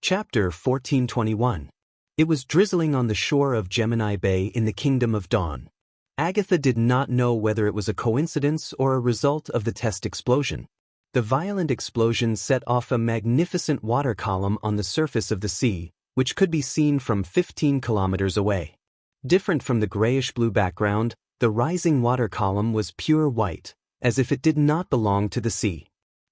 Chapter 1421. It was drizzling on the shore of Gemini Bay in the Kingdom of Dawn. Agatha did not know whether it was a coincidence or a result of the test explosion. The violent explosion set off a magnificent water column on the surface of the sea, which could be seen from 15 kilometers away. Different from the grayish-blue background, the rising water column was pure white, as if it did not belong to the sea.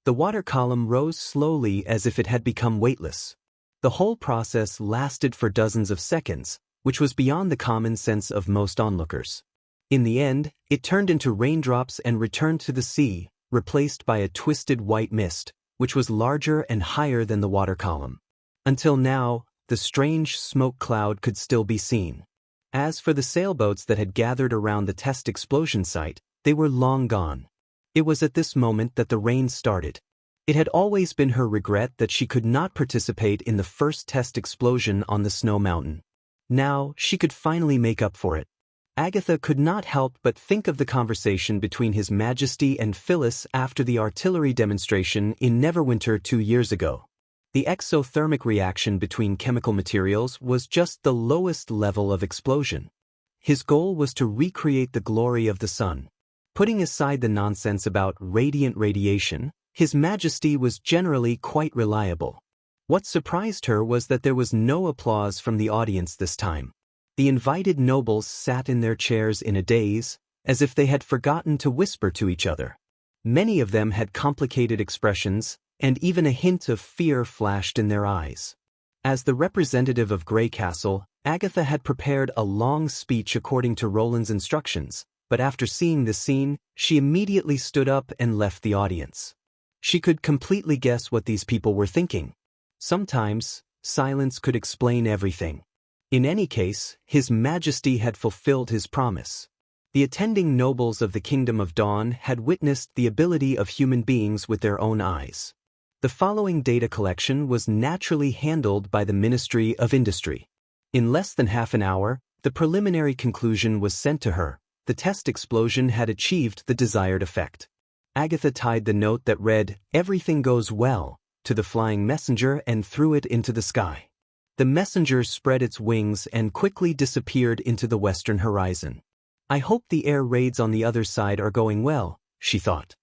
The water column rose slowly as if it had become weightless. The whole process lasted for dozens of seconds, which was beyond the common sense of most onlookers. In the end, it turned into raindrops and returned to the sea, replaced by a twisted white mist, which was larger and higher than the water column. Until now, the strange smoke cloud could still be seen. As for the sailboats that had gathered around the test explosion site, they were long gone. It was at this moment that the rain started. It had always been her regret that she could not participate in the first test explosion on the snow mountain. Now, she could finally make up for it. Agatha could not help but think of the conversation between His Majesty and Phyllis after the artillery demonstration in Neverwinter 2 years ago. The exothermic reaction between chemical materials was just the lowest level of explosion. His goal was to recreate the glory of the sun. Putting aside the nonsense about radiant radiation, His Majesty was generally quite reliable. What surprised her was that there was no applause from the audience this time. The invited nobles sat in their chairs in a daze, as if they had forgotten to whisper to each other. Many of them had complicated expressions, and even a hint of fear flashed in their eyes. As the representative of Grey Castle, Agatha had prepared a long speech according to Roland's instructions, but after seeing the scene, she immediately stood up and left the audience. She could completely guess what these people were thinking. Sometimes, silence could explain everything. In any case, His Majesty had fulfilled his promise. The attending nobles of the Kingdom of Dawn had witnessed the ability of human beings with their own eyes. The following data collection was naturally handled by the Ministry of Industry. In less than half an hour, the preliminary conclusion was sent to her. The test explosion had achieved the desired effect. Agatha tied the note that read, "Everything goes well," to the flying messenger and threw it into the sky. The messenger spread its wings and quickly disappeared into the western horizon. "I hope the air raids on the other side are going well," she thought.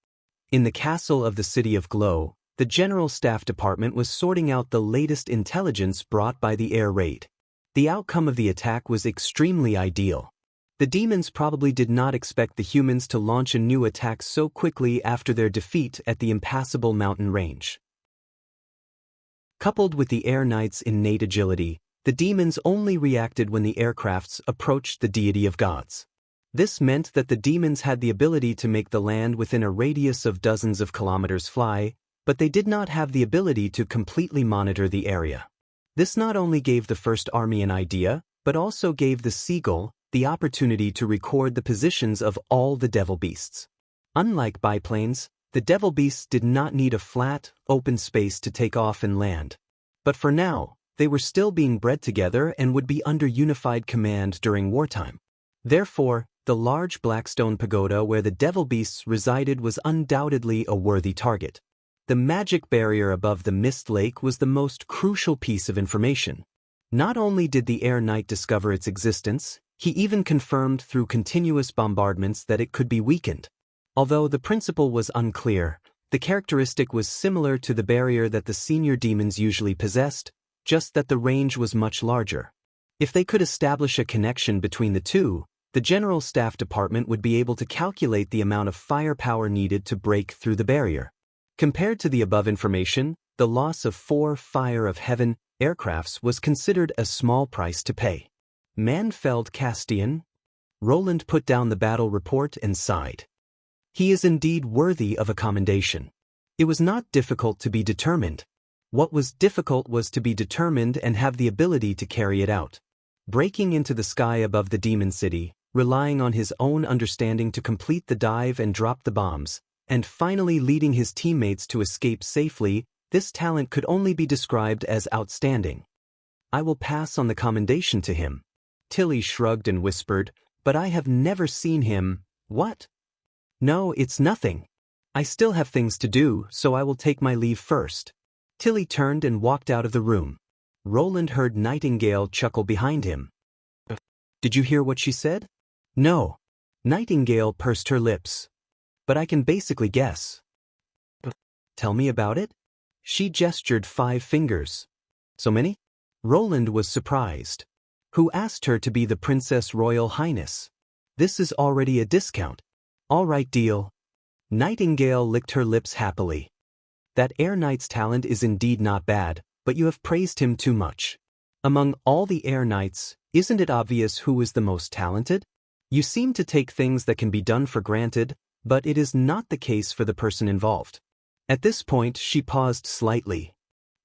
In the castle of the City of Glow, the General Staff Department was sorting out the latest intelligence brought by the air raid. The outcome of the attack was extremely ideal. The demons probably did not expect the humans to launch a new attack so quickly after their defeat at the impassable mountain range. Coupled with the Air Knight's innate agility, the demons only reacted when the aircrafts approached the deity of gods. This meant that the demons had the ability to make the land within a radius of dozens of kilometers fly, but they did not have the ability to completely monitor the area. This not only gave the First Army an idea, but also gave the Seagull the opportunity to record the positions of all the devil beasts. Unlike biplanes, the devil beasts did not need a flat, open space to take off and land. But for now, they were still being bred together and would be under unified command during wartime. Therefore, the large Blackstone pagoda where the devil beasts resided was undoubtedly a worthy target. The magic barrier above the Mist Lake was the most crucial piece of information. Not only did the Air Knight discover its existence, he even confirmed through continuous bombardments that it could be weakened. Although the principle was unclear, the characteristic was similar to the barrier that the senior demons usually possessed, just that the range was much larger. If they could establish a connection between the two, the General Staff Department would be able to calculate the amount of firepower needed to break through the barrier. Compared to the above information, the loss of 4 Fire of Heaven aircrafts was considered a small price to pay. Manfeld Castian? Roland put down the battle report and sighed. He is indeed worthy of a commendation. It was not difficult to be determined. What was difficult was to be determined and have the ability to carry it out. Breaking into the sky above the demon city, relying on his own understanding to complete the dive and drop the bombs, and finally leading his teammates to escape safely, this talent could only be described as outstanding. "I will pass on the commendation to him." Tilly shrugged and whispered, "But I have never seen him." "What?" "No, it's nothing. I still have things to do, so I will take my leave first." Tilly turned and walked out of the room. Roland heard Nightingale chuckle behind him. Did you hear what she said? No. Nightingale pursed her lips. But I can basically guess. Tell me about it? She gestured 5 fingers. So many? Roland was surprised. Who asked her to be the Princess Royal Highness? This is already a discount. All right, deal. Nightingale licked her lips happily. That Air Knight's talent is indeed not bad, but you have praised him too much. Among all the Air Knights, isn't it obvious who is the most talented? You seem to take things that can be done for granted, but it is not the case for the person involved. At this point, she paused slightly.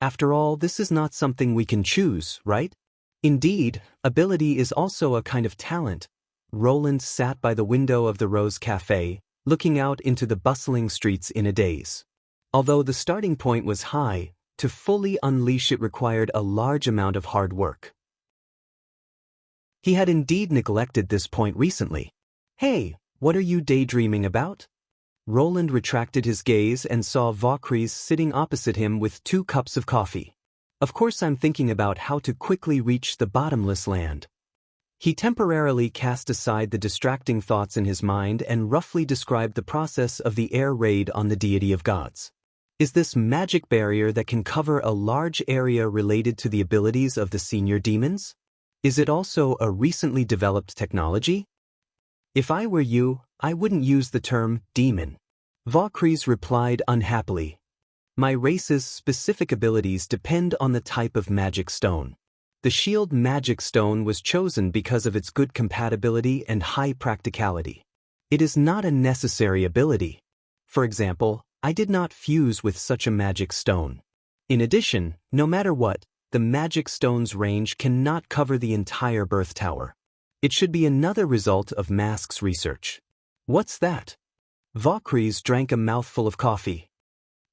After all, this is not something we can choose, right? Indeed, ability is also a kind of talent. Roland sat by the window of the Rose Café, looking out into the bustling streets in a daze. Although the starting point was high, to fully unleash it required a large amount of hard work. He had indeed neglected this point recently. Hey, what are you daydreaming about? Roland retracted his gaze and saw Vaucries sitting opposite him with 2 cups of coffee. Of course I'm thinking about how to quickly reach the bottomless land. He temporarily cast aside the distracting thoughts in his mind and roughly described the process of the air raid on the deity of gods. Is this magic barrier that can cover a large area related to the abilities of the senior demons? Is it also a recently developed technology? If I were you, I wouldn't use the term demon. Vaucries replied unhappily. My race's specific abilities depend on the type of magic stone. The shield magic stone was chosen because of its good compatibility and high practicality. It is not a necessary ability. For example, I did not fuse with such a magic stone. In addition, no matter what, the magic stone's range cannot cover the entire birth tower. It should be another result of Mask's research. What's that? Vaucries drank a mouthful of coffee.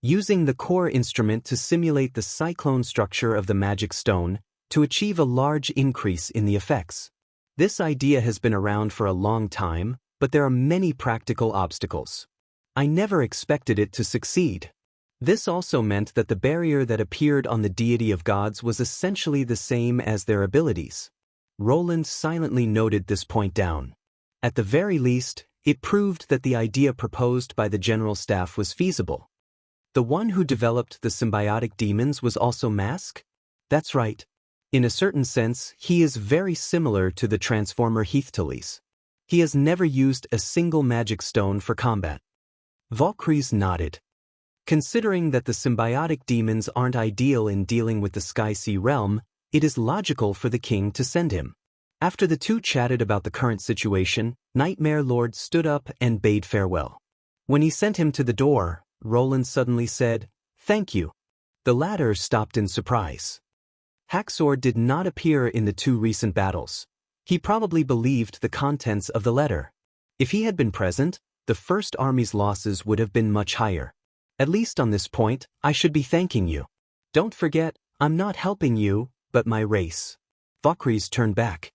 Using the core instrument to simulate the cyclone structure of the magic stone, to achieve a large increase in the effects. This idea has been around for a long time, but there are many practical obstacles. I never expected it to succeed. This also meant that the barrier that appeared on the deity of gods was essentially the same as their abilities. Roland silently noted this point down. At the very least, it proved that the idea proposed by the general staff was feasible. The one who developed the symbiotic demons was also Mask? That's right. In a certain sense, he is very similar to the Transformer Heathtalese. He has never used a single magic stone for combat. Vaucries nodded. Considering that the symbiotic demons aren't ideal in dealing with the Sky-Sea realm, it is logical for the king to send him. After the two chatted about the current situation, Nightmare Lord stood up and bade farewell. When he sent him to the door, Roland suddenly said, "Thank you." The latter stopped in surprise. Haxor did not appear in the 2 recent battles. He probably believed the contents of the letter. If he had been present, the First Army's losses would have been much higher. At least on this point, I should be thanking you. Don't forget, I'm not helping you, but my race. Vaucries turned back.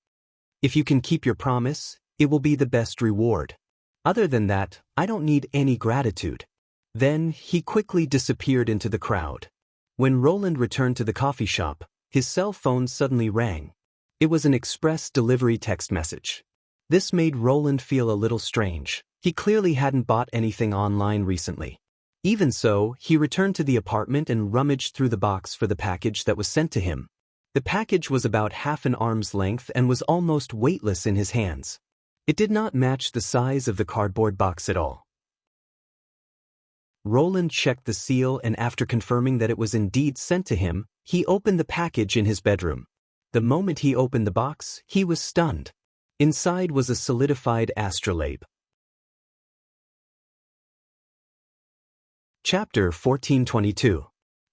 If you can keep your promise, it will be the best reward. Other than that, I don't need any gratitude. Then, he quickly disappeared into the crowd. When Roland returned to the coffee shop, his cell phone suddenly rang. It was an express delivery text message. This made Roland feel a little strange. He clearly hadn't bought anything online recently. Even so, he returned to the apartment and rummaged through the box for the package that was sent to him. The package was about half an arm's length and was almost weightless in his hands. It did not match the size of the cardboard box at all. Roland checked the seal and after confirming that it was indeed sent to him, he opened the package in his bedroom. The moment he opened the box, he was stunned. Inside was a solidified astrolabe. Chapter 1422.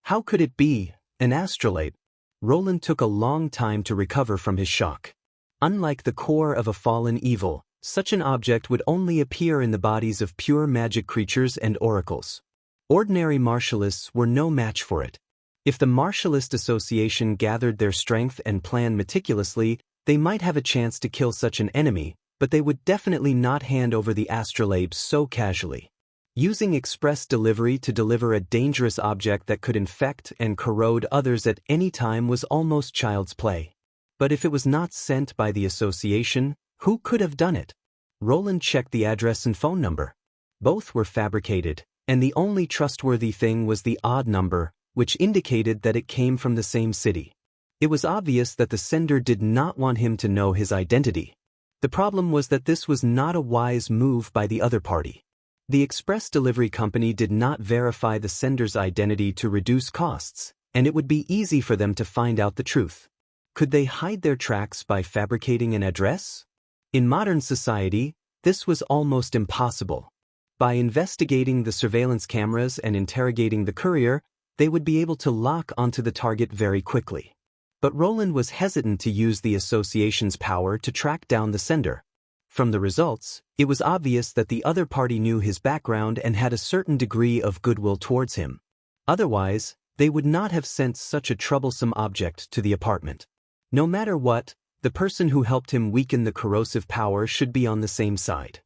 How could it be, an astrolabe? Roland took a long time to recover from his shock. Unlike the core of a fallen evil, such an object would only appear in the bodies of pure magic creatures and oracles. Ordinary martialists were no match for it. If the Martialist Association gathered their strength and planned meticulously, they might have a chance to kill such an enemy, but they would definitely not hand over the astrolabe so casually. Using express delivery to deliver a dangerous object that could infect and corrode others at any time was almost child's play. But if it was not sent by the association, who could have done it? Roland checked the address and phone number. Both were fabricated, and the only trustworthy thing was the odd number, which indicated that it came from the same city. It was obvious that the sender did not want him to know his identity. The problem was that this was not a wise move by the other party. The express delivery company did not verify the sender's identity to reduce costs, and it would be easy for them to find out the truth. Could they hide their tracks by fabricating an address? In modern society, this was almost impossible. By investigating the surveillance cameras and interrogating the courier, they would be able to lock onto the target very quickly. But Roland was hesitant to use the association's power to track down the sender. From the results, it was obvious that the other party knew his background and had a certain degree of goodwill towards him. Otherwise, they would not have sent such a troublesome object to the apartment. No matter what, the person who helped him weaken the corrosive power should be on the same side.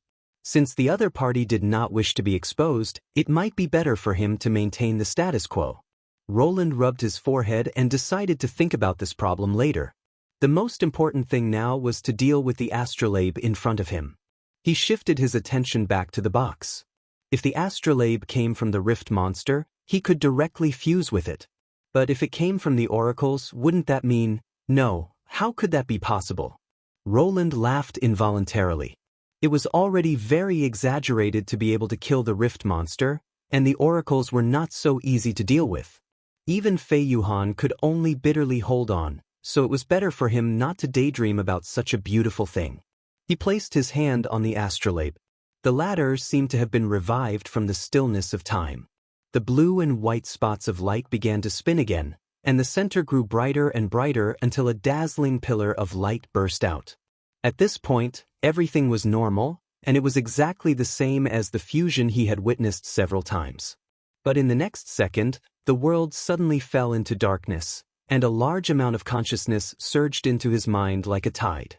Since the other party did not wish to be exposed, it might be better for him to maintain the status quo. Roland rubbed his forehead and decided to think about this problem later. The most important thing now was to deal with the astrolabe in front of him. He shifted his attention back to the box. If the astrolabe came from the rift monster, he could directly fuse with it. But if it came from the oracles, wouldn't that mean, no, how could that be possible? Roland laughed involuntarily. It was already very exaggerated to be able to kill the rift monster, and the oracles were not so easy to deal with. Even Fei Yuhan could only bitterly hold on, so it was better for him not to daydream about such a beautiful thing. He placed his hand on the astrolabe. The latter seemed to have been revived from the stillness of time. The blue and white spots of light began to spin again, and the center grew brighter and brighter until a dazzling pillar of light burst out. At this point, everything was normal, and it was exactly the same as the fusion he had witnessed several times. But in the next second, the world suddenly fell into darkness, and a large amount of consciousness surged into his mind like a tide.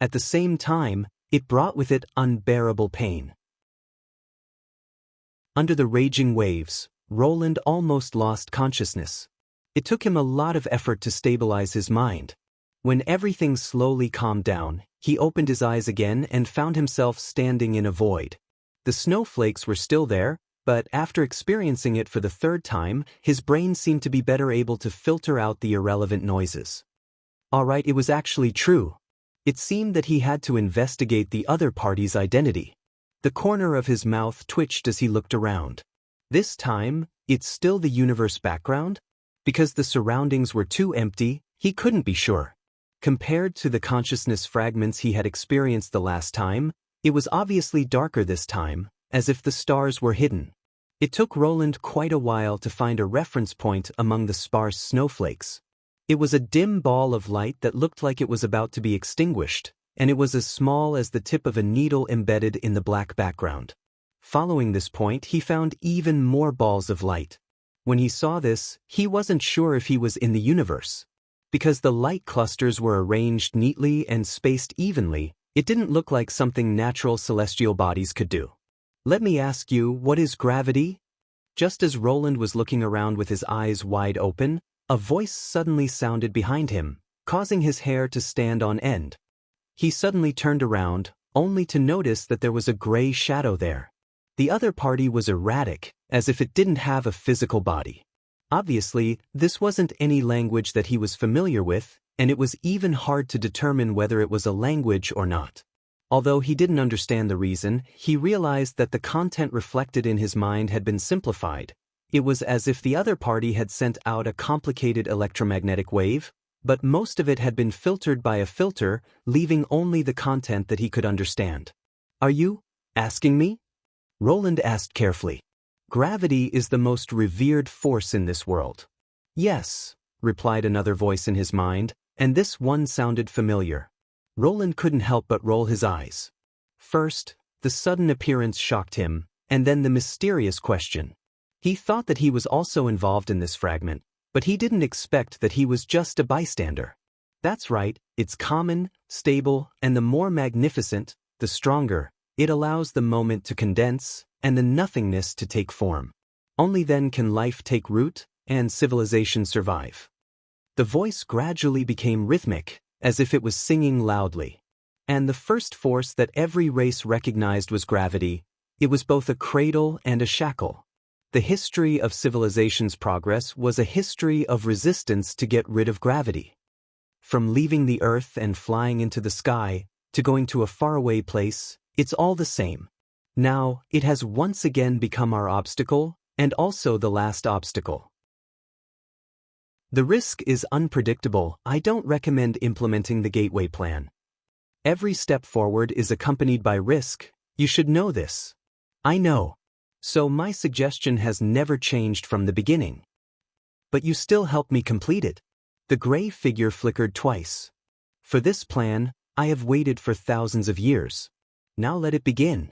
At the same time, it brought with it unbearable pain. Under the raging waves, Roland almost lost consciousness. It took him a lot of effort to stabilize his mind. When everything slowly calmed down, he opened his eyes again and found himself standing in a void. The snowflakes were still there, but after experiencing it for the third time, his brain seemed to be better able to filter out the irrelevant noises. All right, it was actually true. It seemed that he had to investigate the other party's identity. The corner of his mouth twitched as he looked around. This time, it's still the universe background? Because the surroundings were too empty, he couldn't be sure. Compared to the consciousness fragments he had experienced the last time, it was obviously darker this time, as if the stars were hidden. It took Roland quite a while to find a reference point among the sparse snowflakes. It was a dim ball of light that looked like it was about to be extinguished, and it was as small as the tip of a needle embedded in the black background. Following this point, he found even more balls of light. When he saw this, he wasn't sure if he was in the universe. Because the light clusters were arranged neatly and spaced evenly, it didn't look like something natural celestial bodies could do. Let me ask you, what is gravity? Just as Roland was looking around with his eyes wide open, a voice suddenly sounded behind him, causing his hair to stand on end. He suddenly turned around, only to notice that there was a gray shadow there. The other party was erratic, as if it didn't have a physical body. Obviously, this wasn't any language that he was familiar with, and it was even hard to determine whether it was a language or not. Although he didn't understand the reason, he realized that the content reflected in his mind had been simplified. It was as if the other party had sent out a complicated electromagnetic wave, but most of it had been filtered by a filter, leaving only the content that he could understand. Are you asking me? Roland asked carefully. Gravity is the most revered force in this world. Yes, replied another voice in his mind, and this one sounded familiar. Roland couldn't help but roll his eyes. First, the sudden appearance shocked him, and then the mysterious question. He thought that he was also involved in this fragment, but he didn't expect that he was just a bystander. That's right, it's common, stable, and the more magnificent, the stronger. It allows the moment to condense, and the nothingness to take form. Only then can life take root and civilization survive. The voice gradually became rhythmic, as if it was singing loudly. And the first force that every race recognized was gravity. It was both a cradle and a shackle. The history of civilization's progress was a history of resistance to get rid of gravity. From leaving the earth and flying into the sky, to going to a faraway place, it's all the same. Now, it has once again become our obstacle, and also the last obstacle. The risk is unpredictable. I don't recommend implementing the gateway plan. Every step forward is accompanied by risk. You should know this. I know. So my suggestion has never changed from the beginning. But you still help me complete it. The gray figure flickered twice. For this plan, I have waited for thousands of years. Now let it begin.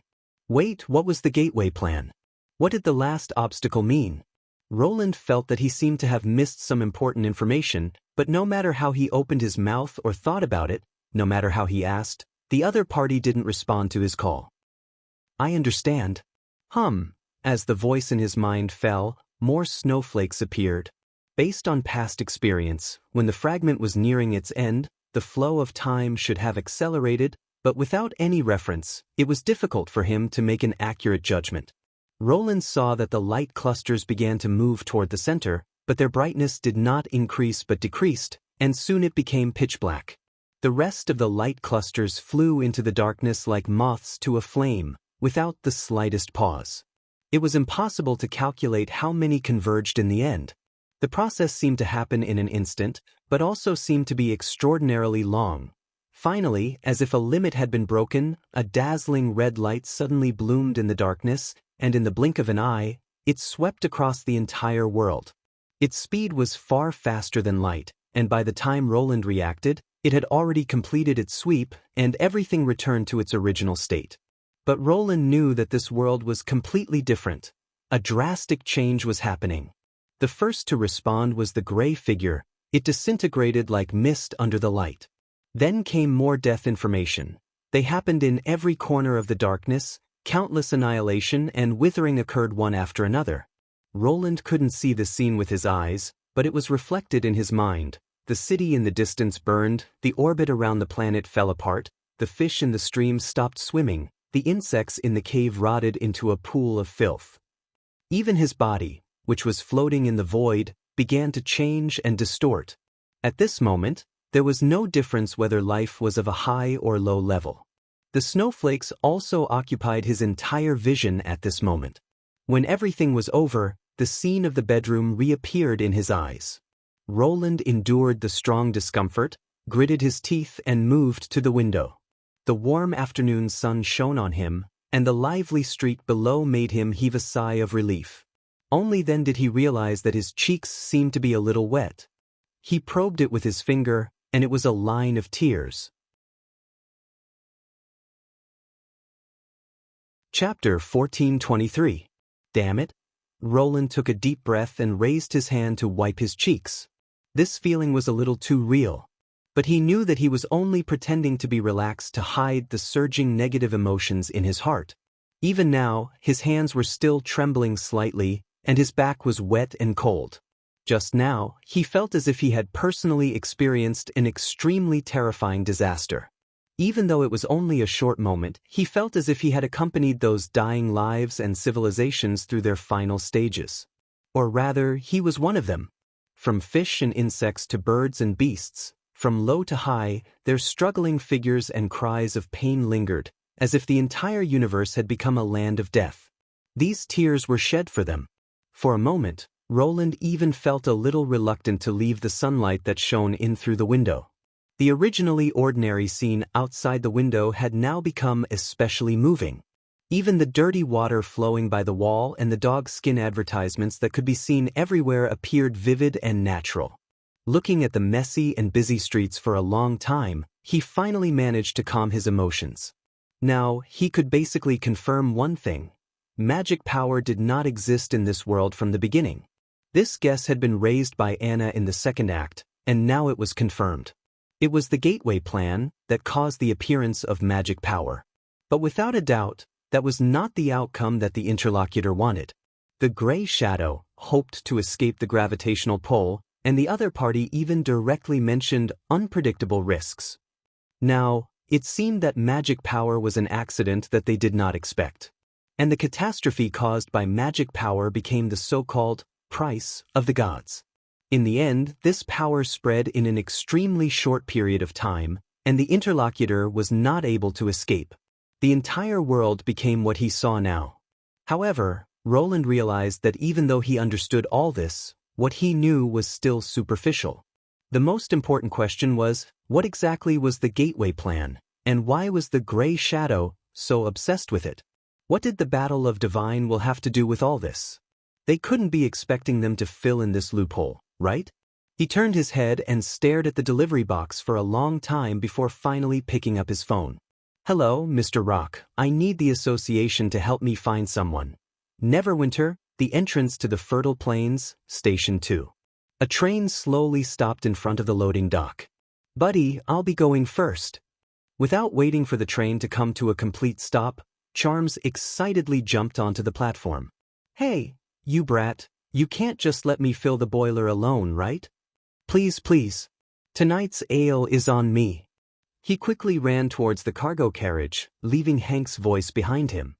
Wait, what was the gateway plan? What did the last obstacle mean? Roland felt that he seemed to have missed some important information, but no matter how he opened his mouth or thought about it, no matter how he asked, the other party didn't respond to his call. I understand. As the voice in his mind fell, more snowflakes appeared. Based on past experience, when the fragment was nearing its end, the flow of time should have accelerated, but without any reference, it was difficult for him to make an accurate judgment. Roland saw that the light clusters began to move toward the center, but their brightness did not increase but decreased, and soon it became pitch black. The rest of the light clusters flew into the darkness like moths to a flame, without the slightest pause. It was impossible to calculate how many converged in the end. The process seemed to happen in an instant, but also seemed to be extraordinarily long. Finally, as if a limit had been broken, a dazzling red light suddenly bloomed in the darkness, and in the blink of an eye, it swept across the entire world. Its speed was far faster than light, and by the time Roland reacted, it had already completed its sweep, and everything returned to its original state. But Roland knew that this world was completely different. A drastic change was happening. The first to respond was the gray figure. It disintegrated like mist under the light. Then came more death information. They happened in every corner of the darkness. Countless annihilation and withering occurred one after another. Roland couldn't see the scene with his eyes, but it was reflected in his mind. The city in the distance burned, the orbit around the planet fell apart, the fish in the stream stopped swimming, the insects in the cave rotted into a pool of filth. Even his body, which was floating in the void, began to change and distort. At this moment, there was no difference whether life was of a high or low level. The snowflakes also occupied his entire vision at this moment. When everything was over, the scene of the bedroom reappeared in his eyes. Roland endured the strong discomfort, gritted his teeth and moved to the window. The warm afternoon sun shone on him, and the lively street below made him heave a sigh of relief. Only then did he realize that his cheeks seemed to be a little wet. He probed it with his finger, and it was a line of tears. Chapter 1423. Damn it. Roland took a deep breath and raised his hand to wipe his cheeks. This feeling was a little too real. But he knew that he was only pretending to be relaxed to hide the surging negative emotions in his heart. Even now, his hands were still trembling slightly, and his back was wet and cold. Just now, he felt as if he had personally experienced an extremely terrifying disaster. Even though it was only a short moment, he felt as if he had accompanied those dying lives and civilizations through their final stages. Or rather, he was one of them. From fish and insects to birds and beasts, from low to high, their struggling figures and cries of pain lingered, as if the entire universe had become a land of death. These tears were shed for them. For a moment, Roland even felt a little reluctant to leave the sunlight that shone in through the window. The originally ordinary scene outside the window had now become especially moving. Even the dirty water flowing by the wall and the dog skin advertisements that could be seen everywhere appeared vivid and natural. Looking at the messy and busy streets for a long time, he finally managed to calm his emotions. Now, he could basically confirm one thing. Magic power did not exist in this world from the beginning. This guess had been raised by Anna in the second act, and now it was confirmed. It was the gateway plan that caused the appearance of magic power. But without a doubt, that was not the outcome that the interlocutor wanted. The gray shadow hoped to escape the gravitational pull, and the other party even directly mentioned unpredictable risks. Now, it seemed that magic power was an accident that they did not expect. And the catastrophe caused by magic power became the so-called price of the gods. In the end, this power spread in an extremely short period of time, and the interlocutor was not able to escape. The entire world became what he saw now. However, Roland realized that even though he understood all this, what he knew was still superficial. The most important question was, what exactly was the gateway plan, and why was the gray shadow so obsessed with it? What did the Battle of Divine will have to do with all this? They couldn't be expecting them to fill in this loophole, right? He turned his head and stared at the delivery box for a long time before finally picking up his phone. Hello, Mr. Rock, I need the association to help me find someone. Neverwinter, the entrance to the Fertile Plains, Station 2. A train slowly stopped in front of the loading dock. Buddy, I'll be going first. Without waiting for the train to come to a complete stop, Charms excitedly jumped onto the platform. Hey, you brat, you can't just let me fill the boiler alone, right? Please, please. Tonight's ale is on me. He quickly ran towards the cargo carriage, leaving Hank's voice behind him.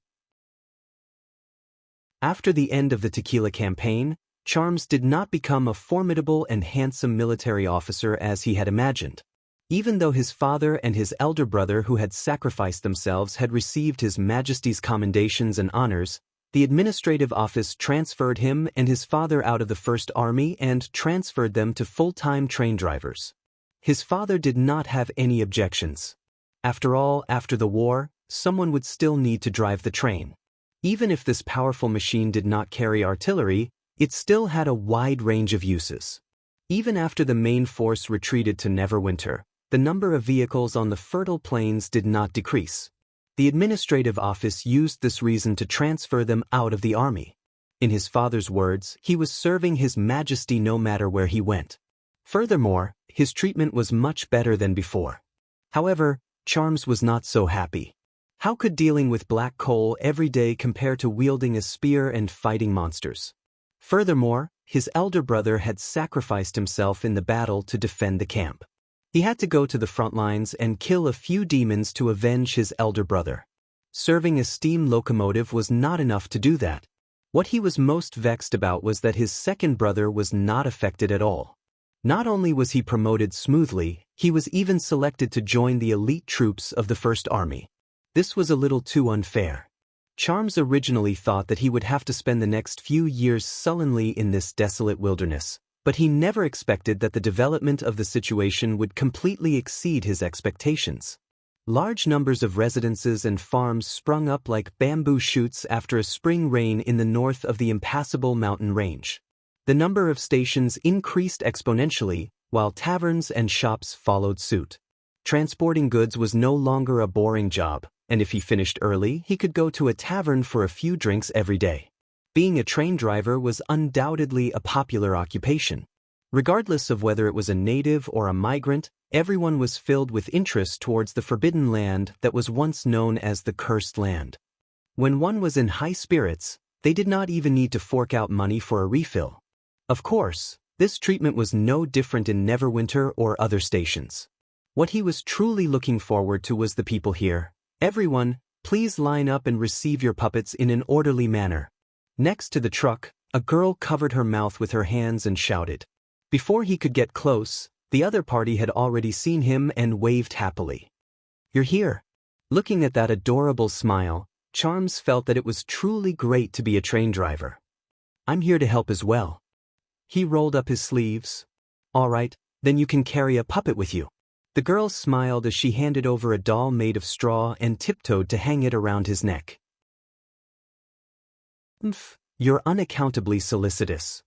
After the end of the tequila campaign, Charms did not become a formidable and handsome military officer as he had imagined. Even though his father and his elder brother who had sacrificed themselves had received His Majesty's commendations and honors, the administrative office transferred him and his father out of the First Army and transferred them to full-time train drivers. His father did not have any objections. After all, after the war, someone would still need to drive the train. Even if this powerful machine did not carry artillery, it still had a wide range of uses. Even after the main force retreated to Neverwinter, the number of vehicles on the Fertile Plains did not decrease. The administrative office used this reason to transfer them out of the army. In his father's words, he was serving His Majesty no matter where he went. Furthermore, his treatment was much better than before. However, Charms was not so happy. How could dealing with black coal every day compare to wielding a spear and fighting monsters? Furthermore, his elder brother had sacrificed himself in the battle to defend the camp. He had to go to the front lines and kill a few demons to avenge his elder brother. Serving a steam locomotive was not enough to do that. What he was most vexed about was that his second brother was not affected at all. Not only was he promoted smoothly, he was even selected to join the elite troops of the First Army. This was a little too unfair. Charms originally thought that he would have to spend the next few years sullenly in this desolate wilderness, but he never expected that the development of the situation would completely exceed his expectations. Large numbers of residences and farms sprung up like bamboo shoots after a spring rain in the north of the impassable mountain range. The number of stations increased exponentially, while taverns and shops followed suit. Transporting goods was no longer a boring job, and if he finished early, he could go to a tavern for a few drinks every day. Being a train driver was undoubtedly a popular occupation. Regardless of whether it was a native or a migrant, everyone was filled with interest towards the forbidden land that was once known as the Cursed Land. When one was in high spirits, they did not even need to fork out money for a refill. Of course, this treatment was no different in Neverwinter or other stations. What he was truly looking forward to was the people here. Everyone, please line up and receive your puppets in an orderly manner. Next to the truck, a girl covered her mouth with her hands and shouted. Before he could get close, the other party had already seen him and waved happily. You're here. Looking at that adorable smile, Charms felt that it was truly great to be a train driver. I'm here to help as well. He rolled up his sleeves. All right, then you can carry a puppet with you. The girl smiled as she handed over a doll made of straw and tiptoed to hang it around his neck. You're unaccountably solicitous.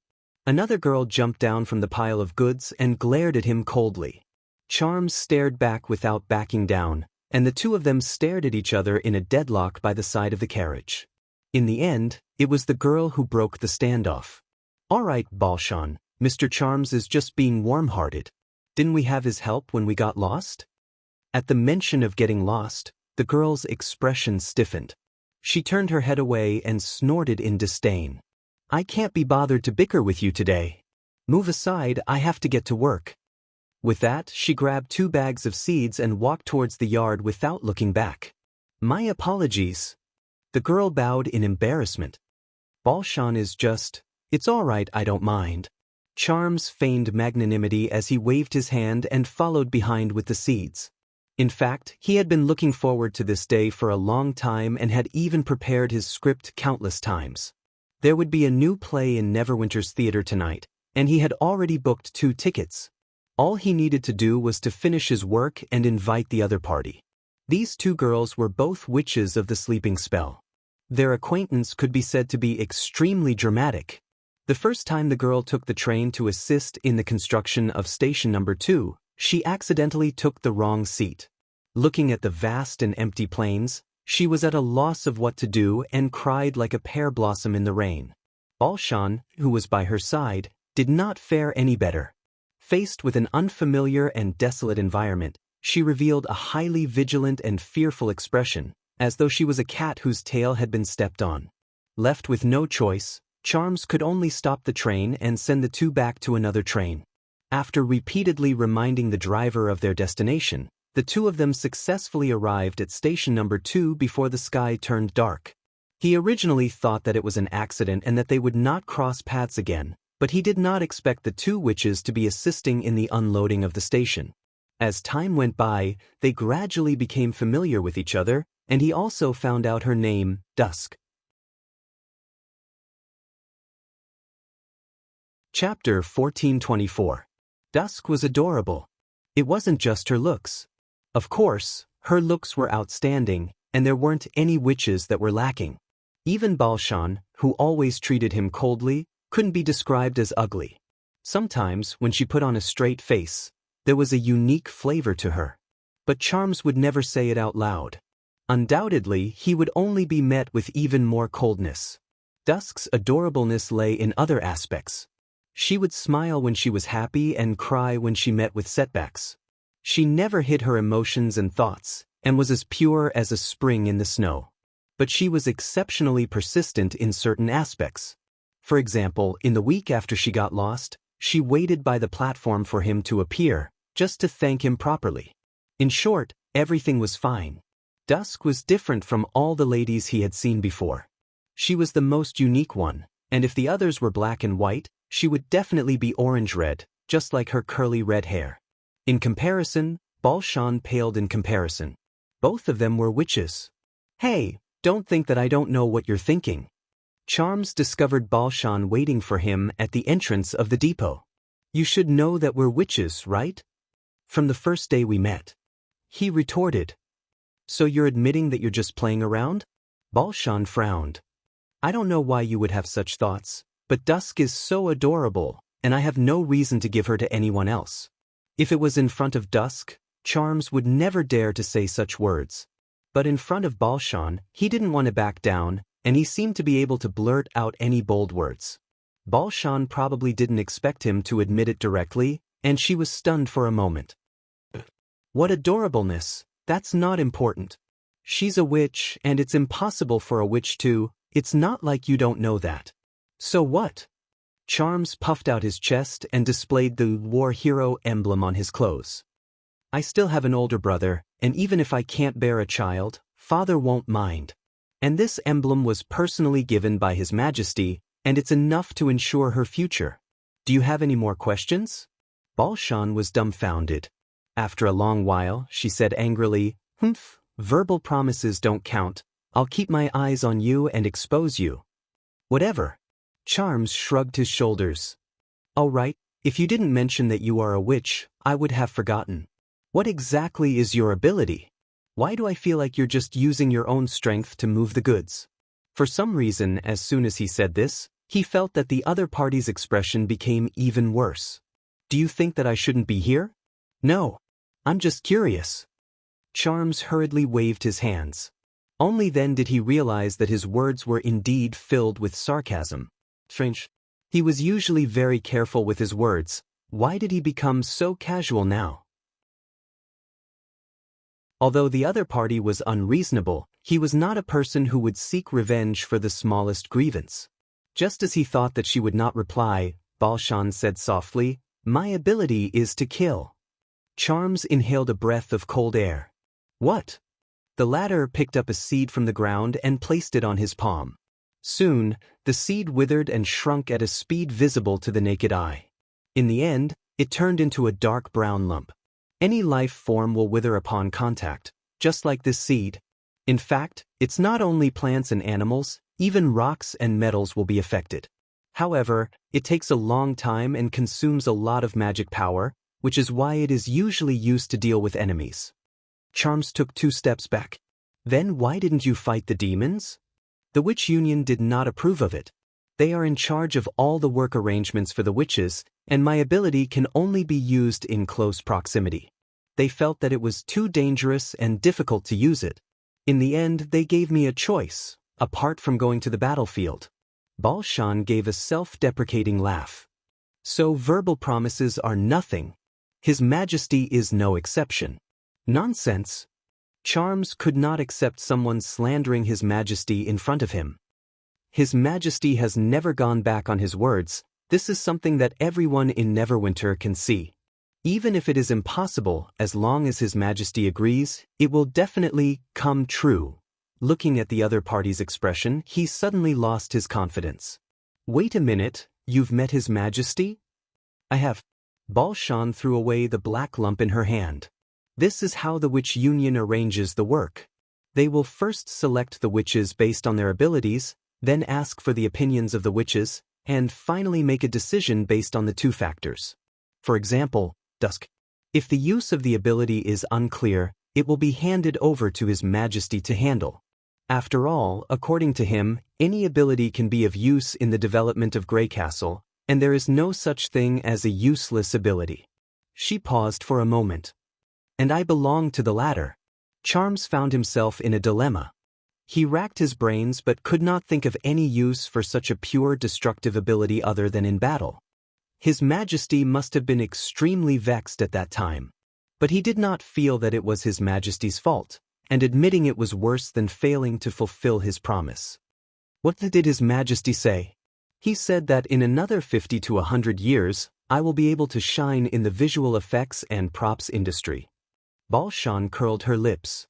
Another girl jumped down from the pile of goods and glared at him coldly. Charms stared back without backing down, and the two of them stared at each other in a deadlock by the side of the carriage. In the end, it was the girl who broke the standoff. All right, Balshan, Mr. Charms is just being warm-hearted. Didn't we have his help when we got lost? At the mention of getting lost, the girl's expression stiffened. She turned her head away and snorted in disdain. I can't be bothered to bicker with you today. Move aside, I have to get to work. With that, she grabbed 2 bags of seeds and walked towards the yard without looking back. My apologies. The girl bowed in embarrassment. Balshan is just, it's all right, I don't mind. Charms feigned magnanimity as he waved his hand and followed behind with the seeds. In fact, he had been looking forward to this day for a long time and had even prepared his script countless times. There would be a new play in Neverwinter's theater tonight, and he had already booked 2 tickets. All he needed to do was to finish his work and invite the other party. These 2 girls were both witches of the sleeping spell. Their acquaintance could be said to be extremely dramatic. The first time the girl took the train to assist in the construction of station number 2, she accidentally took the wrong seat. Looking at the vast and empty plains, she was at a loss of what to do and cried like a pear blossom in the rain. Balshan, who was by her side, did not fare any better. Faced with an unfamiliar and desolate environment, she revealed a highly vigilant and fearful expression, as though she was a cat whose tail had been stepped on. Left with no choice, Charms could only stop the train and send the 2 back to another train. After repeatedly reminding the driver of their destination, the 2 of them successfully arrived at station number 2 before the sky turned dark. He originally thought that it was an accident and that they would not cross paths again, but he did not expect the 2 witches to be assisting in the unloading of the station. As time went by, they gradually became familiar with each other, and he also found out her name, Dusk. Chapter 1424. Dusk was adorable. It wasn't just her looks. Of course, her looks were outstanding, and there weren't any witches that were lacking. Even Balshan, who always treated him coldly, couldn't be described as ugly. Sometimes, when she put on a straight face, there was a unique flavor to her. But Charms would never say it out loud. Undoubtedly, he would only be met with even more coldness. Dusk's adorableness lay in other aspects. She would smile when she was happy and cry when she met with setbacks. She never hid her emotions and thoughts, and was as pure as a spring in the snow. But she was exceptionally persistent in certain aspects. For example, in the week after she got lost, she waited by the platform for him to appear, just to thank him properly. In short, everything was fine. Dusk was different from all the ladies he had seen before. She was the most unique one, and if the others were black and white, she would definitely be orange-red, just like her curly red hair. In comparison, Balshan paled in comparison. Both of them were witches. Hey, don't think that I don't know what you're thinking. Charms discovered Balshan waiting for him at the entrance of the depot. You should know that we're witches, right? From the first day we met. He retorted. So you're admitting that you're just playing around? Balshan frowned. I don't know why you would have such thoughts, but Dusk is so adorable, and I have no reason to give her to anyone else. If it was in front of Dusk, Charms would never dare to say such words. But in front of Balshan, he didn't want to back down, and he seemed to be able to blurt out any bold words. Balshan probably didn't expect him to admit it directly, and she was stunned for a moment. What adorableness, that's not important. She's a witch, and it's impossible for a witch to, it's not like you don't know that. So what? Charms puffed out his chest and displayed the war hero emblem on his clothes. I still have an older brother, and even if I can't bear a child, father won't mind. And this emblem was personally given by His Majesty, and it's enough to ensure her future. Do you have any more questions? Balshan was dumbfounded. After a long while, she said angrily, Humph, verbal promises don't count. I'll keep my eyes on you and expose you. Whatever. Charms shrugged his shoulders. All right, if you didn't mention that you are a witch, I would have forgotten. What exactly is your ability? Why do I feel like you're just using your own strength to move the goods? For some reason, as soon as he said this, he felt that the other party's expression became even worse. Do you think that I shouldn't be here? No. I'm just curious. Charms hurriedly waved his hands. Only then did he realize that his words were indeed filled with sarcasm. Strange. He was usually very careful with his words. Why did he become so casual now? Although the other party was unreasonable, He was not a person who would seek revenge for the smallest grievance. Just as he thought that she would not reply, Balshan said softly, "My ability is to kill." Charms inhaled a breath of cold air. "What?" The latter picked up a seed from the ground and placed it on his palm. Soon, the seed withered and shrunk at a speed visible to the naked eye. In the end, it turned into a dark brown lump. Any life form will wither upon contact, just like this seed. In fact, it's not only plants and animals, even rocks and metals will be affected. However, it takes a long time and consumes a lot of magic power, which is why it is usually used to deal with enemies. Charms took 2 steps back. "Then why didn't you fight the demons?" The Witch Union did not approve of it. They are in charge of all the work arrangements for the witches, and my ability can only be used in close proximity. They felt that it was too dangerous and difficult to use it. In the end, they gave me a choice, apart from going to the battlefield. Balshan gave a self-deprecating laugh. "So verbal promises are nothing. His Majesty is no exception." "Nonsense." Charms could not accept someone slandering His Majesty in front of him. His Majesty has never gone back on his words. This is something that everyone in Neverwinter can see. Even if it is impossible, as long as His Majesty agrees, it will definitely come true. Looking at the other party's expression, he suddenly lost his confidence. "Wait a minute, you've met His Majesty?" "I have." Balshan threw away the black lump in her hand. This is how the Witch Union arranges the work. They will first select the witches based on their abilities, then ask for the opinions of the witches, and finally make a decision based on the 2 factors. For example, Dusk. If the use of the ability is unclear, it will be handed over to His Majesty to handle. After all, according to him, any ability can be of use in the development of Greycastle, and there is no such thing as a useless ability. She paused for a moment. "And I belong to the latter." Charms found himself in a dilemma. He racked his brains but could not think of any use for such a pure destructive ability other than in battle. His Majesty must have been extremely vexed at that time. But he did not feel that it was His Majesty's fault, and admitting it was worse than failing to fulfill his promise. "What did His Majesty say?" "He said that in another 50 to 100 years, I will be able to shine in the visual effects and props industry." Balshan curled her lips.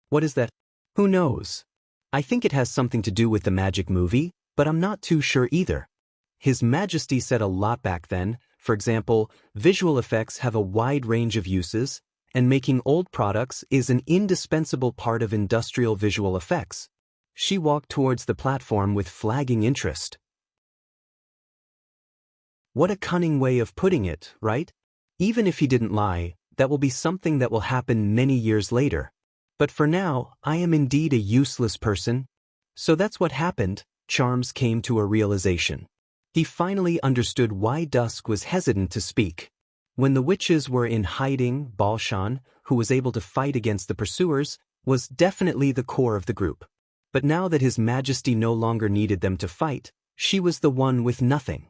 "What is that?" "Who knows? I think it has something to do with the magic movie, but I'm not too sure either. His Majesty said a lot back then. For example, visual effects have a wide range of uses, and making old products is an indispensable part of industrial visual effects." She walked towards the platform with flagging interest. What a cunning way of putting it, right? Even if he didn't lie, that will be something that will happen many years later. But for now, I am indeed a useless person. So that's what happened. Charms came to a realization. He finally understood why Dusk was hesitant to speak. When the witches were in hiding, Balshan, who was able to fight against the pursuers, was definitely the core of the group. But now that His Majesty no longer needed them to fight, she was the one with nothing.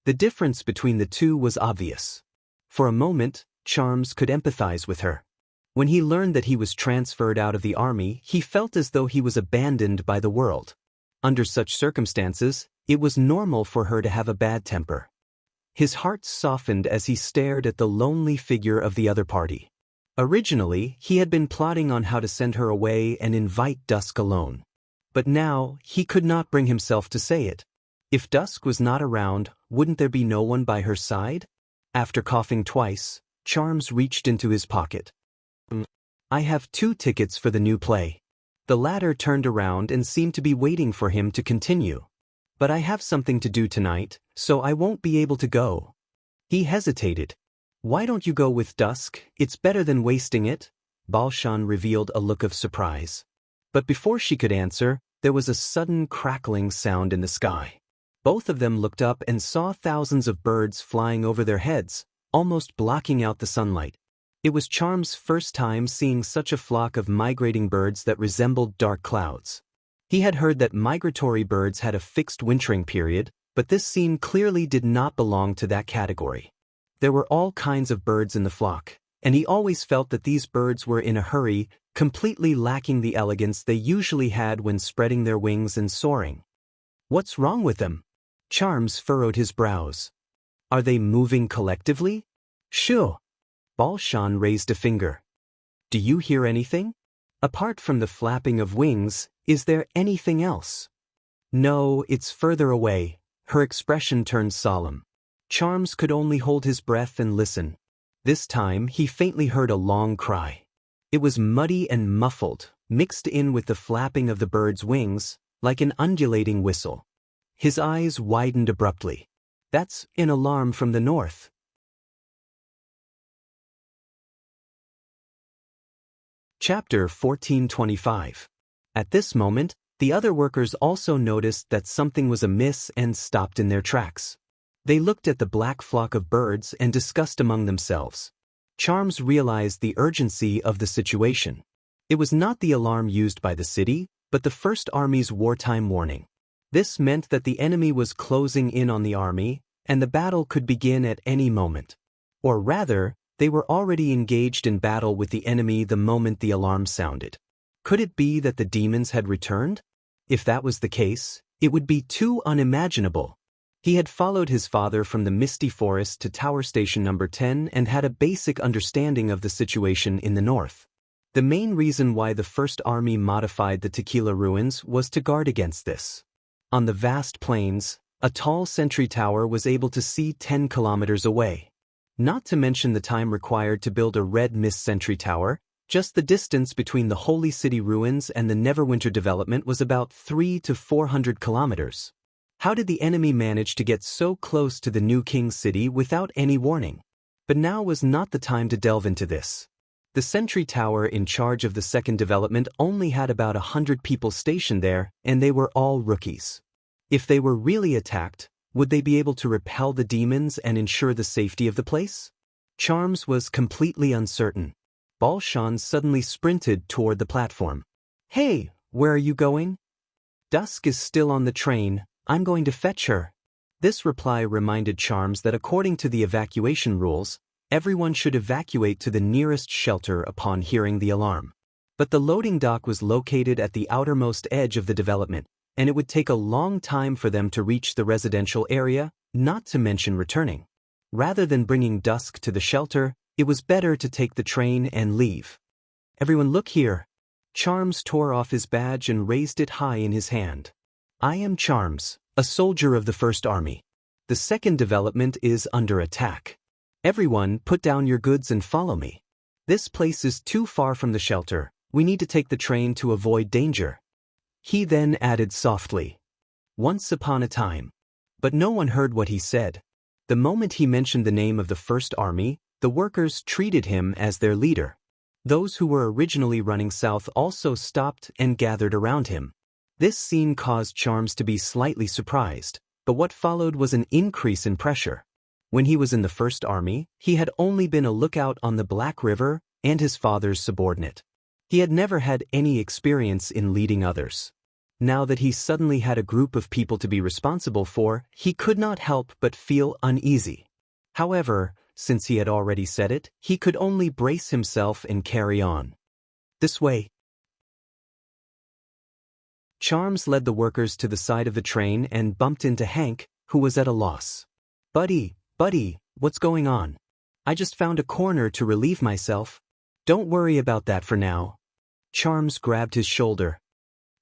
The difference between the two was obvious. For a moment, Charms could empathize with her. When he learned that he was transferred out of the army, he felt as though he was abandoned by the world. Under such circumstances, it was normal for her to have a bad temper. His heart softened as he stared at the lonely figure of the other party. Originally, he had been plotting on how to send her away and invite Dusk alone. But now, he could not bring himself to say it. If Dusk was not around, wouldn't there be no one by her side? After coughing twice, Charms reached into his pocket. "I have 2 tickets for the new play." The latter turned around and seemed to be waiting for him to continue. "But I have something to do tonight, so I won't be able to go." He hesitated. "Why don't you go with Dusk? It's better than wasting it." Balshan revealed a look of surprise. But before she could answer, there was a sudden crackling sound in the sky. Both of them looked up and saw thousands of birds flying over their heads, almost blocking out the sunlight. It was Charm's first time seeing such a flock of migrating birds that resembled dark clouds. He had heard that migratory birds had a fixed wintering period, but this scene clearly did not belong to that category. There were all kinds of birds in the flock, and he always felt that these birds were in a hurry, completely lacking the elegance they usually had when spreading their wings and soaring. What's wrong with them? Charms furrowed his brows. Are they moving collectively? Shoo! Balshan raised a finger. Do you hear anything? Apart from the flapping of wings, is there anything else? No, it's further away. Her expression turned solemn. Charms could only hold his breath and listen. This time he faintly heard a long cry. It was muddy and muffled, mixed in with the flapping of the bird's wings, like an undulating whistle. His eyes widened abruptly. That's an alarm from the north. Chapter 1425. At this moment, the other workers also noticed that something was amiss and stopped in their tracks. They looked at the black flock of birds and discussed among themselves. Charms realized the urgency of the situation. It was not the alarm used by the city, but the First Army's wartime warning. This meant that the enemy was closing in on the army, and the battle could begin at any moment. Or rather, they were already engaged in battle with the enemy the moment the alarm sounded. Could it be that the demons had returned? If that was the case, it would be too unimaginable. He had followed his father from the misty forest to Tower Station number 10 and had a basic understanding of the situation in the north. The main reason why the First Army modified the Tequila ruins was to guard against this. On the vast plains, a tall sentry tower was able to see 10 kilometers away. Not to mention the time required to build a red mist sentry tower, just the distance between the Holy City ruins and the Neverwinter development was about 300 to 400 kilometers. How did the enemy manage to get so close to the new King City without any warning? But now was not the time to delve into this. The sentry tower in charge of the second development only had about 100 people stationed there, and they were all rookies. If they were really attacked, would they be able to repel the demons and ensure the safety of the place? Charms was completely uncertain. Balshan suddenly sprinted toward the platform. Hey, where are you going? Dusk is still on the train. I'm going to fetch her. This reply reminded Charms that according to the evacuation rules, everyone should evacuate to the nearest shelter upon hearing the alarm. But the loading dock was located at the outermost edge of the development, and it would take a long time for them to reach the residential area, not to mention returning. Rather than bringing Dusk to the shelter, it was better to take the train and leave. Everyone look here. Charms tore off his badge and raised it high in his hand. I am Charms, a soldier of the First Army. The second development is under attack. Everyone, put down your goods and follow me. This place is too far from the shelter. We need to take the train to avoid danger. He then added softly, once upon a time. But no one heard what he said. The moment he mentioned the name of the First Army, the workers treated him as their leader. Those who were originally running south also stopped and gathered around him. This scene caused Charms to be slightly surprised, but what followed was an increase in pressure. When he was in the First Army, he had only been a lookout on the Black River and his father's subordinate. He had never had any experience in leading others. Now that he suddenly had a group of people to be responsible for, he could not help but feel uneasy. However, since he had already said it, he could only brace himself and carry on. This way. Charms led the workers to the side of the train and bumped into Hank, who was at a loss. Buddy, what's going on? I just found a corner to relieve myself. Don't worry about that for now. Charms grabbed his shoulder.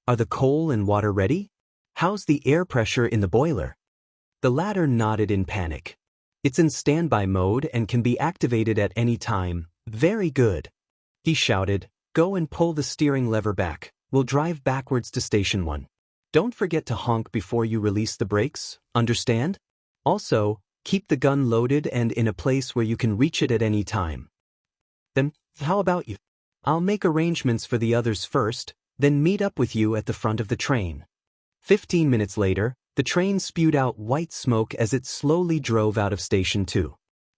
Are the coal and water ready? How's the air pressure in the boiler? The latter nodded in panic. It's in standby mode and can be activated at any time. Very good. He shouted, go and pull the steering lever back. We'll drive backwards to Station 1. Don't forget to honk before you release the brakes, understand? Also, keep the gun loaded and in a place where you can reach it at any time. Then, how about you? I'll make arrangements for the others first, then meet up with you at the front of the train. 15 minutes later, the train spewed out white smoke as it slowly drove out of Station 2.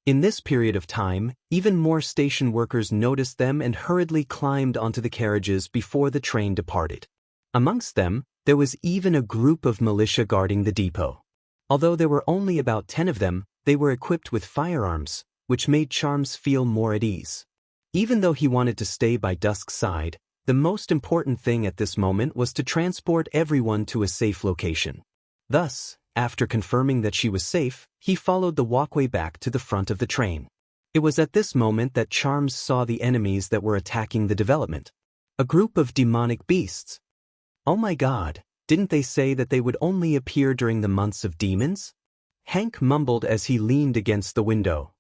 In this period of time, even more station workers noticed them and hurriedly climbed onto the carriages before the train departed. Amongst them, there was even a group of militia guarding the depot. Although there were only about 10 of them, they were equipped with firearms, which made Charms feel more at ease. Even though he wanted to stay by Dusk's side, The most important thing at this moment was to transport everyone to a safe location. Thus, after confirming that she was safe, he followed the walkway back to the front of the train. It was at this moment that Charms saw the enemies that were attacking the development. A group of demonic beasts. Oh my God, didn't they say that they would only appear during the months of demons? Hank mumbled as he leaned against the window.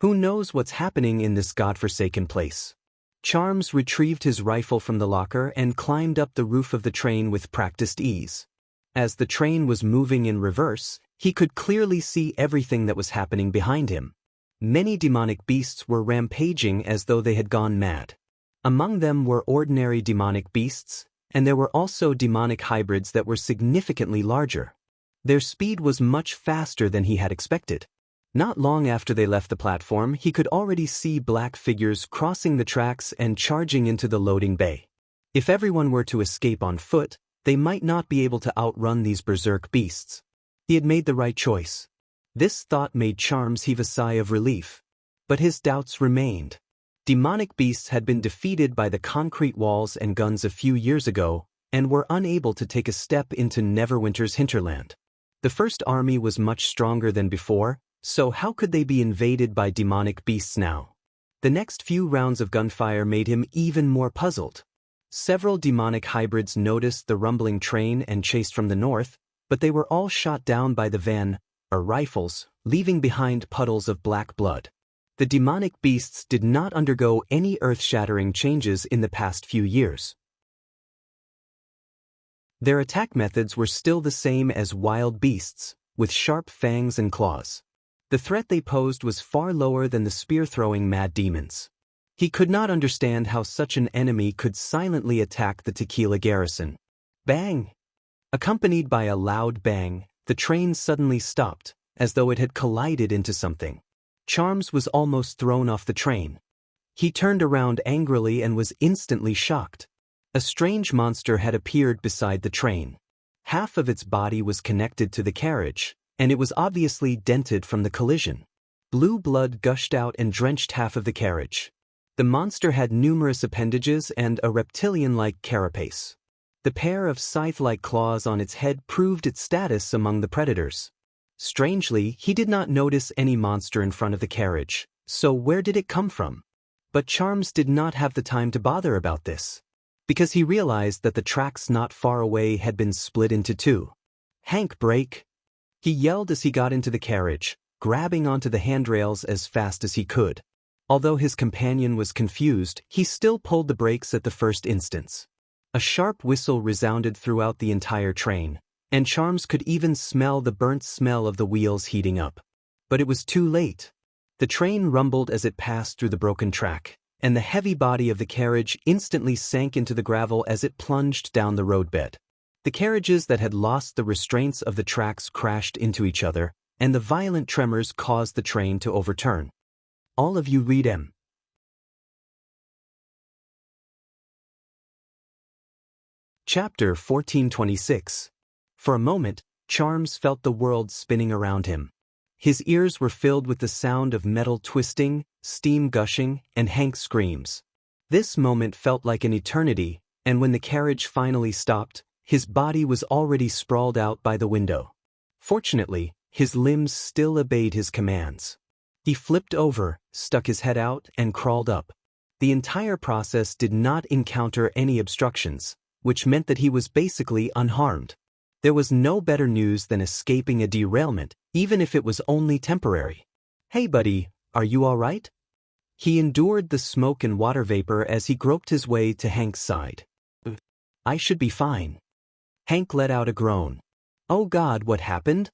Who knows what's happening in this godforsaken place? Charms retrieved his rifle from the locker and climbed up the roof of the train with practiced ease. As the train was moving in reverse, he could clearly see everything that was happening behind him. Many demonic beasts were rampaging as though they had gone mad. Among them were ordinary demonic beasts, and there were also demonic hybrids that were significantly larger. Their speed was much faster than he had expected. Not long after they left the platform, he could already see black figures crossing the tracks and charging into the loading bay. If everyone were to escape on foot, they might not be able to outrun these berserk beasts. He had made the right choice. This thought made Charms heave a sigh of relief. But his doubts remained. Demonic beasts had been defeated by the concrete walls and guns a few years ago, and were unable to take a step into Neverwinter's hinterland. The first army was much stronger than before, so how could they be invaded by demonic beasts now? The next few rounds of gunfire made him even more puzzled. Several demonic hybrids noticed the rumbling train and chased from the north, but they were all shot down by the van, or rifles, leaving behind puddles of black blood. The demonic beasts did not undergo any earth-shattering changes in the past few years. Their attack methods were still the same as wild beasts, with sharp fangs and claws. The threat they posed was far lower than the spear-throwing mad demons. He could not understand how such an enemy could silently attack the Tequila garrison. Bang! Accompanied by a loud bang, the train suddenly stopped, as though it had collided into something. Charms was almost thrown off the train. He turned around angrily and was instantly shocked. A strange monster had appeared beside the train. Half of its body was connected to the carriage, and it was obviously dented from the collision. Blue blood gushed out and drenched half of the carriage. The monster had numerous appendages and a reptilian-like carapace. The pair of scythe-like claws on its head proved its status among the predators. Strangely, he did not notice any monster in front of the carriage, so where did it come from? But Charms did not have the time to bother about this, because he realized that the tracks not far away had been split into two. "Hank, brake!" He yelled as he got into the carriage, grabbing onto the handrails as fast as he could. Although his companion was confused, he still pulled the brakes at the first instance. A sharp whistle resounded throughout the entire train, and Charms could even smell the burnt smell of the wheels heating up. But it was too late. The train rumbled as it passed through the broken track, and the heavy body of the carriage instantly sank into the gravel as it plunged down the roadbed. The carriages that had lost the restraints of the tracks crashed into each other, and the violent tremors caused the train to overturn. All of you read M. Chapter 1426. For a moment, Charms felt the world spinning around him. His ears were filled with the sound of metal twisting, steam gushing, and Hank's screams. This moment felt like an eternity, and when the carriage finally stopped, his body was already sprawled out by the window. Fortunately, his limbs still obeyed his commands. He flipped over, stuck his head out, and crawled up. The entire process did not encounter any obstructions, which meant that he was basically unharmed. There was no better news than escaping a derailment, even if it was only temporary. "Hey buddy, are you all right?" He endured the smoke and water vapor as he groped his way to Hank's side. "I should be fine." Hank let out a groan. "Oh God, what happened?"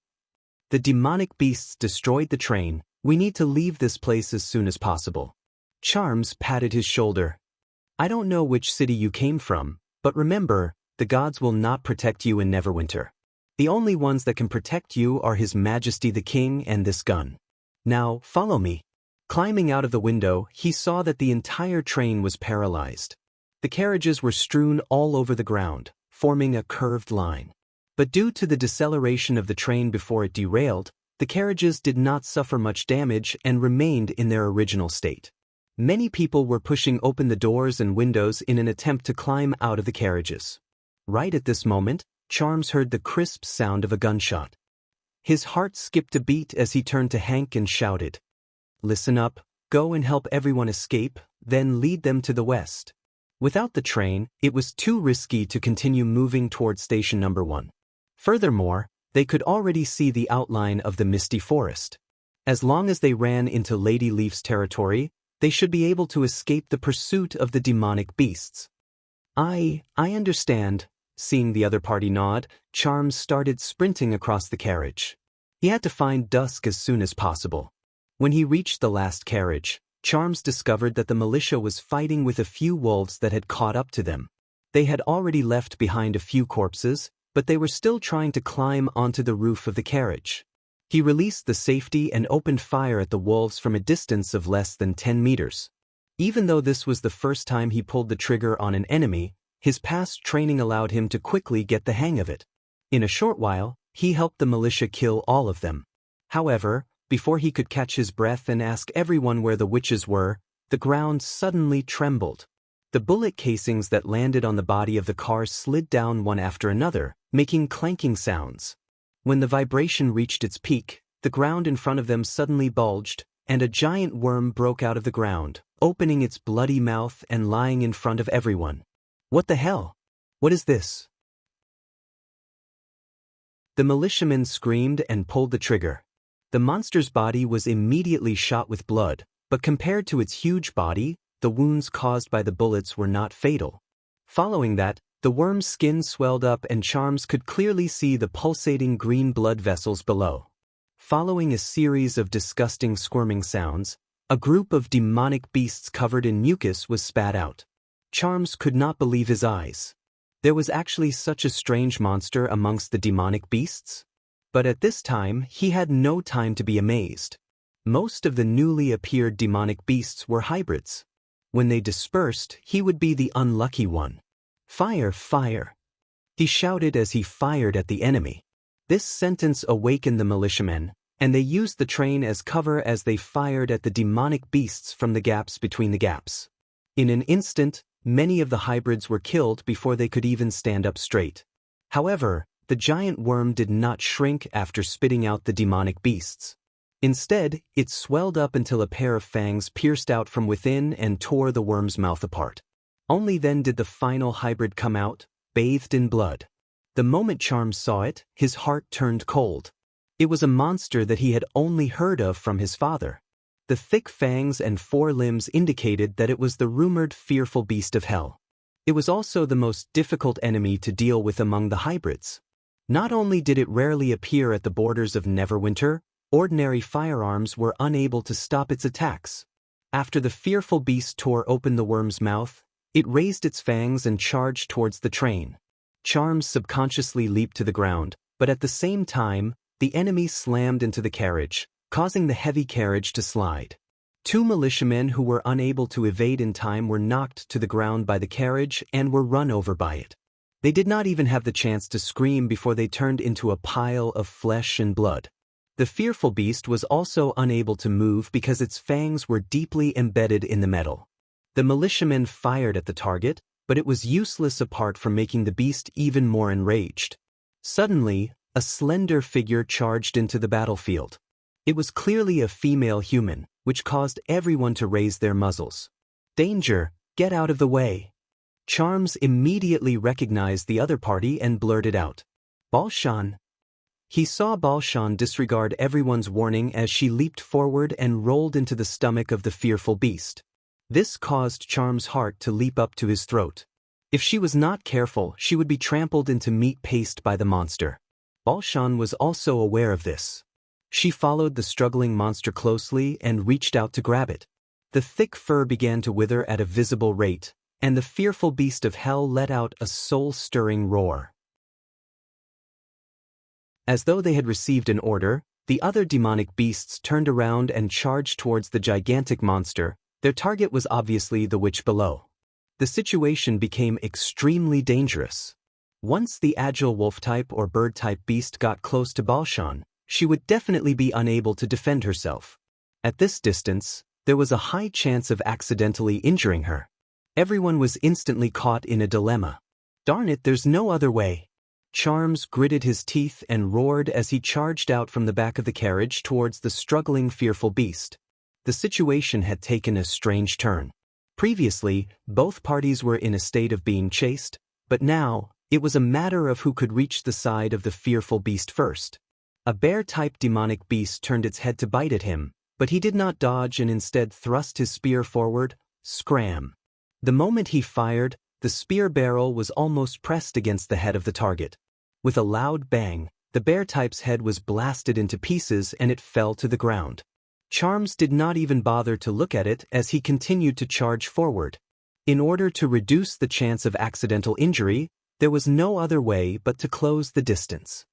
"The demonic beasts destroyed the train. We need to leave this place as soon as possible." Charms patted his shoulder. "I don't know which city you came from, but remember, the gods will not protect you in Neverwinter. The only ones that can protect you are His Majesty the King and this gun. Now, follow me." Climbing out of the window, he saw that the entire train was paralyzed. The carriages were strewn all over the ground, forming a curved line. But due to the deceleration of the train before it derailed, the carriages did not suffer much damage and remained in their original state. Many people were pushing open the doors and windows in an attempt to climb out of the carriages. Right at this moment, Charms heard the crisp sound of a gunshot. His heart skipped a beat as he turned to Hank and shouted, "Listen up, go and help everyone escape, then lead them to the west." Without the train, it was too risky to continue moving toward station number 1. Furthermore, they could already see the outline of the misty forest. As long as they ran into Lady Leaf's territory, they should be able to escape the pursuit of the demonic beasts. I understand." Seeing the other party nod, Charms started sprinting across the carriage. He had to find dusk as soon as possible. When he reached the last carriage, Charms discovered that the militia was fighting with a few wolves that had caught up to them. They had already left behind a few corpses, but they were still trying to climb onto the roof of the carriage. He released the safety and opened fire at the wolves from a distance of less than 10 meters. Even though this was the first time he pulled the trigger on an enemy, his past training allowed him to quickly get the hang of it. In a short while, he helped the militia kill all of them. However, before he could catch his breath and ask everyone where the witches were, the ground suddenly trembled. The bullet casings that landed on the body of the car slid down one after another, making clanking sounds. When the vibration reached its peak, the ground in front of them suddenly bulged, and a giant worm broke out of the ground, opening its bloody mouth and lying in front of everyone. "What the hell? What is this?" The militiamen screamed and pulled the trigger. The monster's body was immediately shot with blood, but compared to its huge body, the wounds caused by the bullets were not fatal. Following that, the worm's skin swelled up and Charms could clearly see the pulsating green blood vessels below. Following a series of disgusting squirming sounds, a group of demonic beasts covered in mucus was spat out. Charms could not believe his eyes. There was actually such a strange monster amongst the demonic beasts? But at this time, he had no time to be amazed. Most of the newly appeared demonic beasts were hybrids. When they dispersed, he would be the unlucky one. "Fire, fire!" he shouted as he fired at the enemy. This sentence awakened the militiamen, and they used the train as cover as they fired at the demonic beasts from the gaps between the gaps. In an instant, many of the hybrids were killed before they could even stand up straight. However, the giant worm did not shrink after spitting out the demonic beasts. Instead, it swelled up until a pair of fangs pierced out from within and tore the worm's mouth apart. Only then did the final hybrid come out, bathed in blood. The moment Charms saw it, his heart turned cold. It was a monster that he had only heard of from his father. The thick fangs and 4 limbs indicated that it was the rumored fearful beast of hell. It was also the most difficult enemy to deal with among the hybrids. Not only did it rarely appear at the borders of Neverwinter, ordinary firearms were unable to stop its attacks. After the fearful beast tore open the worm's mouth, it raised its fangs and charged towards the train. Charms subconsciously leaped to the ground, but at the same time, the enemy slammed into the carriage, causing the heavy carriage to slide. 2 militiamen who were unable to evade in time were knocked to the ground by the carriage and were run over by it. They did not even have the chance to scream before they turned into a pile of flesh and blood. The fearful beast was also unable to move because its fangs were deeply embedded in the metal. The militiamen fired at the target, but it was useless apart from making the beast even more enraged. Suddenly, a slender figure charged into the battlefield. It was clearly a female human, which caused everyone to raise their muzzles. "Danger! Get out of the way!" Charms immediately recognized the other party and blurted out, "Balshan!" He saw Balshan disregard everyone's warning as she leaped forward and rolled into the stomach of the fearful beast. This caused Charm's heart to leap up to his throat. If she was not careful, she would be trampled into meat paste by the monster. Balshan was also aware of this. She followed the struggling monster closely and reached out to grab it. The thick fur began to wither at a visible rate, and the fearful beast of hell let out a soul-stirring roar. As though they had received an order, the other demonic beasts turned around and charged towards the gigantic monster. Their target was obviously the witch below. The situation became extremely dangerous. Once the agile wolf-type or bird-type beast got close to Balshan, she would definitely be unable to defend herself. At this distance, there was a high chance of accidentally injuring her. Everyone was instantly caught in a dilemma. Darn it, there's no other way. Charms gritted his teeth and roared as he charged out from the back of the carriage towards the struggling, fearful beast. The situation had taken a strange turn. Previously, both parties were in a state of being chased, but now, it was a matter of who could reach the side of the fearful beast first. A bear-type demonic beast turned its head to bite at him, but he did not dodge and instead thrust his spear forward. Scram! The moment he fired, the spear barrel was almost pressed against the head of the target. With a loud bang, the bear-type's head was blasted into pieces and it fell to the ground. Charms did not even bother to look at it as he continued to charge forward. In order to reduce the chance of accidental injury, there was no other way but to close the distance.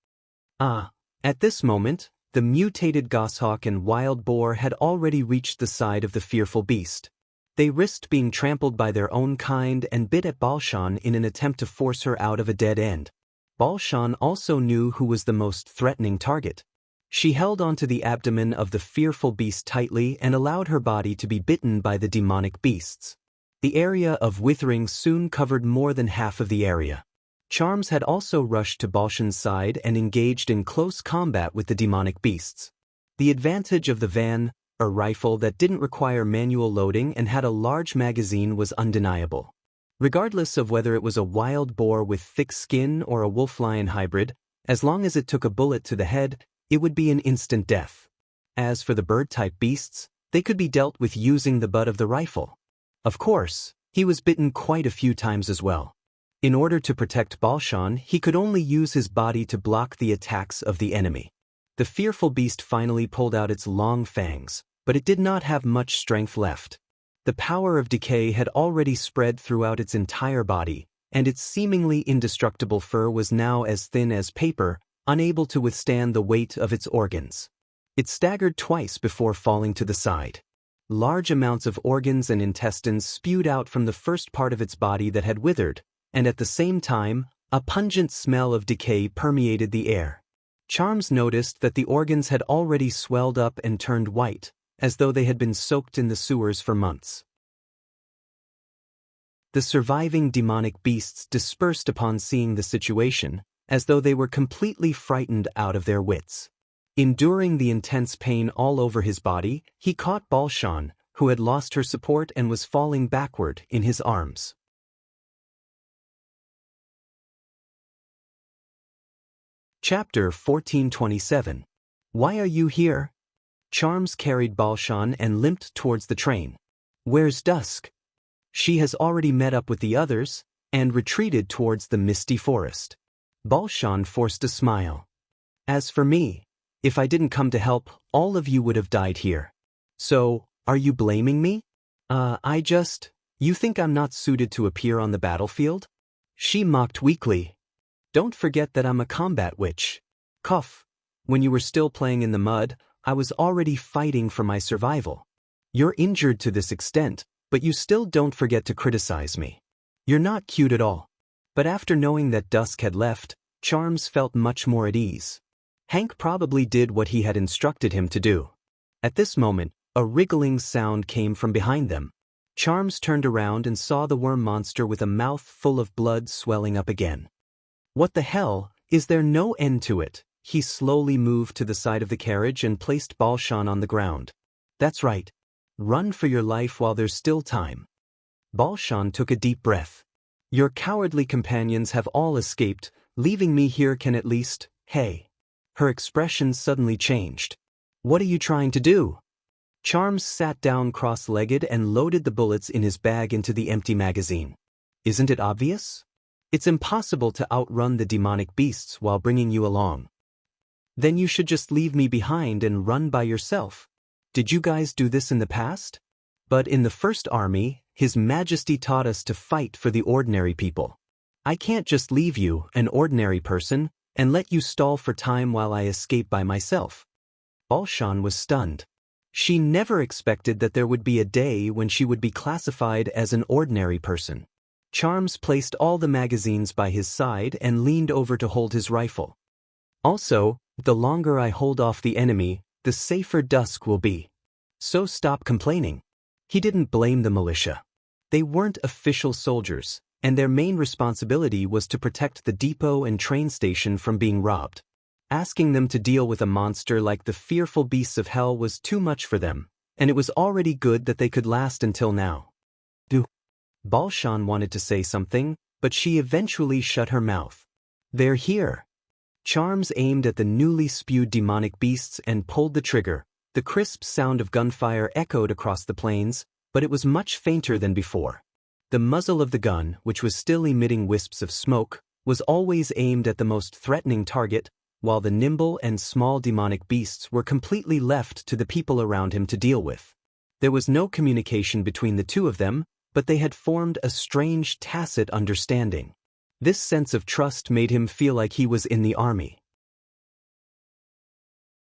At this moment, the mutated goshawk and wild boar had already reached the side of the fearful beast. They risked being trampled by their own kind and bit at Balshan in an attempt to force her out of a dead end. Balshan also knew who was the most threatening target. She held onto the abdomen of the fearful beast tightly and allowed her body to be bitten by the demonic beasts. The area of withering soon covered more than half of the area. Charms had also rushed to Balshan's side and engaged in close combat with the demonic beasts. The advantage of the van, a rifle that didn't require manual loading and had a large magazine, was undeniable. Regardless of whether it was a wild boar with thick skin or a wolf-lion hybrid, as long as it took a bullet to the head, it would be an instant death. As for the bird-type beasts, they could be dealt with using the butt of the rifle. Of course, he was bitten quite a few times as well. In order to protect Balshan, he could only use his body to block the attacks of the enemy. The fearful beast finally pulled out its long fangs, but it did not have much strength left. The power of decay had already spread throughout its entire body, and its seemingly indestructible fur was now as thin as paper, unable to withstand the weight of its organs. It staggered twice before falling to the side. Large amounts of organs and intestines spewed out from the first part of its body that had withered, and at the same time, a pungent smell of decay permeated the air. Charms noticed that the organs had already swelled up and turned white, as though they had been soaked in the sewers for months. The surviving demonic beasts dispersed upon seeing the situation, as though they were completely frightened out of their wits. Enduring the intense pain all over his body, he caught Balshan, who had lost her support and was falling backward, in his arms. Chapter 1427. Why are you here? Charms carried Balshan and limped towards the train. Where's Dusk? She has already met up with the others, and retreated towards the misty forest. Balshan forced a smile. As for me, if I didn't come to help, all of you would have died here. So, are you blaming me? You think I'm not suited to appear on the battlefield? She mocked weakly. Don't forget that I'm a combat witch. Cough. When you were still playing in the mud, I was already fighting for my survival. You're injured to this extent, but you still don't forget to criticize me. You're not cute at all. But after knowing that Dusk had left, Charms felt much more at ease. Hank probably did what he had instructed him to do. At this moment, a wriggling sound came from behind them. Charms turned around and saw the worm monster with a mouth full of blood swelling up again. What the hell, is there no end to it? He slowly moved to the side of the carriage and placed Balshan on the ground. That's right. Run for your life while there's still time. Balshan took a deep breath. Your cowardly companions have all escaped, leaving me here can at least, hey. Her expression suddenly changed. What are you trying to do? Charms sat down cross-legged and loaded the bullets in his bag into the empty magazine. Isn't it obvious? It's impossible to outrun the demonic beasts while bringing you along. Then you should just leave me behind and run by yourself. Did you guys do this in the past? But in the First Army, His Majesty taught us to fight for the ordinary people. I can't just leave you, an ordinary person, and let you stall for time while I escape by myself. Balshan was stunned. She never expected that there would be a day when she would be classified as an ordinary person. Charms placed all the magazines by his side and leaned over to hold his rifle. Also, the longer I hold off the enemy, the safer Dusk will be. So stop complaining. He didn't blame the militia. They weren't official soldiers, and their main responsibility was to protect the depot and train station from being robbed. Asking them to deal with a monster like the fearful beasts of hell was too much for them, and it was already good that they could last until now. Balshan wanted to say something, but she eventually shut her mouth. They're here. Charms aimed at the newly spewed demonic beasts and pulled the trigger. The crisp sound of gunfire echoed across the plains, but it was much fainter than before. The muzzle of the gun, which was still emitting wisps of smoke, was always aimed at the most threatening target, while the nimble and small demonic beasts were completely left to the people around him to deal with. There was no communication between the two of them, but they had formed a strange tacit understanding. This sense of trust made him feel like he was in the army.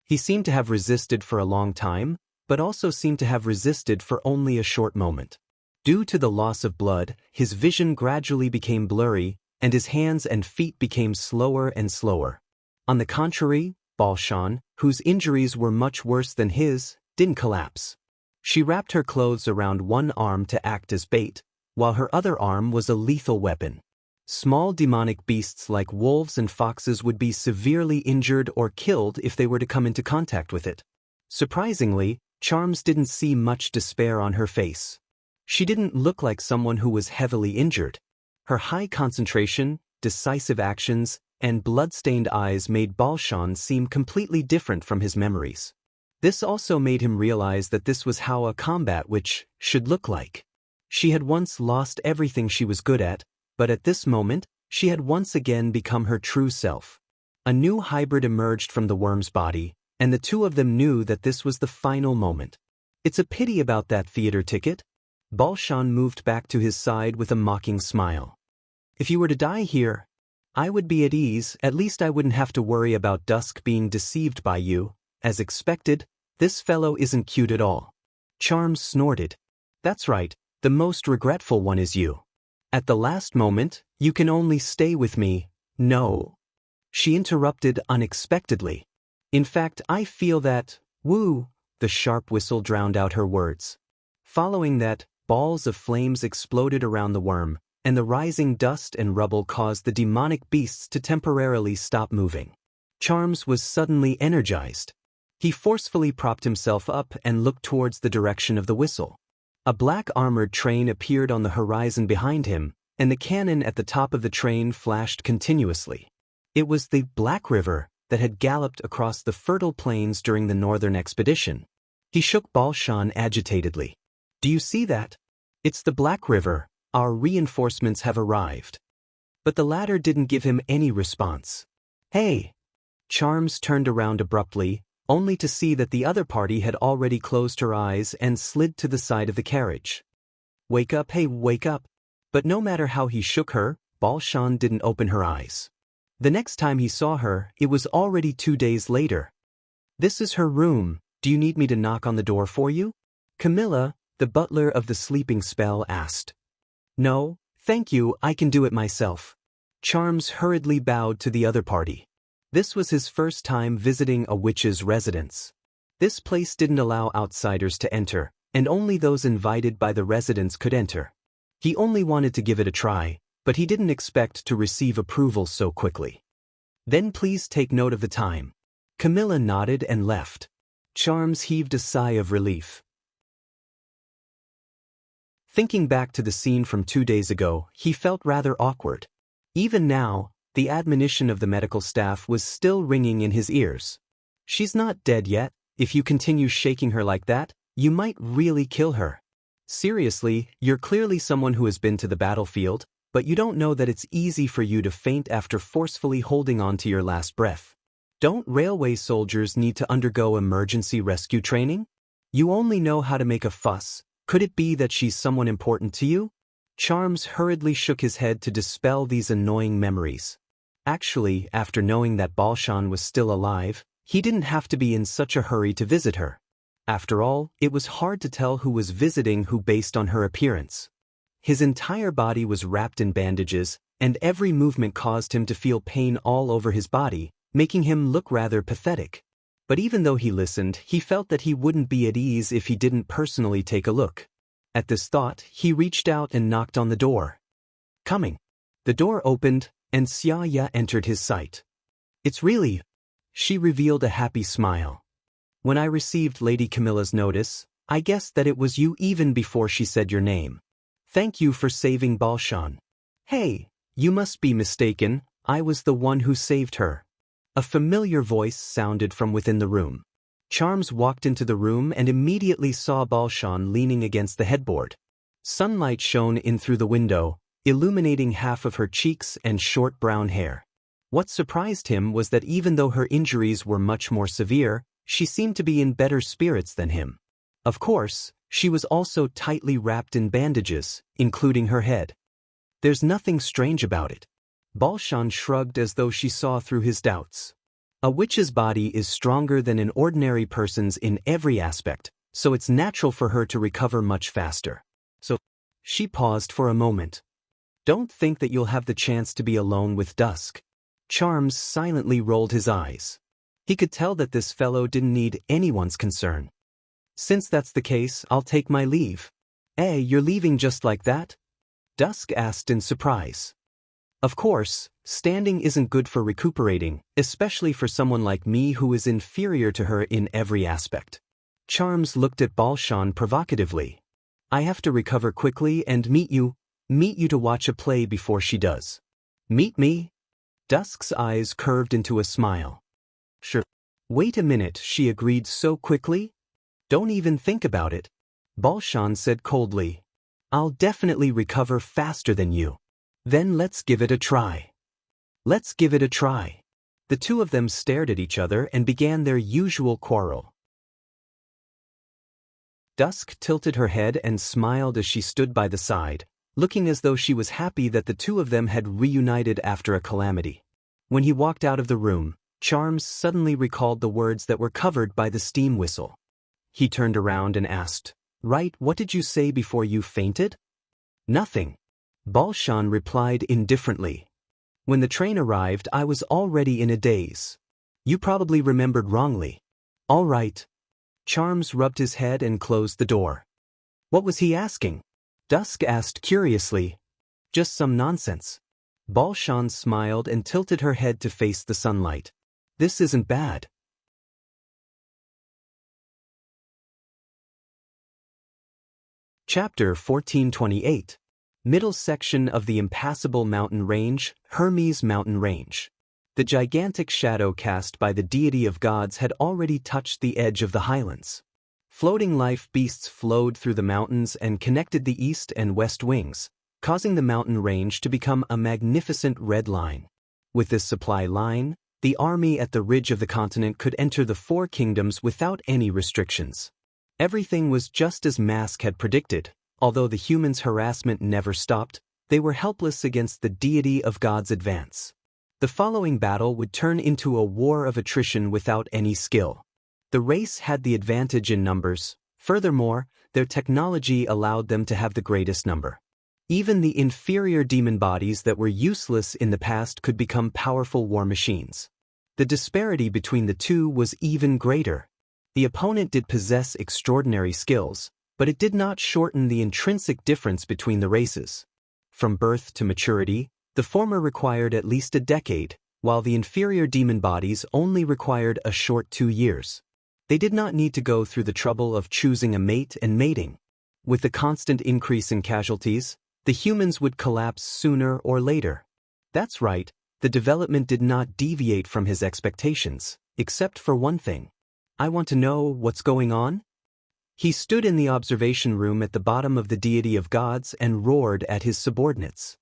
He seemed to have resisted for a long time, but also seemed to have resisted for only a short moment. Due to the loss of blood, his vision gradually became blurry, and his hands and feet became slower and slower. On the contrary, Balshan, whose injuries were much worse than his, didn't collapse. She wrapped her clothes around one arm to act as bait, while her other arm was a lethal weapon. Small demonic beasts like wolves and foxes would be severely injured or killed if they were to come into contact with it. Surprisingly, Charms didn't see much despair on her face. She didn't look like someone who was heavily injured. Her high concentration, decisive actions, and blood-stained eyes made Balshan seem completely different from his memories. This also made him realize that this was how a combat witch should look like. She had once lost everything she was good at, but at this moment, she had once again become her true self. A new hybrid emerged from the worm's body, and the two of them knew that this was the final moment. It's a pity about that theater ticket. Balshan moved back to his side with a mocking smile. If you were to die here, I would be at ease. At least I wouldn't have to worry about Dusk being deceived by you. As expected, this fellow isn't cute at all. Charms snorted. That's right, the most regretful one is you. At the last moment, you can only stay with me. No. She interrupted unexpectedly. In fact, I feel that, woo, the sharp whistle drowned out her words. Following that, balls of flames exploded around the worm, and the rising dust and rubble caused the demonic beasts to temporarily stop moving. Charms was suddenly energized. He forcefully propped himself up and looked towards the direction of the whistle. A black armored train appeared on the horizon behind him, and the cannon at the top of the train flashed continuously. It was the Black River that had galloped across the fertile plains during the northern expedition. He shook Balshan agitatedly. Do you see that? It's the Black River. Our reinforcements have arrived. But the latter didn't give him any response. Hey! Charms turned around abruptly, only to see that the other party had already closed her eyes and slid to the side of the carriage. Wake up, hey, wake up! But no matter how he shook her, Balshan didn't open her eyes. The next time he saw her, it was already 2 days later. This is her room. Do you need me to knock on the door for you? Camilla, the butler of the sleeping spell, asked. No, thank you, I can do it myself. Charms hurriedly bowed to the other party. This was his first time visiting a witch's residence. This place didn't allow outsiders to enter, and only those invited by the residents could enter. He only wanted to give it a try, but he didn't expect to receive approval so quickly. Then please take note of the time. Camilla nodded and left. Charms heaved a sigh of relief. Thinking back to the scene from 2 days ago, he felt rather awkward. Even now, the admonition of the medical staff was still ringing in his ears. She's not dead yet. If you continue shaking her like that, you might really kill her. Seriously, you're clearly someone who has been to the battlefield, but you don't know that it's easy for you to faint after forcefully holding on to your last breath. Don't railway soldiers need to undergo emergency rescue training? You only know how to make a fuss. Could it be that she's someone important to you? Charms hurriedly shook his head to dispel these annoying memories. Actually, after knowing that Balshan was still alive, he didn't have to be in such a hurry to visit her. After all, it was hard to tell who was visiting who based on her appearance. His entire body was wrapped in bandages, and every movement caused him to feel pain all over his body, making him look rather pathetic. But even though he listened, he felt that he wouldn't be at ease if he didn't personally take a look. At this thought, he reached out and knocked on the door. Coming. The door opened, and Xia Ya entered his sight. It's really... She revealed a happy smile. When I received Lady Camilla's notice, I guessed that it was you even before she said your name. Thank you for saving Balshan. Hey, you must be mistaken, I was the one who saved her. A familiar voice sounded from within the room. Charms walked into the room and immediately saw Balshan leaning against the headboard. Sunlight shone in through the window, illuminating half of her cheeks and short brown hair. What surprised him was that even though her injuries were much more severe, she seemed to be in better spirits than him. Of course, she was also tightly wrapped in bandages, including her head. There's nothing strange about it. Balshan shrugged as though she saw through his doubts. A witch's body is stronger than an ordinary person's in every aspect, so it's natural for her to recover much faster. So, she paused for a moment. Don't think that you'll have the chance to be alone with Dusk. Charms silently rolled his eyes. He could tell that this fellow didn't need anyone's concern. Since that's the case, I'll take my leave. You're leaving just like that? Dusk asked in surprise. Of course, standing isn't good for recuperating, especially for someone like me who is inferior to her in every aspect. Charms looked at Balshan provocatively. I have to recover quickly and meet you to watch a play before she does. Meet me? Dusk's eyes curved into a smile. Sure. Wait a minute, she agreed so quickly? Don't even think about it. Balshan said coldly. I'll definitely recover faster than you. Then let's give it a try. Let's give it a try. The two of them stared at each other and began their usual quarrel. Dusk tilted her head and smiled as she stood by the side, looking as though she was happy that the two of them had reunited after a calamity. When he walked out of the room, Charms suddenly recalled the words that were covered by the steam whistle. He turned around and asked, Right, what did you say before you fainted? Nothing. Balshan replied indifferently. When the train arrived, I was already in a daze. You probably remembered wrongly. All right. Charms rubbed his head and closed the door. What was he asking? Dusk asked curiously. Just some nonsense. Balshan smiled and tilted her head to face the sunlight. This isn't bad. Chapter 1428. Middle section of the impassable mountain range, Hermes Mountain Range. The gigantic shadow cast by the deity of gods had already touched the edge of the highlands. Floating life beasts flowed through the mountains and connected the east and west wings, causing the mountain range to become a magnificent red line. With this supply line, the army at the ridge of the continent could enter the four kingdoms without any restrictions. Everything was just as Mask had predicted. Although the humans' harassment never stopped, they were helpless against the deity of God's advance. The following battle would turn into a war of attrition without any skill. The race had the advantage in numbers. Furthermore, their technology allowed them to have the greatest number. Even the inferior demon bodies that were useless in the past could become powerful war machines. The disparity between the two was even greater. The opponent did possess extraordinary skills, but it did not shorten the intrinsic difference between the races. From birth to maturity, the former required at least a decade, while the inferior demon bodies only required a short 2 years. They did not need to go through the trouble of choosing a mate and mating. With the constant increase in casualties, the humans would collapse sooner or later. That's right, the development did not deviate from his expectations, except for one thing. I want to know what's going on? He stood in the observation room at the bottom of the deity of gods and roared at his subordinates.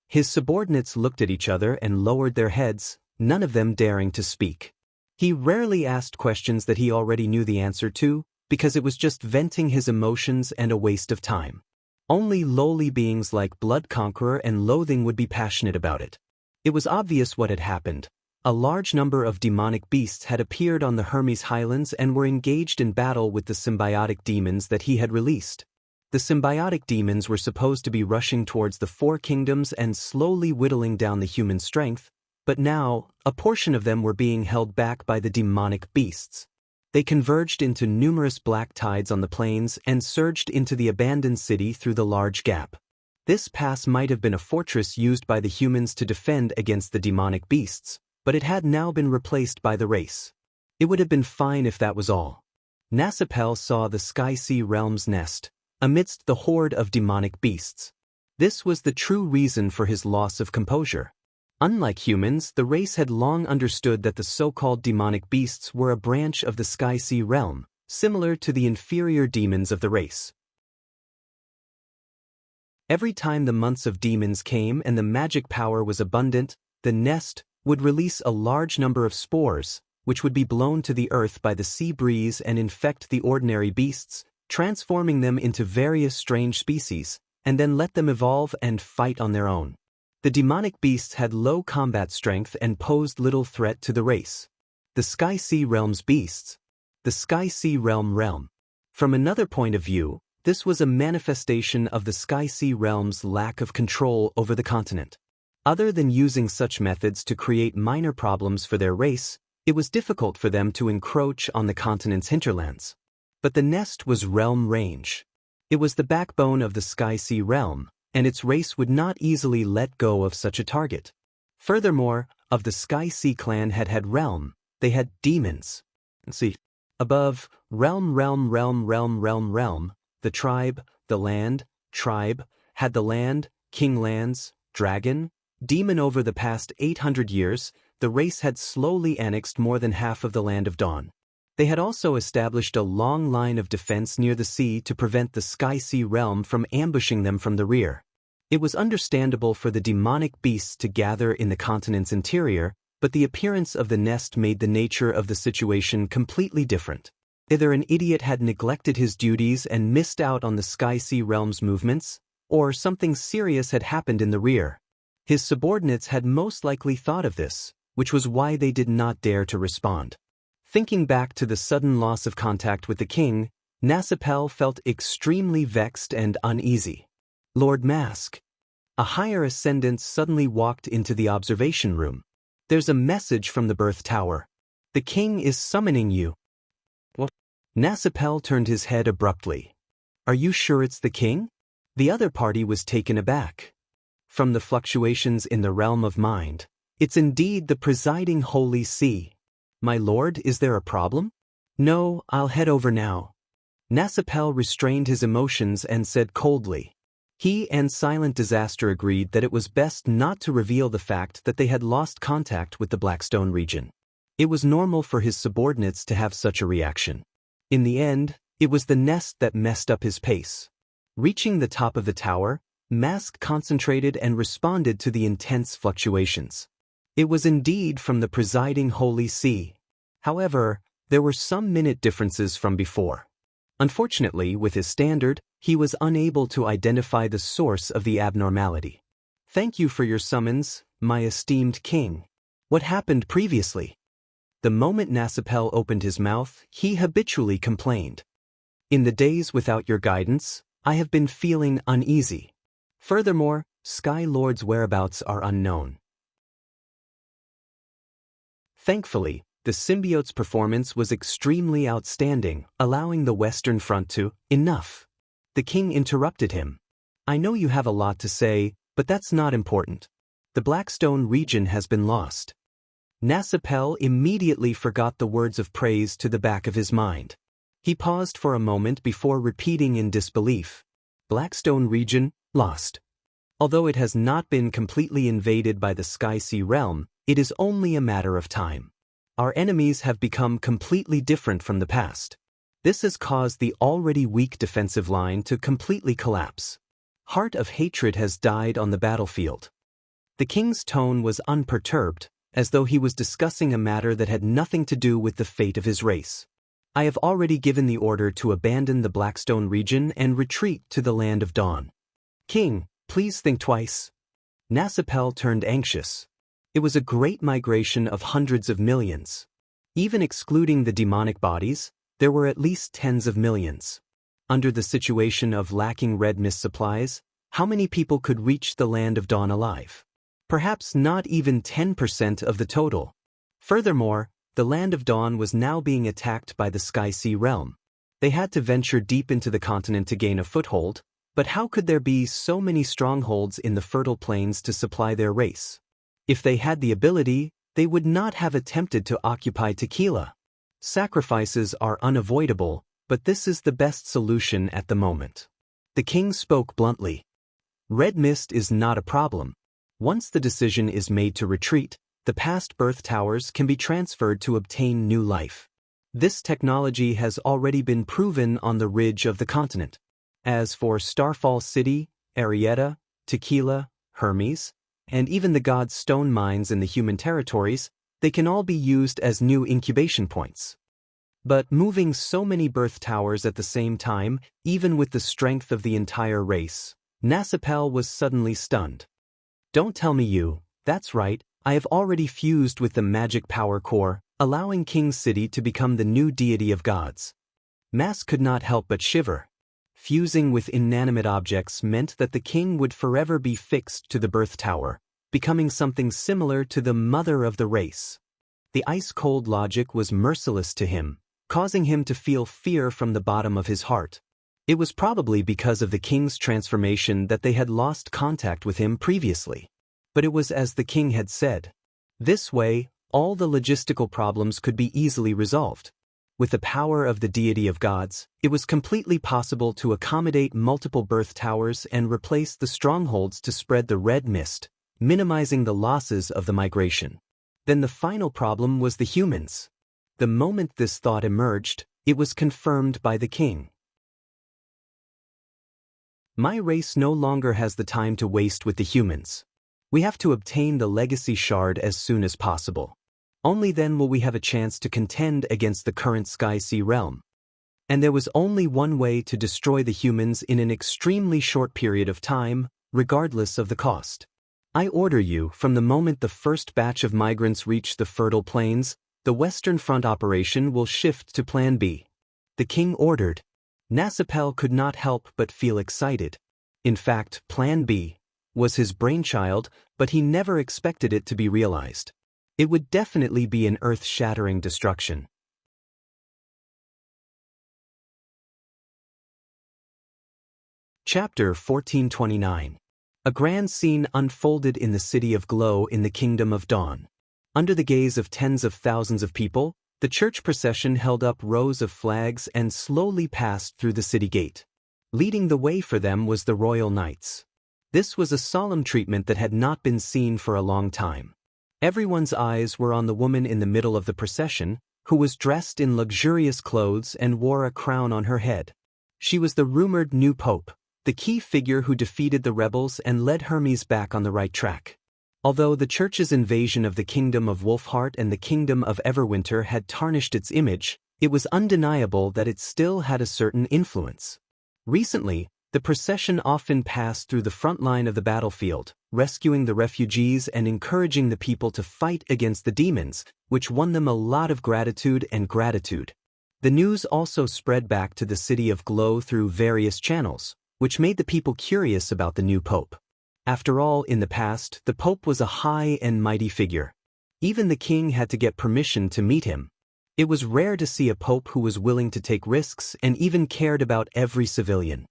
His subordinates looked at each other and lowered their heads, none of them daring to speak. He rarely asked questions that he already knew the answer to, because it was just venting his emotions and a waste of time. Only lowly beings like Blood Conqueror and Loathing would be passionate about it. It was obvious what had happened. A large number of demonic beasts had appeared on the Hermes Highlands and were engaged in battle with the symbiotic demons that he had released. The symbiotic demons were supposed to be rushing towards the four kingdoms and slowly whittling down the human strength, But now, a portion of them were being held back by the demonic beasts. They converged into numerous black tides on the plains and surged into the abandoned city through the large gap. This pass might have been a fortress used by the humans to defend against the demonic beasts, but it had now been replaced by the race. It would have been fine if that was all. Nasipel saw the Sky-Sea Realm's nest, amidst the horde of demonic beasts. This was the true reason for his loss of composure. Unlike humans, the race had long understood that the so-called demonic beasts were a branch of the Sky-Sea Realm, similar to the inferior demons of the race. Every time the months of demons came and the magic power was abundant, the nest would release a large number of spores, which would be blown to the earth by the sea breeze and infect the ordinary beasts, transforming them into various strange species, and then let them evolve and fight on their own. The demonic beasts had low combat strength and posed little threat to the race. The Sky-Sea Realm's beasts. The Sky-Sea Realm. From another point of view, this was a manifestation of the Sky-Sea Realm's lack of control over the continent. Other than using such methods to create minor problems for their race, it was difficult for them to encroach on the continent's hinterlands. But the nest was realm range. It was the backbone of the Sky-Sea Realm, and its race would not easily let go of such a target. Furthermore, of the Sky-Sea clan had realm, they had demons. See, above, realm, the tribe, the land, tribe, had the land, king lands, dragon, demon. Over the past 800 years, the race had slowly annexed more than half of the Land of Dawn. They had also established a long line of defense near the sea to prevent the Sky-Sea Realm from ambushing them from the rear. It was understandable for the demonic beasts to gather in the continent's interior, but the appearance of the nest made the nature of the situation completely different. Either an idiot had neglected his duties and missed out on the Sky-Sea Realm's movements, or something serious had happened in the rear. His subordinates had most likely thought of this, which was why they did not dare to respond. Thinking back to the sudden loss of contact with the king, Nasipel felt extremely vexed and uneasy. Lord Mask. A higher ascendant suddenly walked into the observation room. There's a message from the birth tower. The king is summoning you. What? Nasipel turned his head abruptly. Are you sure it's the king? The other party was taken aback. From the fluctuations in the realm of mind, it's indeed the presiding Holy See. My lord, is there a problem? No, I'll head over now. Nasipel restrained his emotions and said coldly. He and Silent Disaster agreed that it was best not to reveal the fact that they had lost contact with the Blackstone region. It was normal for his subordinates to have such a reaction. In the end, it was the nest that messed up his pace. Reaching the top of the tower, Mask concentrated and responded to the intense fluctuations. It was indeed from the presiding Holy See. However, there were some minute differences from before. Unfortunately, with his standard, he was unable to identify the source of the abnormality. Thank you for your summons, my esteemed king. What happened previously? The moment Nasipel opened his mouth, he habitually complained. In the days without your guidance, I have been feeling uneasy. Furthermore, Sky Lord's whereabouts are unknown. Thankfully, the symbiote's performance was extremely outstanding, allowing the Western Front to, enough. The king interrupted him. I know you have a lot to say, but that's not important. The Blackstone region has been lost. Nasipel immediately forgot the words of praise to the back of his mind. He paused for a moment before repeating in disbelief. Blackstone region, lost. Although it has not been completely invaded by the Sky-Sea Realm, it is only a matter of time. Our enemies have become completely different from the past. This has caused the already weak defensive line to completely collapse. Heart of Hatred has died on the battlefield. The king's tone was unperturbed, as though he was discussing a matter that had nothing to do with the fate of his race. I have already given the order to abandon the Blackstone region and retreat to the Land of Dawn. King, please think twice. Nasipel turned anxious. It was a great migration of hundreds of millions. Even excluding the demonic bodies, there were at least tens of millions. Under the situation of lacking red mist supplies, how many people could reach the Land of Dawn alive? perhaps not even 10% of the total. Furthermore, the Land of Dawn was now being attacked by the Sky-Sea realm. They had to venture deep into the continent to gain a foothold, but how could there be so many strongholds in the fertile plains to supply their race? If they had the ability, they would not have attempted to occupy Tequila. Sacrifices are unavoidable, but this is the best solution at the moment. The king spoke bluntly. Red mist is not a problem. Once the decision is made to retreat, the past birth towers can be transferred to obtain new life. This technology has already been proven on the ridge of the continent. As for Starfall City, Arietta, Tequila, Hermes, and even the God's stone mines in the human territories, they can all be used as new incubation points. But moving so many birth towers at the same time, even with the strength of the entire race, Nasipel was suddenly stunned. Don't tell me you, that's right, I have already fused with the magic power core, allowing King City to become the new deity of gods. Mas could not help but shiver. Fusing with inanimate objects meant that the king would forever be fixed to the birth tower, becoming something similar to the mother of the race. The ice-cold logic was merciless to him, causing him to feel fear from the bottom of his heart. It was probably because of the king's transformation that they had lost contact with him previously. But it was as the king had said. This way, all the logistical problems could be easily resolved. With the power of the deity of gods, it was completely possible to accommodate multiple birth towers and replace the strongholds to spread the red mist, minimizing the losses of the migration. Then the final problem was the humans. The moment this thought emerged, it was confirmed by the king. My race no longer has the time to waste with the humans. We have to obtain the legacy shard as soon as possible. Only then will we have a chance to contend against the current Sky-Sea realm. And there was only one way to destroy the humans in an extremely short period of time, regardless of the cost. I order you, from the moment the first batch of migrants reach the fertile plains, the Western Front operation will shift to Plan B. The king ordered. Nasipel could not help but feel excited. In fact, Plan B was his brainchild, but he never expected it to be realized. It would definitely be an earth-shattering destruction. Chapter 1429. A grand scene unfolded in the city of Glow in the Kingdom of Dawn. Under the gaze of tens of thousands of people, the church procession held up rows of flags and slowly passed through the city gate. Leading the way for them was the royal knights. This was a solemn treatment that had not been seen for a long time. Everyone's eyes were on the woman in the middle of the procession, who was dressed in luxurious clothes and wore a crown on her head. She was the rumored new pope, the key figure who defeated the rebels and led Hermes back on the right track. Although the church's invasion of the kingdom of Wolfheart and the kingdom of Everwinter had tarnished its image, it was undeniable that it still had a certain influence. Recently, the procession often passed through the front line of the battlefield, rescuing the refugees and encouraging the people to fight against the demons, which won them a lot of gratitude and gratitude. The news also spread back to the city of Glow through various channels, which made the people curious about the new pope. After all, in the past, the pope was a high and mighty figure. Even the king had to get permission to meet him. It was rare to see a pope who was willing to take risks and even cared about every civilian.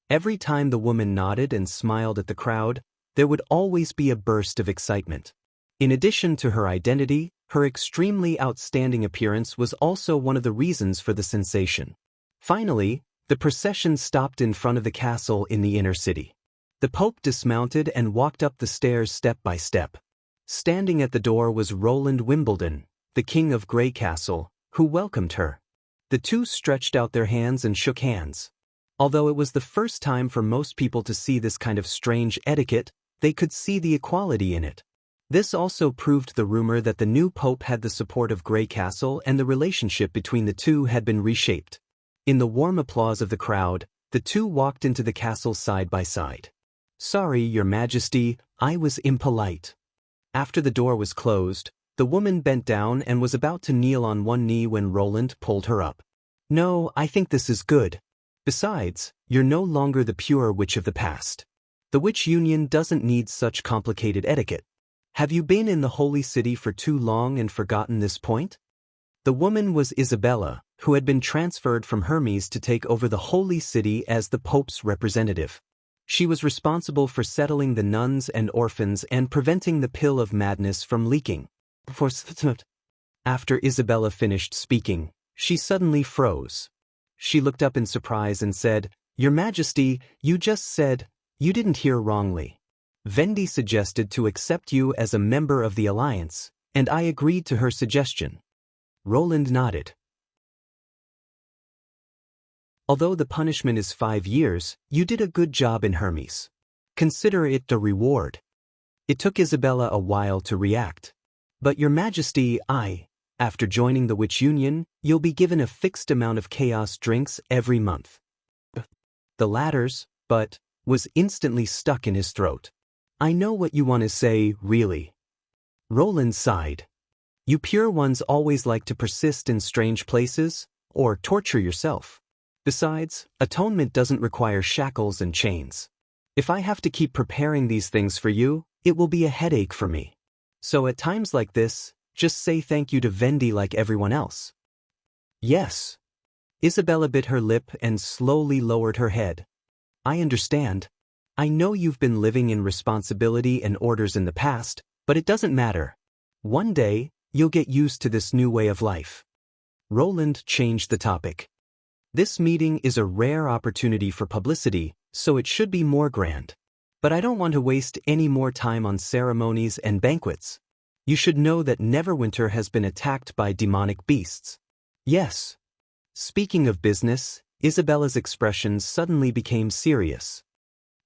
Every time the woman nodded and smiled at the crowd, there would always be a burst of excitement. In addition to her identity, her extremely outstanding appearance was also one of the reasons for the sensation. Finally, the procession stopped in front of the castle in the inner city. The Pope dismounted and walked up the stairs step by step. Standing at the door was Roland Wimbledon, the King of Grey Castle, who welcomed her. The two stretched out their hands and shook hands. Although it was the first time for most people to see this kind of strange etiquette, they could see the equality in it. This also proved the rumor that the new pope had the support of Grey Castle and the relationship between the two had been reshaped. In the warm applause of the crowd, the two walked into the castle side by side. "Sorry, Your Majesty, I was impolite." After the door was closed, the woman bent down and was about to kneel on one knee when Roland pulled her up. "No, I think this is good. Besides, you're no longer the pure witch of the past. The witch union doesn't need such complicated etiquette. Have you been in the holy city for too long and forgotten this point? The woman was Isabella, who had been transferred from Hermes to take over the holy city as the Pope's representative. She was responsible for settling the nuns and orphans and preventing the pill of madness from leaking. After Isabella finished speaking, she suddenly froze. She looked up in surprise and said, "Your Majesty, you just said, you didn't hear wrongly. Vendi suggested to accept you as a member of the alliance, and I agreed to her suggestion." Roland nodded. "Although the punishment is 5 years, you did a good job in Hermes. Consider it a reward." It took Isabella a while to react. "But Your Majesty, after joining the Witch Union, you'll be given a fixed amount of chaos drinks every month." The latter's "but" was instantly stuck in his throat. "I know what you want to say, really." Roland sighed. "You pure ones always like to persist in strange places, or torture yourself. Besides, atonement doesn't require shackles and chains. If I have to keep preparing these things for you, it will be a headache for me. So at times like this, just say thank you to Vendi like everyone else." "Yes." Isabella bit her lip and slowly lowered her head. "I understand. I know you've been living in responsibility and orders in the past, but it doesn't matter. One day, you'll get used to this new way of life." Roland changed the topic. "This meeting is a rare opportunity for publicity, so it should be more grand. But I don't want to waste any more time on ceremonies and banquets. You should know that Neverwinter has been attacked by demonic beasts." "Yes." Speaking of business, Isabella's expression suddenly became serious.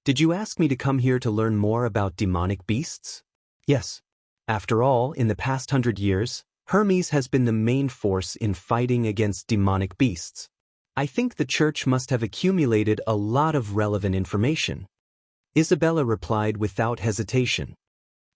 "Did you ask me to come here to learn more about demonic beasts?" "Yes. After all, in the past 100 years, Hermes has been the main force in fighting against demonic beasts. I think the church must have accumulated a lot of relevant information." Isabella replied without hesitation.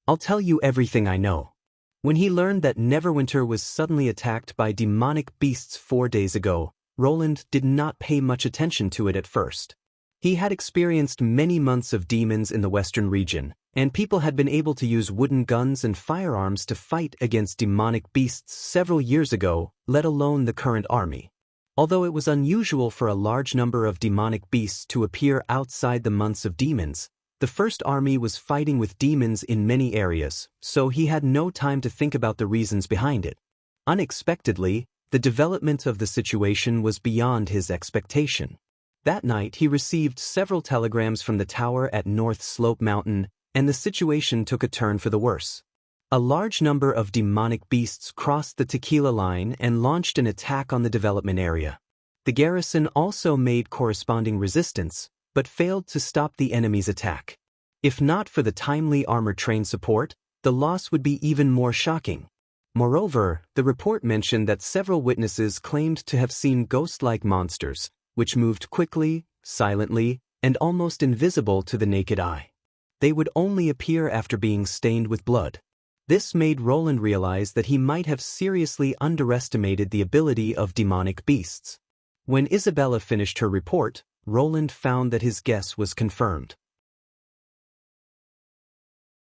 "I'll tell you everything I know. When he learned that Neverwinter was suddenly attacked by demonic beasts 4 days ago, Roland did not pay much attention to it at first. He had experienced many months of demons in the western region, and people had been able to use wooden guns and firearms to fight against demonic beasts several years ago, let alone the current army. Although it was unusual for a large number of demonic beasts to appear outside the months of demons, the first army was fighting with demons in many areas, so he had no time to think about the reasons behind it. Unexpectedly, the development of the situation was beyond his expectation. That night he received several telegrams from the tower at North Slope Mountain, and the situation took a turn for the worse. A large number of demonic beasts crossed the Tequila Line and launched an attack on the development area. The garrison also made corresponding resistance, but failed to stop the enemy's attack. If not for the timely armor-train support, the loss would be even more shocking. Moreover, the report mentioned that several witnesses claimed to have seen ghost-like monsters, which moved quickly, silently, and almost invisible to the naked eye. They would only appear after being stained with blood. This made Roland realize that he might have seriously underestimated the ability of demonic beasts. When Isabella finished her report, Roland found that his guess was confirmed.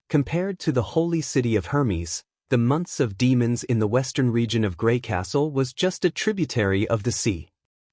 Compared to the holy city of Hermes, the months of demons in the western region of Grey Castle was just a tributary of the sea.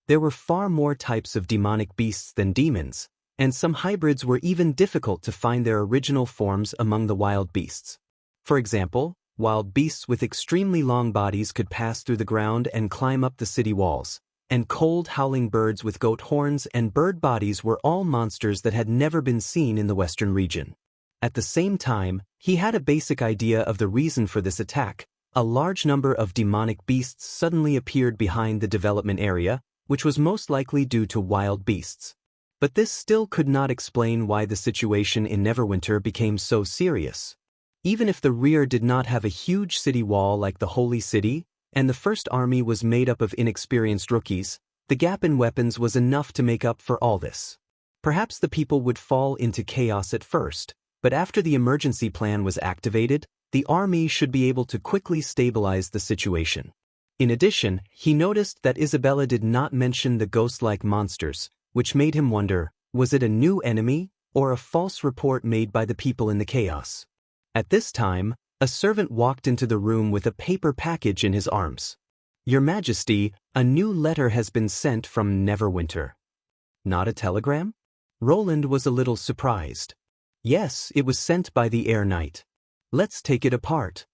There were far more types of demonic beasts than demons, and some hybrids were even difficult to find their original forms among the wild beasts. For example, wild beasts with extremely long bodies could pass through the ground and climb up the city walls, and cold howling birds with goat horns and bird bodies were all monsters that had never been seen in the western region. At the same time, he had a basic idea of the reason for this attack. A large number of demonic beasts suddenly appeared behind the development area, which was most likely due to wild beasts. But this still could not explain why the situation in Neverwinter became so serious. Even if the rear did not have a huge city wall like the Holy City, and the first army was made up of inexperienced rookies, the gap in weapons was enough to make up for all this. Perhaps the people would fall into chaos at first, but after the emergency plan was activated, the army should be able to quickly stabilize the situation. In addition, he noticed that Isabella did not mention the ghost-like monsters, which made him wonder, was it a new enemy, or a false report made by the people in the chaos? At this time, A servant walked into the room with a paper package in his arms. "Your Majesty, a new letter has been sent from Neverwinter." Not a telegram? Roland was a little surprised. Yes, it was sent by the Air Knight. Let's take it apart.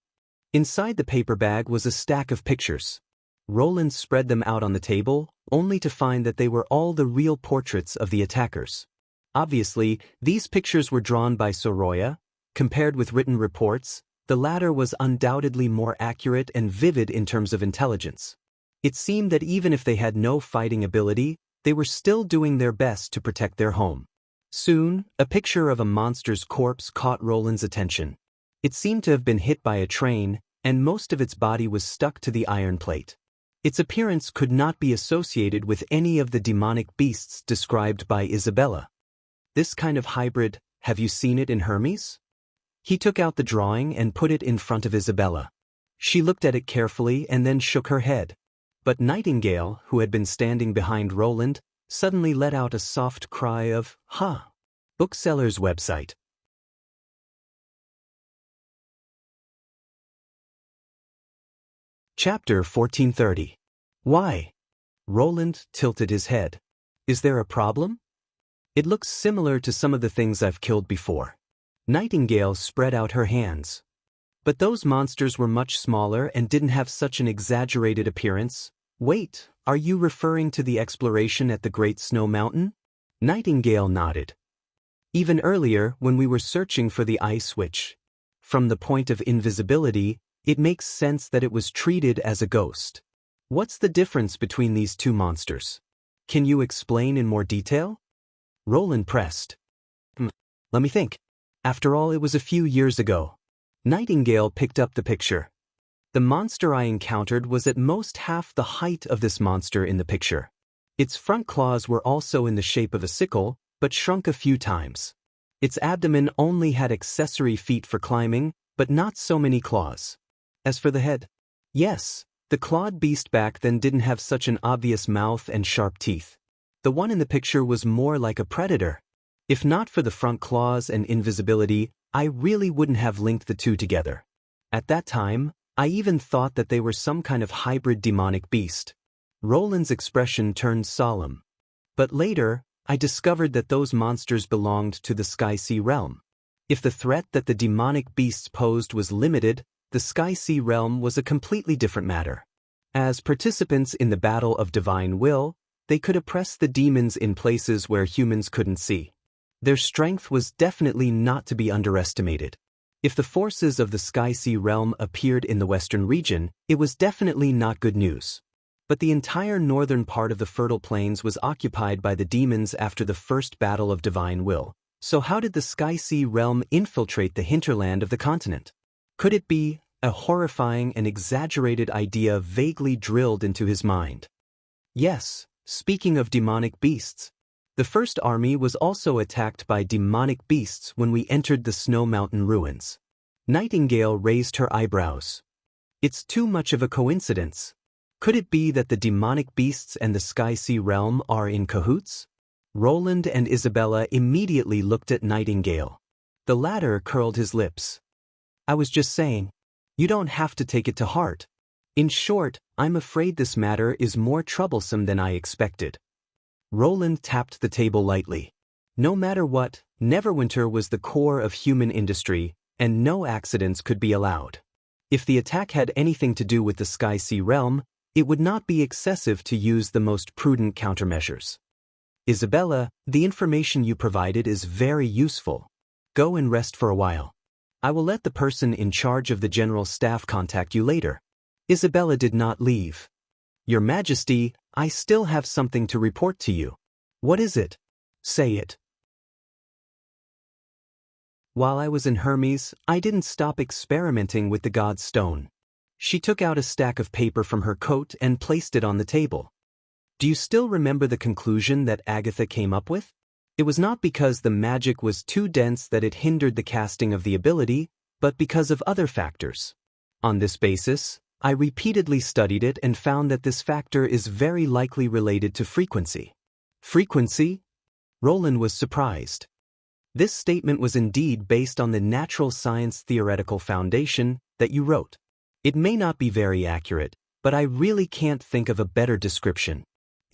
Inside the paper bag was a stack of pictures. Roland spread them out on the table, only to find that they were all the real portraits of the attackers. Obviously, these pictures were drawn by Soroya. Compared with written reports, the latter was undoubtedly more accurate and vivid in terms of intelligence. It seemed that even if they had no fighting ability, they were still doing their best to protect their home. Soon, a picture of a monster's corpse caught Roland's attention. It seemed to have been hit by a train, and most of its body was stuck to the iron plate. Its appearance could not be associated with any of the demonic beasts described by Isabella. "This kind of hybrid, have you seen it in Hermes?" He took out the drawing and put it in front of Isabella. She looked at it carefully and then shook her head. But Nightingale, who had been standing behind Roland, suddenly let out a soft cry of, "Ha!" Bookseller's website. Chapter 1430. Why? Roland tilted his head. "Is there a problem?" "It looks similar to some of the things I've killed before." Nightingale spread out her hands. "But those monsters were much smaller and didn't have such an exaggerated appearance." "Wait, are you referring to the exploration at the Great Snow Mountain?" Nightingale nodded. "Even earlier, when we were searching for the ice witch. From the point of invisibility, it makes sense that it was treated as a ghost." "What's the difference between these two monsters? Can you explain in more detail?" Roland pressed. Let me think. After all, it was a few years ago." Nightingale picked up the picture. "The monster I encountered was at most half the height of this monster in the picture. Its front claws were also in the shape of a sickle, but shrunk a few times. Its abdomen only had accessory feet for climbing, but not so many claws. As for the head, yes, the clawed beast back then didn't have such an obvious mouth and sharp teeth. The one in the picture was more like a predator. If not for the front claws and invisibility, I really wouldn't have linked the two together. At that time, I even thought that they were some kind of hybrid demonic beast." Roland's expression turned solemn. "But later, I discovered that those monsters belonged to the Sky Sea realm. If the threat that the demonic beasts posed was limited, the Sky Sea realm was a completely different matter. As participants in the battle of divine will, they could oppress the demons in places where humans couldn't see. Their strength was definitely not to be underestimated. If the forces of the Sky Sea realm appeared in the western region, it was definitely not good news. But the entire northern part of the Fertile Plains was occupied by the demons after the first battle of divine will. So how did the Sky Sea realm infiltrate the hinterland of the continent? Could it be a horrifying and exaggerated idea vaguely drilled into his mind? Yes, speaking of demonic beasts, the First Army was also attacked by demonic beasts when we entered the Snow Mountain ruins. Nightingale raised her eyebrows. "It's too much of a coincidence. Could it be that the demonic beasts and the Sky Sea realm are in cahoots?" Roland and Isabella immediately looked at Nightingale. The latter curled his lips. "I was just saying. You don't have to take it to heart. In short, I'm afraid this matter is more troublesome than I expected." Roland tapped the table lightly. No matter what, Neverwinter was the core of human industry, and no accidents could be allowed. If the attack had anything to do with the Sky Sea realm, it would not be excessive to use the most prudent countermeasures. "Isabella, the information you provided is very useful. Go and rest for a while. I will let the person in charge of the general staff contact you later." Isabella did not leave. "Your Majesty, I still have something to report to you." "What is it?" "Say it." "While I was in Hermes, I didn't stop experimenting with the God's Stone." She took out a stack of paper from her coat and placed it on the table. "Do you still remember the conclusion that Agatha came up with? It was not because the magic was too dense that it hindered the casting of the ability, but because of other factors. On this basis, I repeatedly studied it and found that this factor is very likely related to frequency." "Frequency?" Roland was surprised. This statement was indeed based on the natural science theoretical foundation that you wrote. It may not be very accurate, but I really can't think of a better description.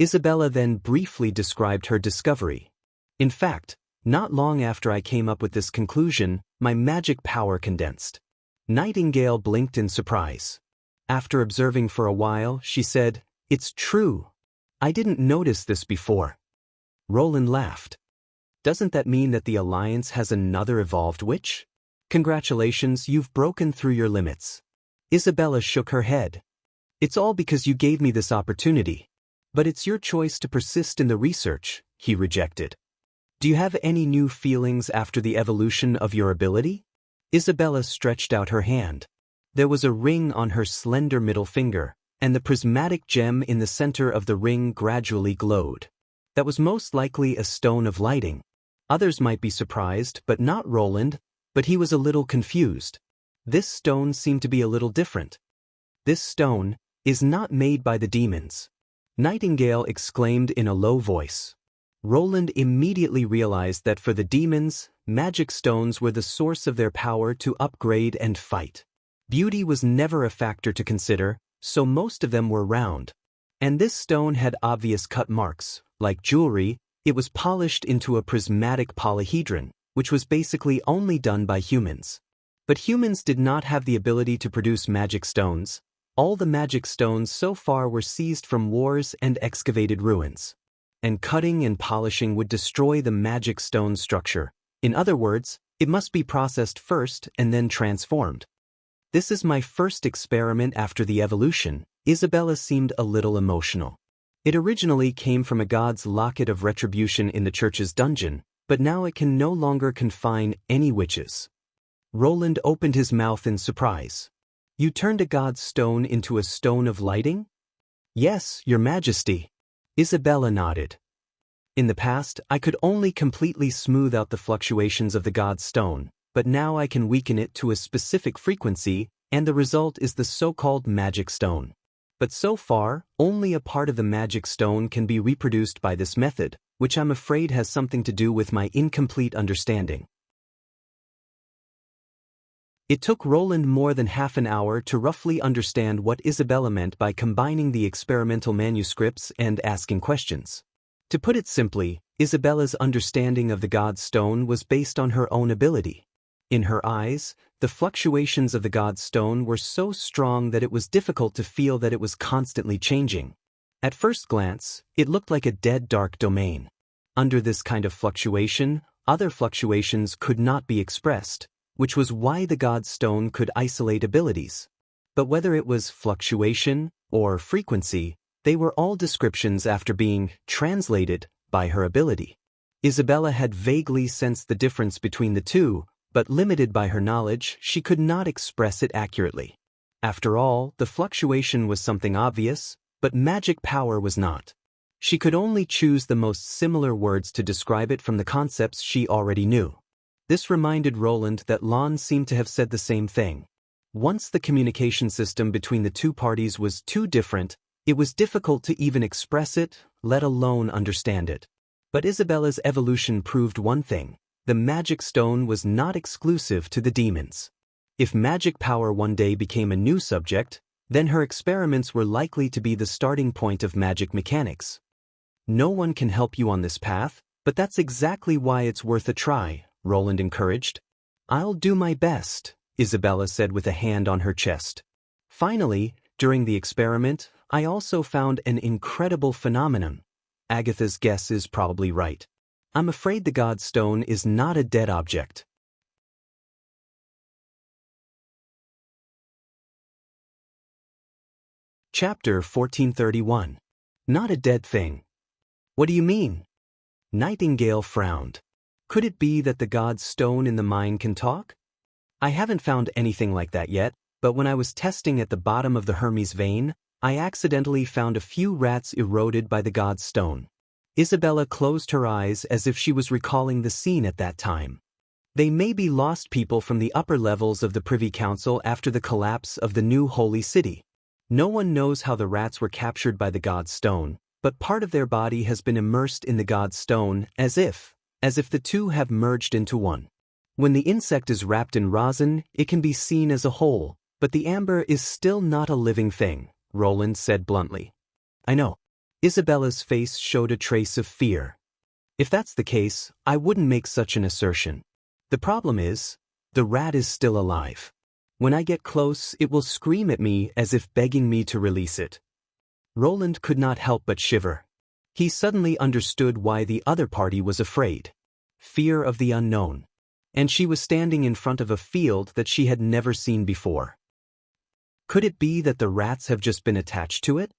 Isabella then briefly described her discovery. In fact, not long after I came up with this conclusion, my magic power condensed. Nightingale blinked in surprise. After observing for a while, she said, "It's true. I didn't notice this before." Roland laughed. "Doesn't that mean that the Alliance has another evolved witch? Congratulations, you've broken through your limits." Isabella shook her head. "It's all because you gave me this opportunity. But it's your choice to persist in the research," he rejected. "Do you have any new feelings after the evolution of your ability?" Isabella stretched out her hand. There was a ring on her slender middle finger, and the prismatic gem in the center of the ring gradually glowed. That was most likely a stone of lighting. Others might be surprised, but not Roland, but he was a little confused. This stone seemed to be a little different. "This stone is not made by the demons," Nightingale exclaimed in a low voice. Roland immediately realized that for the demons, magic stones were the source of their power to upgrade and fight. Beauty was never a factor to consider, so most of them were round. And this stone had obvious cut marks. Like jewelry, it was polished into a prismatic polyhedron, which was basically only done by humans. But humans did not have the ability to produce magic stones. All the magic stones so far were seized from wars and excavated ruins. And cutting and polishing would destroy the magic stone structure. In other words, it must be processed first and then transformed. "This is my first experiment after the evolution." Isabella seemed a little emotional. "It originally came from a god's locket of retribution in the church's dungeon, but now it can no longer confine any witches." Roland opened his mouth in surprise. "You turned a god's stone into a stone of lighting?" "Yes, Your Majesty." Isabella nodded. "In the past, I could only completely smooth out the fluctuations of the god's stone, but now I can weaken it to a specific frequency, and the result is the so-called magic stone. But so far, only a part of the magic stone can be reproduced by this method, which I'm afraid has something to do with my incomplete understanding." It took Roland more than half an hour to roughly understand what Isabella meant by combining the experimental manuscripts and asking questions. To put it simply, Isabella's understanding of the god's stone was based on her own ability. In her eyes, the fluctuations of the god's stone were so strong that it was difficult to feel that it was constantly changing. At first glance, it looked like a dead dark domain. Under this kind of fluctuation, other fluctuations could not be expressed, which was why the god's stone could isolate abilities. But whether it was fluctuation or frequency, they were all descriptions after being translated by her ability. Isabella had vaguely sensed the difference between the two, but limited by her knowledge, she could not express it accurately. After all, the fluctuation was something obvious, but magic power was not. She could only choose the most similar words to describe it from the concepts she already knew. This reminded Roland that Lon seemed to have said the same thing. Once the communication system between the two parties was too different, it was difficult to even express it, let alone understand it. But Isabella's evolution proved one thing: the magic stone was not exclusive to the demons. If magic power one day became a new subject, then her experiments were likely to be the starting point of magic mechanics. "No one can help you on this path, but that's exactly why it's worth a try," Roland encouraged. "I'll do my best," Isabella said with a hand on her chest. Finally, during the experiment, I also found an incredible phenomenon. Agatha's guess is probably right. I'm afraid the god's stone is not a dead object. Chapter 1431. Not a dead thing. What do you mean? Nightingale frowned. Could it be that the god's stone in the mine can talk? I haven't found anything like that yet, but when I was testing at the bottom of the Hermes vein, I accidentally found a few rats eroded by the god's stone. Isabella closed her eyes as if she was recalling the scene at that time. They may be lost people from the upper levels of the Privy Council after the collapse of the new holy city. No one knows how the rats were captured by the god's stone, but part of their body has been immersed in the god's stone as as if the two have merged into one. When the insect is wrapped in rosin, it can be seen as a whole, but the amber is still not a living thing, Roland said bluntly. I know. Isabella's face showed a trace of fear. If that's the case, I wouldn't make such an assertion. The problem is, the rat is still alive. When I get close, it will scream at me as if begging me to release it. Roland could not help but shiver. He suddenly understood why the other party was afraid. Fear of the unknown. And she was standing in front of a field that she had never seen before. Could it be that the rats have just been attached to it?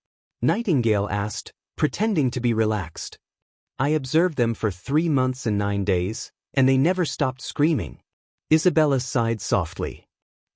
Nightingale asked, pretending to be relaxed. I observed them for 3 months and 9 days, and they never stopped screaming. Isabella sighed softly.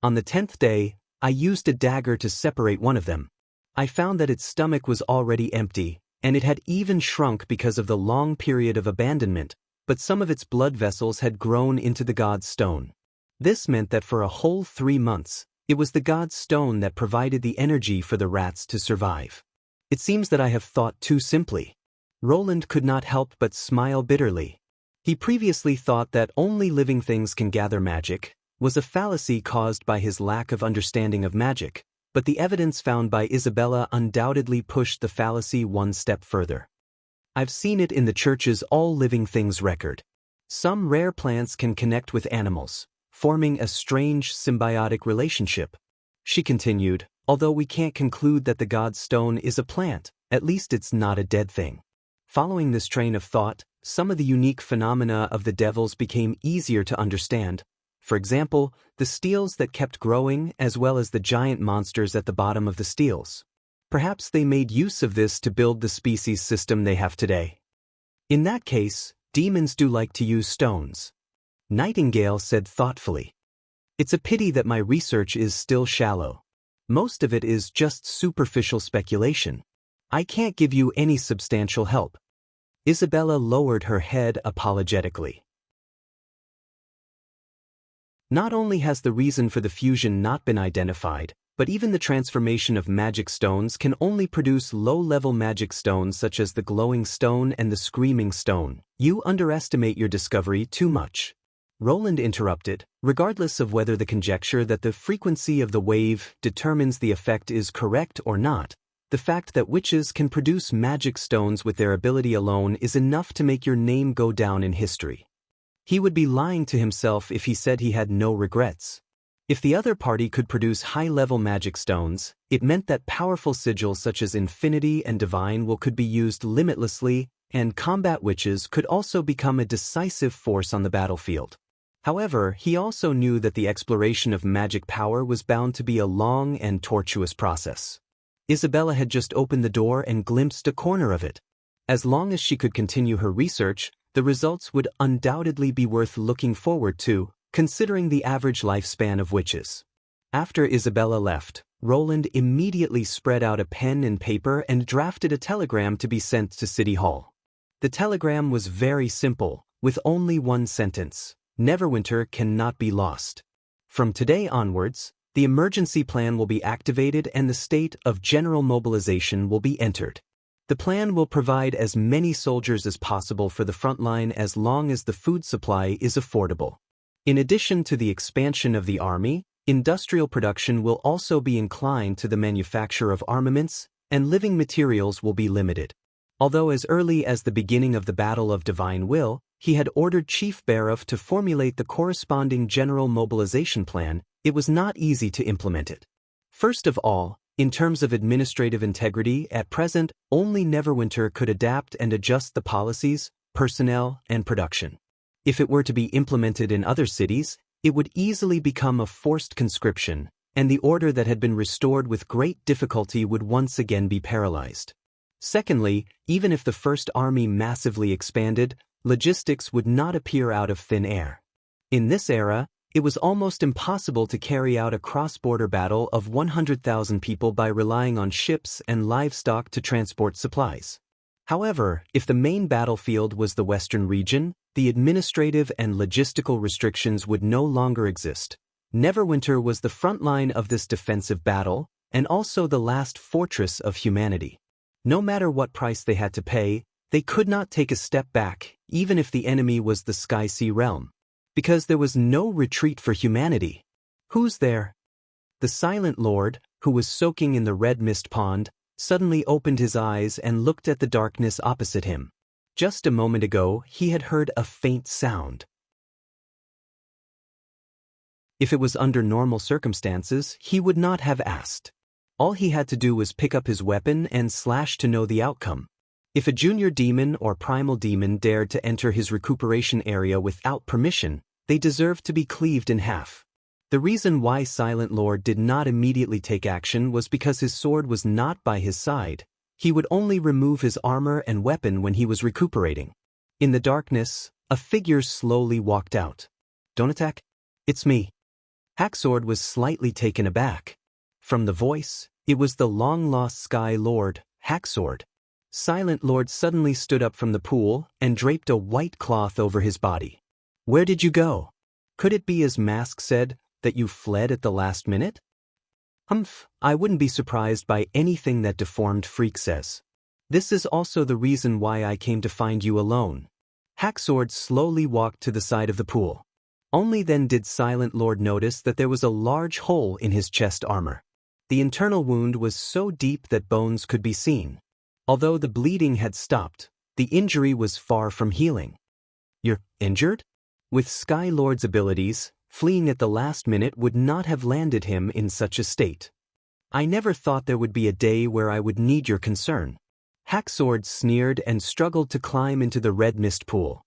On the 10th day, I used a dagger to separate one of them. I found that its stomach was already empty, and it had even shrunk because of the long period of abandonment, but some of its blood vessels had grown into the god's stone. This meant that for a whole 3 months, it was the god's stone that provided the energy for the rats to survive. It seems that I have thought too simply. Roland could not help but smile bitterly. He previously thought that only living things can gather magic, was a fallacy caused by his lack of understanding of magic, but the evidence found by Isabella undoubtedly pushed the fallacy one step further. I've seen it in the church's all living things record. Some rare plants can connect with animals, forming a strange symbiotic relationship. She continued, although we can't conclude that the god's stone is a plant, at least it's not a dead thing. Following this train of thought, some of the unique phenomena of the devils became easier to understand. For example, the steels that kept growing as well as the giant monsters at the bottom of the steels. Perhaps they made use of this to build the species system they have today. In that case, demons do like to use stones. Nightingale said thoughtfully. It's a pity that my research is still shallow. Most of it is just superficial speculation. I can't give you any substantial help. Isabella lowered her head apologetically. Not only has the reason for the fusion not been identified, but even the transformation of magic stones can only produce low-level magic stones such as the glowing stone and the screaming stone. You underestimate your discovery too much. Roland interrupted, regardless of whether the conjecture that the frequency of the wave determines the effect is correct or not. The fact that witches can produce magic stones with their ability alone is enough to make your name go down in history. He would be lying to himself if he said he had no regrets. If the other party could produce high-level magic stones, it meant that powerful sigils such as Infinity and Divine Will could be used limitlessly, and combat witches could also become a decisive force on the battlefield. However, he also knew that the exploration of magic power was bound to be a long and tortuous process. Isabella had just opened the door and glimpsed a corner of it. As long as she could continue her research, the results would undoubtedly be worth looking forward to, considering the average lifespan of witches. After Isabella left, Roland immediately spread out a pen and paper and drafted a telegram to be sent to City Hall. The telegram was very simple, with only one sentence: Neverwinter cannot be lost. From today onwards, the emergency plan will be activated and the state of general mobilization will be entered. The plan will provide as many soldiers as possible for the front line as long as the food supply is affordable. In addition to the expansion of the army, industrial production will also be inclined to the manufacture of armaments, and living materials will be limited. Although as early as the beginning of the Battle of Divine Will, he had ordered Chief Baroff to formulate the corresponding general mobilization plan, it was not easy to implement it. First of all, in terms of administrative integrity, at present, only Neverwinter could adapt and adjust the policies, personnel, and production. If it were to be implemented in other cities, it would easily become a forced conscription, and the order that had been restored with great difficulty would once again be paralyzed. Secondly, even if the First Army massively expanded, logistics would not appear out of thin air. In this era, it was almost impossible to carry out a cross-border battle of 100,000 people by relying on ships and livestock to transport supplies. However, if the main battlefield was the Western region, the administrative and logistical restrictions would no longer exist. Neverwinter was the front line of this defensive battle, and also the last fortress of humanity. No matter what price they had to pay, they could not take a step back, even if the enemy was the Sky Sea realm. Because there was no retreat for humanity. Who's there? The Silent Lord, who was soaking in the red mist pond, suddenly opened his eyes and looked at the darkness opposite him. Just a moment ago, he had heard a faint sound. If it was under normal circumstances, he would not have asked. All he had to do was pick up his weapon and slash to know the outcome. If a junior demon or primal demon dared to enter his recuperation area without permission, they deserved to be cleaved in half. The reason why Silent Lord did not immediately take action was because his sword was not by his side. He would only remove his armor and weapon when he was recuperating. In the darkness, a figure slowly walked out. "Don't attack. It's me." Hacksword was slightly taken aback. From the voice, it was the long-lost Sky Lord, Hacksword. Silent Lord suddenly stood up from the pool and draped a white cloth over his body. "Where did you go? Could it be, as Mask said, that you fled at the last minute?" "Humph, I wouldn't be surprised by anything that deformed freak says. This is also the reason why I came to find you alone." Hacksword slowly walked to the side of the pool. Only then did Silent Lord notice that there was a large hole in his chest armor. The internal wound was so deep that bones could be seen. Although the bleeding had stopped, the injury was far from healing. "You're injured?" With Sky Lord's abilities, fleeing at the last minute would not have landed him in such a state. "I never thought there would be a day where I would need your concern." Hacksword sneered and struggled to climb into the red mist pool.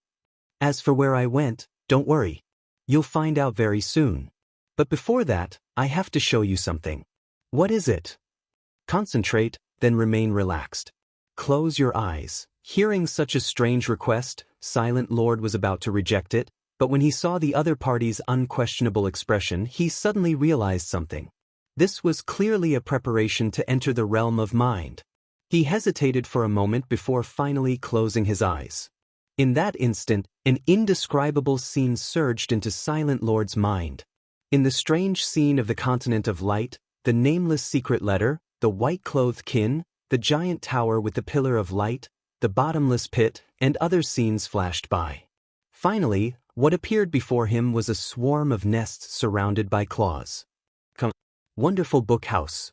"As for where I went, don't worry. You'll find out very soon. But before that, I have to show you something." "What is it?" "Concentrate, then remain relaxed. Close your eyes." Hearing such a strange request, Silent Lord was about to reject it, but when he saw the other party's unquestionable expression, he suddenly realized something. This was clearly a preparation to enter the realm of mind. He hesitated for a moment before finally closing his eyes. In that instant, an indescribable scene surged into Silent Lord's mind. In the strange scene of the continent of light, the nameless secret letter, the white-clothed kin, the giant tower with the pillar of light, the bottomless pit, and other scenes flashed by. Finally, what appeared before him was a swarm of nests surrounded by claws. Wonderful book house.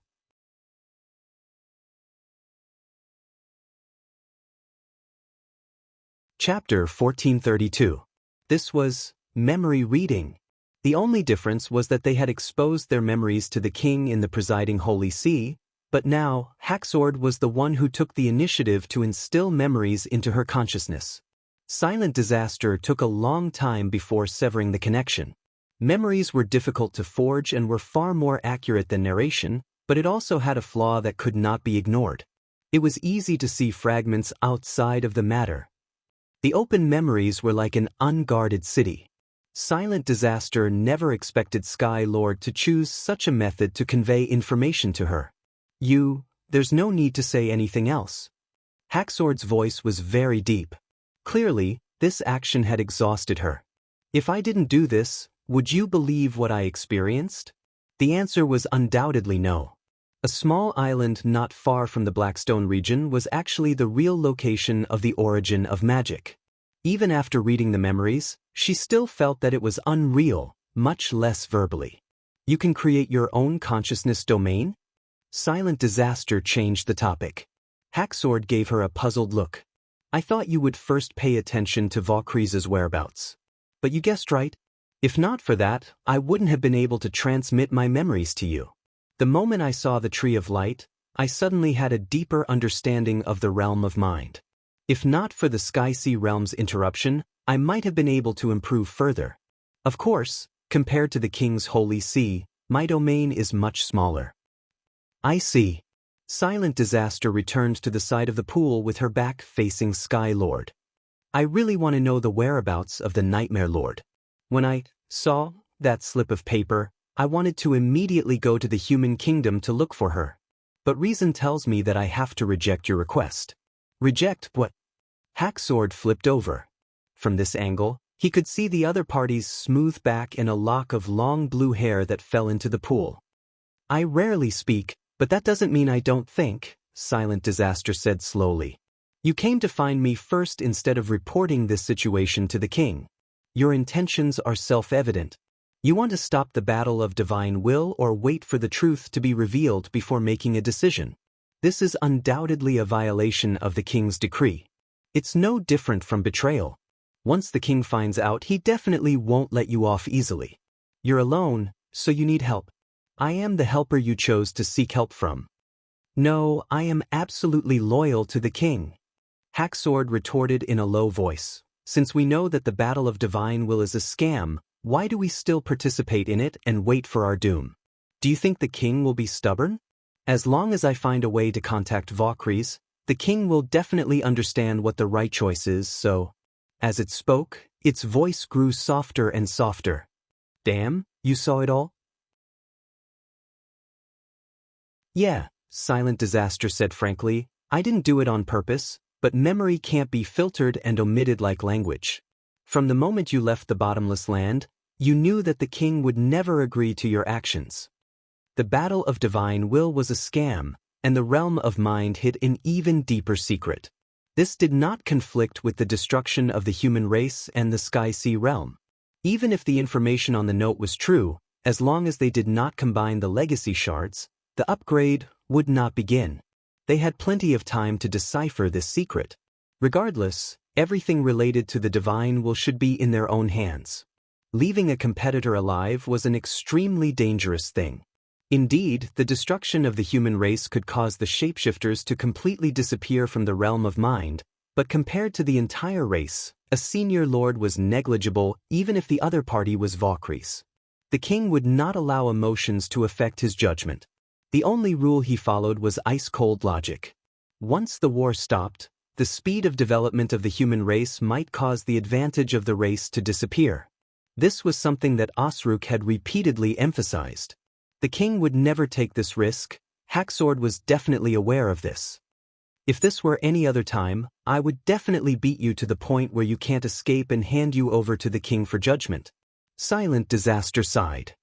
Chapter 1432. This was memory reading. The only difference was that they had exposed their memories to the king in the presiding Holy See, but now, Hacksword was the one who took the initiative to instill memories into her consciousness. Silent Disaster took a long time before severing the connection. Memories were difficult to forge and were far more accurate than narration, but it also had a flaw that could not be ignored. It was easy to see fragments outside of the matter. The open memories were like an unguarded city. Silent Disaster never expected Sky Lord to choose such a method to convey information to her. There's no need to say anything else." Hacksword's voice was very deep. Clearly, this action had exhausted her. "If I didn't do this, would you believe what I experienced?" The answer was undoubtedly no. A small island not far from the Blackstone region was actually the real location of the origin of magic. Even after reading the memories, she still felt that it was unreal, much less verbally. "You can create your own consciousness domain?" Silent Disaster changed the topic. Hacksword gave her a puzzled look. "I thought you would first pay attention to Valkyrie's whereabouts. But you guessed right. If not for that, I wouldn't have been able to transmit my memories to you. The moment I saw the Tree of Light, I suddenly had a deeper understanding of the realm of mind. If not for the Sky Sea realm's interruption, I might have been able to improve further. Of course, compared to the King's Holy See, my domain is much smaller." "I see." Silent Disaster returned to the side of the pool with her back facing Sky Lord. "I really want to know the whereabouts of the Nightmare Lord. When I saw that slip of paper, I wanted to immediately go to the human kingdom to look for her. But reason tells me that I have to reject your request." "Reject what?" Hacksword flipped over. From this angle, he could see the other party's smooth back and a lock of long blue hair that fell into the pool. "I rarely speak, but that doesn't mean I don't think," Silent Disaster said slowly. You came to find me first instead of reporting this situation to the king. Your intentions are self-evident. You want to stop the battle of divine will or wait for the truth to be revealed before making a decision. This is undoubtedly a violation of the king's decree. It's no different from betrayal. Once the king finds out, he definitely won't let you off easily. You're alone, so you need help. I am the helper you chose to seek help from. No, I am absolutely loyal to the king. Hacksword retorted in a low voice. Since we know that the battle of divine will is a scam, why do we still participate in it and wait for our doom? Do you think the king will be stubborn? As long as I find a way to contact Valkyries, the king will definitely understand what the right choice is, so... As it spoke, its voice grew softer and softer. Damn, you saw it all? Yeah, Silent Disaster said frankly, I didn't do it on purpose, but memory can't be filtered and omitted like language. From the moment you left the bottomless land, you knew that the king would never agree to your actions. The battle of divine will was a scam, and the realm of mind hid an even deeper secret. This did not conflict with the destruction of the human race and the Sky-Sea realm. Even if the information on the note was true, as long as they did not combine the legacy shards, the upgrade would not begin. They had plenty of time to decipher this secret. Regardless, everything related to the divine will should be in their own hands. Leaving a competitor alive was an extremely dangerous thing. Indeed, the destruction of the human race could cause the shapeshifters to completely disappear from the realm of mind, but compared to the entire race, a senior lord was negligible even if the other party was Valkyries. The king would not allow emotions to affect his judgment. The only rule he followed was ice-cold logic. Once the war stopped, the speed of development of the human race might cause the advantage of the race to disappear. This was something that Osruk had repeatedly emphasized. The king would never take this risk. Hacksword was definitely aware of this. If this were any other time, I would definitely beat you to the point where you can't escape and hand you over to the king for judgment. Silent Disaster sighed.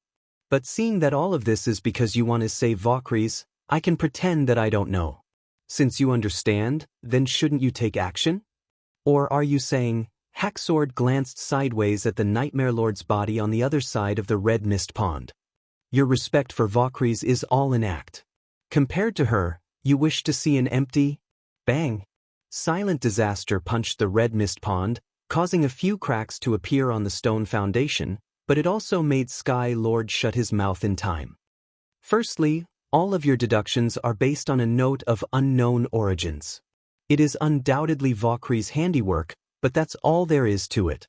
But seeing that all of this is because you want to save Valkyries, I can pretend that I don't know. Since you understand, then shouldn't you take action? Or are you saying, Hacksword glanced sideways at the Nightmare Lord's body on the other side of the red mist pond. Your respect for Valkyries is all in act. Compared to her, you wish to see an empty... Bang! Silent Disaster punched the red mist pond, causing a few cracks to appear on the stone foundation, but it also made Sky Lord shut his mouth in time. Firstly, all of your deductions are based on a note of unknown origins. It is undoubtedly Valkyrie's handiwork, but that's all there is to it.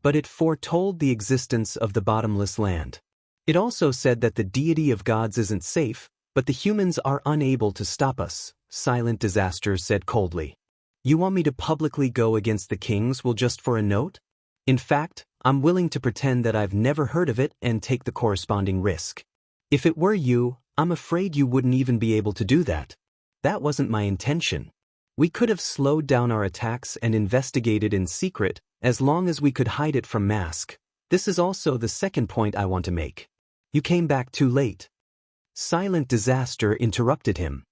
But it foretold the existence of the bottomless land. It also said that the deity of gods isn't safe, but the humans are unable to stop us, Silent Disaster said coldly. You want me to publicly go against the king's will just for a note? In fact, I'm willing to pretend that I've never heard of it and take the corresponding risk. If it were you, I'm afraid you wouldn't even be able to do that. That wasn't my intention. We could have slowed down our attacks and investigated in secret, as long as we could hide it from Mask. This is also the second point I want to make. You came back too late. Silent Disaster interrupted him.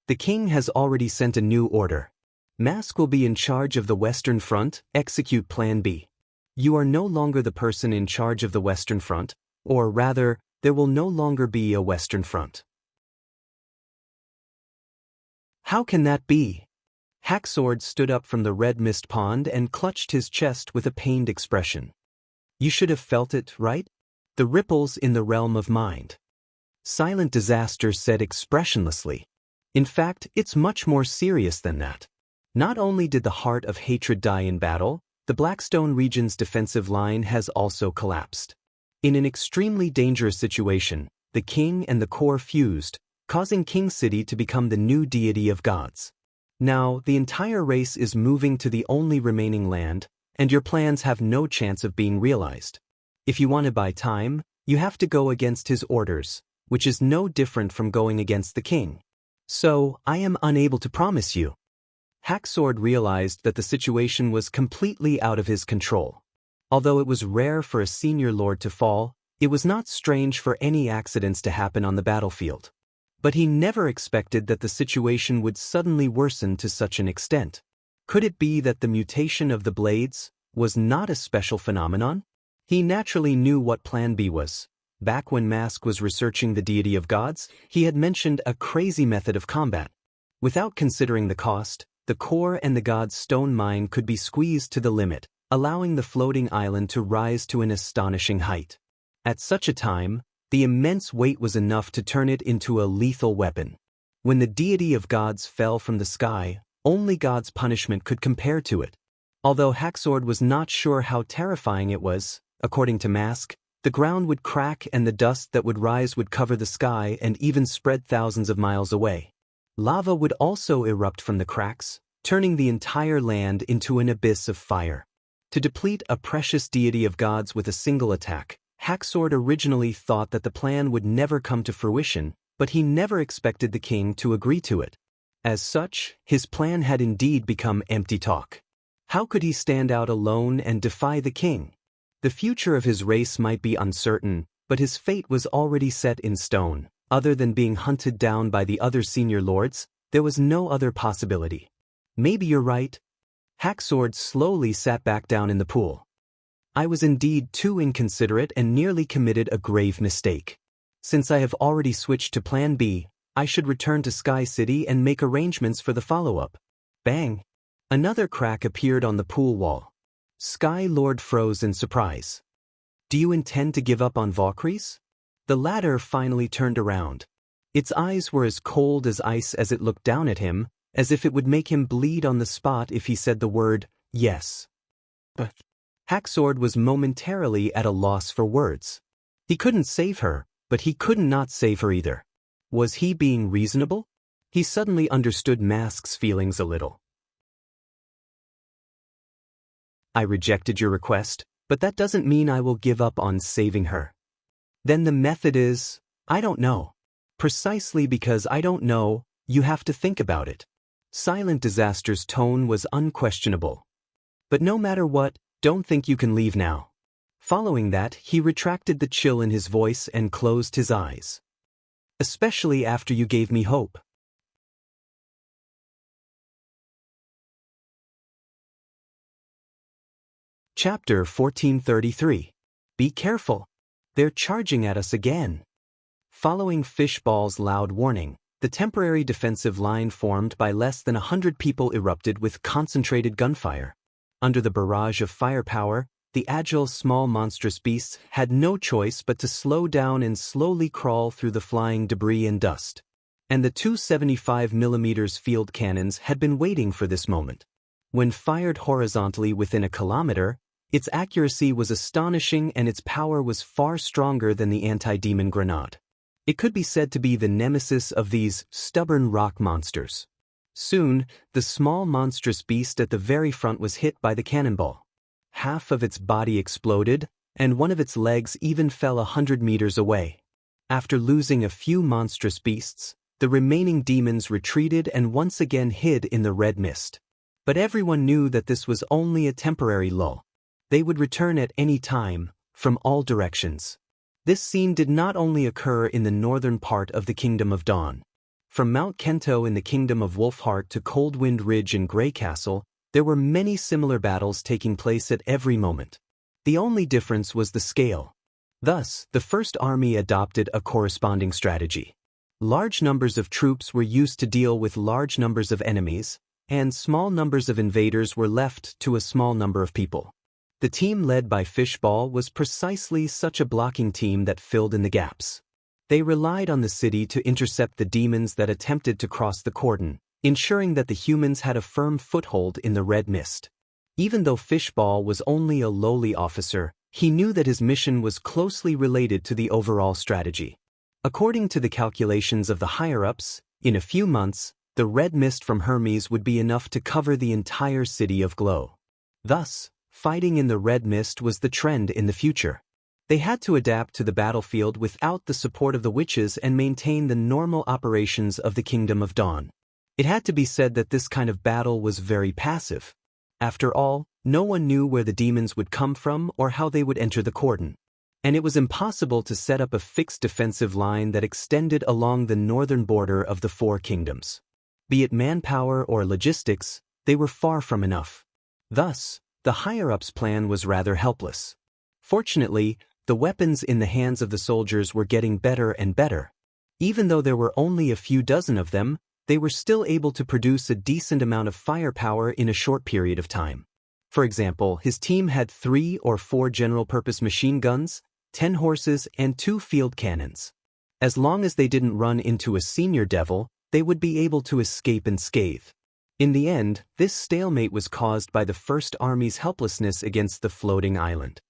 The king has already sent a new order. Mask will be in charge of the Western Front, execute Plan B. You are no longer the person in charge of the Western Front, or rather, there will no longer be a Western Front. How can that be? Hacksword stood up from the red mist pond and clutched his chest with a pained expression. You should have felt it, right? The ripples in the realm of mind. Silent Disaster said expressionlessly. In fact, it's much more serious than that. Not only did the heart of hatred die in battle, the Blackstone region's defensive line has also collapsed. In an extremely dangerous situation, the king and the core fused, causing King City to become the new deity of gods. Now, the entire race is moving to the only remaining land, and your plans have no chance of being realized. If you want to buy time, you have to go against his orders, which is no different from going against the king. So, I am unable to promise you. Hacksword realized that the situation was completely out of his control. Although it was rare for a senior lord to fall, it was not strange for any accidents to happen on the battlefield. But he never expected that the situation would suddenly worsen to such an extent. Could it be that the mutation of the blades was not a special phenomenon? He naturally knew what Plan B was. Back when Mask was researching the deity of gods, he had mentioned a crazy method of combat. Without considering the cost, the core and the god's stone mine could be squeezed to the limit, allowing the floating island to rise to an astonishing height. At such a time, the immense weight was enough to turn it into a lethal weapon. When the deity of gods fell from the sky, only God's punishment could compare to it. Although Haxord was not sure how terrifying it was, according to Mask, the ground would crack and the dust that would rise would cover the sky and even spread thousands of miles away. Lava would also erupt from the cracks, turning the entire land into an abyss of fire. To deplete a precious deity of gods with a single attack, Haxord originally thought that the plan would never come to fruition, but he never expected the king to agree to it. As such, his plan had indeed become empty talk. How could he stand out alone and defy the king? The future of his race might be uncertain, but his fate was already set in stone. Other than being hunted down by the other senior lords, there was no other possibility. Maybe you're right. Haxord slowly sat back down in the pool. I was indeed too inconsiderate and nearly committed a grave mistake. Since I have already switched to Plan B, I should return to Sky City and make arrangements for the follow-up. Bang! Another crack appeared on the pool wall. Sky Lord froze in surprise. Do you intend to give up on Valkyries? The latter finally turned around. Its eyes were as cold as ice as it looked down at him, as if it would make him bleed on the spot if he said the word, yes. But Haxord was momentarily at a loss for words. He couldn't save her, but he could not save her either. Was he being reasonable? He suddenly understood Mask's feelings a little. I rejected your request, but that doesn't mean I will give up on saving her. Then the method is, I don't know. Precisely because I don't know, you have to think about it. Silent Disaster's tone was unquestionable. But no matter what, don't think you can leave now. Following that, he retracted the chill in his voice and closed his eyes. Especially after you gave me hope. Chapter 1433. Be careful. They're charging at us again. Following Fishball's loud warning, the temporary defensive line formed by less than 100 people erupted with concentrated gunfire. Under the barrage of firepower, the agile small monstrous beasts had no choice but to slow down and slowly crawl through the flying debris and dust. And the 275mm field cannons had been waiting for this moment. When fired horizontally within a kilometer, its accuracy was astonishing and its power was far stronger than the anti-demon grenade. It could be said to be the nemesis of these stubborn rock monsters. Soon, the small monstrous beast at the very front was hit by the cannonball. Half of its body exploded, and one of its legs even fell 100 meters away. After losing a few monstrous beasts, the remaining demons retreated and once again hid in the red mist. But everyone knew that this was only a temporary lull. They would return at any time, from all directions. This scene did not only occur in the northern part of the Kingdom of Dawn. From Mount Kento in the Kingdom of Wolfheart to Coldwind Ridge in Grey Castle, there were many similar battles taking place at every moment. The only difference was the scale. Thus, the First Army adopted a corresponding strategy. Large numbers of troops were used to deal with large numbers of enemies, and small numbers of invaders were left to a small number of people. The team led by Fishball was precisely such a blocking team that filled in the gaps. They relied on the city to intercept the demons that attempted to cross the cordon, ensuring that the humans had a firm foothold in the red mist. Even though Fishball was only a lowly officer, he knew that his mission was closely related to the overall strategy. According to the calculations of the higher-ups, in a few months, the red mist from Hermes would be enough to cover the entire city of Glow. Thus, fighting in the red mist was the trend in the future. They had to adapt to the battlefield without the support of the witches and maintain the normal operations of the Kingdom of Dawn. It had to be said that this kind of battle was very passive. After all, no one knew where the demons would come from or how they would enter the cordon. and it was impossible to set up a fixed defensive line that extended along the northern border of the Four Kingdoms. Be it manpower or logistics, they were far from enough. Thus, the higher-ups' plan was rather helpless. Fortunately, the weapons in the hands of the soldiers were getting better and better. Even though there were only a few dozen of them, they were still able to produce a decent amount of firepower in a short period of time. For example, his team had 3 or 4 general-purpose machine guns, 10 horses, and 2 field cannons. As long as they didn't run into a senior devil, they would be able to escape unscathed. In the end, this stalemate was caused by the First Army's helplessness against the floating island.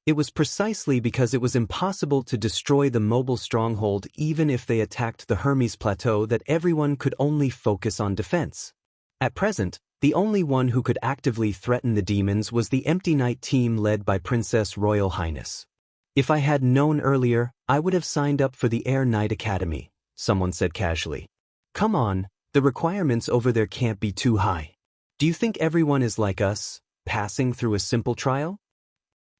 It was precisely because it was impossible to destroy the mobile stronghold even if they attacked the Hermes Plateau that everyone could only focus on defense. At present, the only one who could actively threaten the demons was the Empty Night team led by Princess Royal Highness. "If I had known earlier, I would have signed up for the Air Knight Academy," someone said casually. "Come on, the requirements over there can't be too high. Do you think everyone is like us, passing through a simple trial?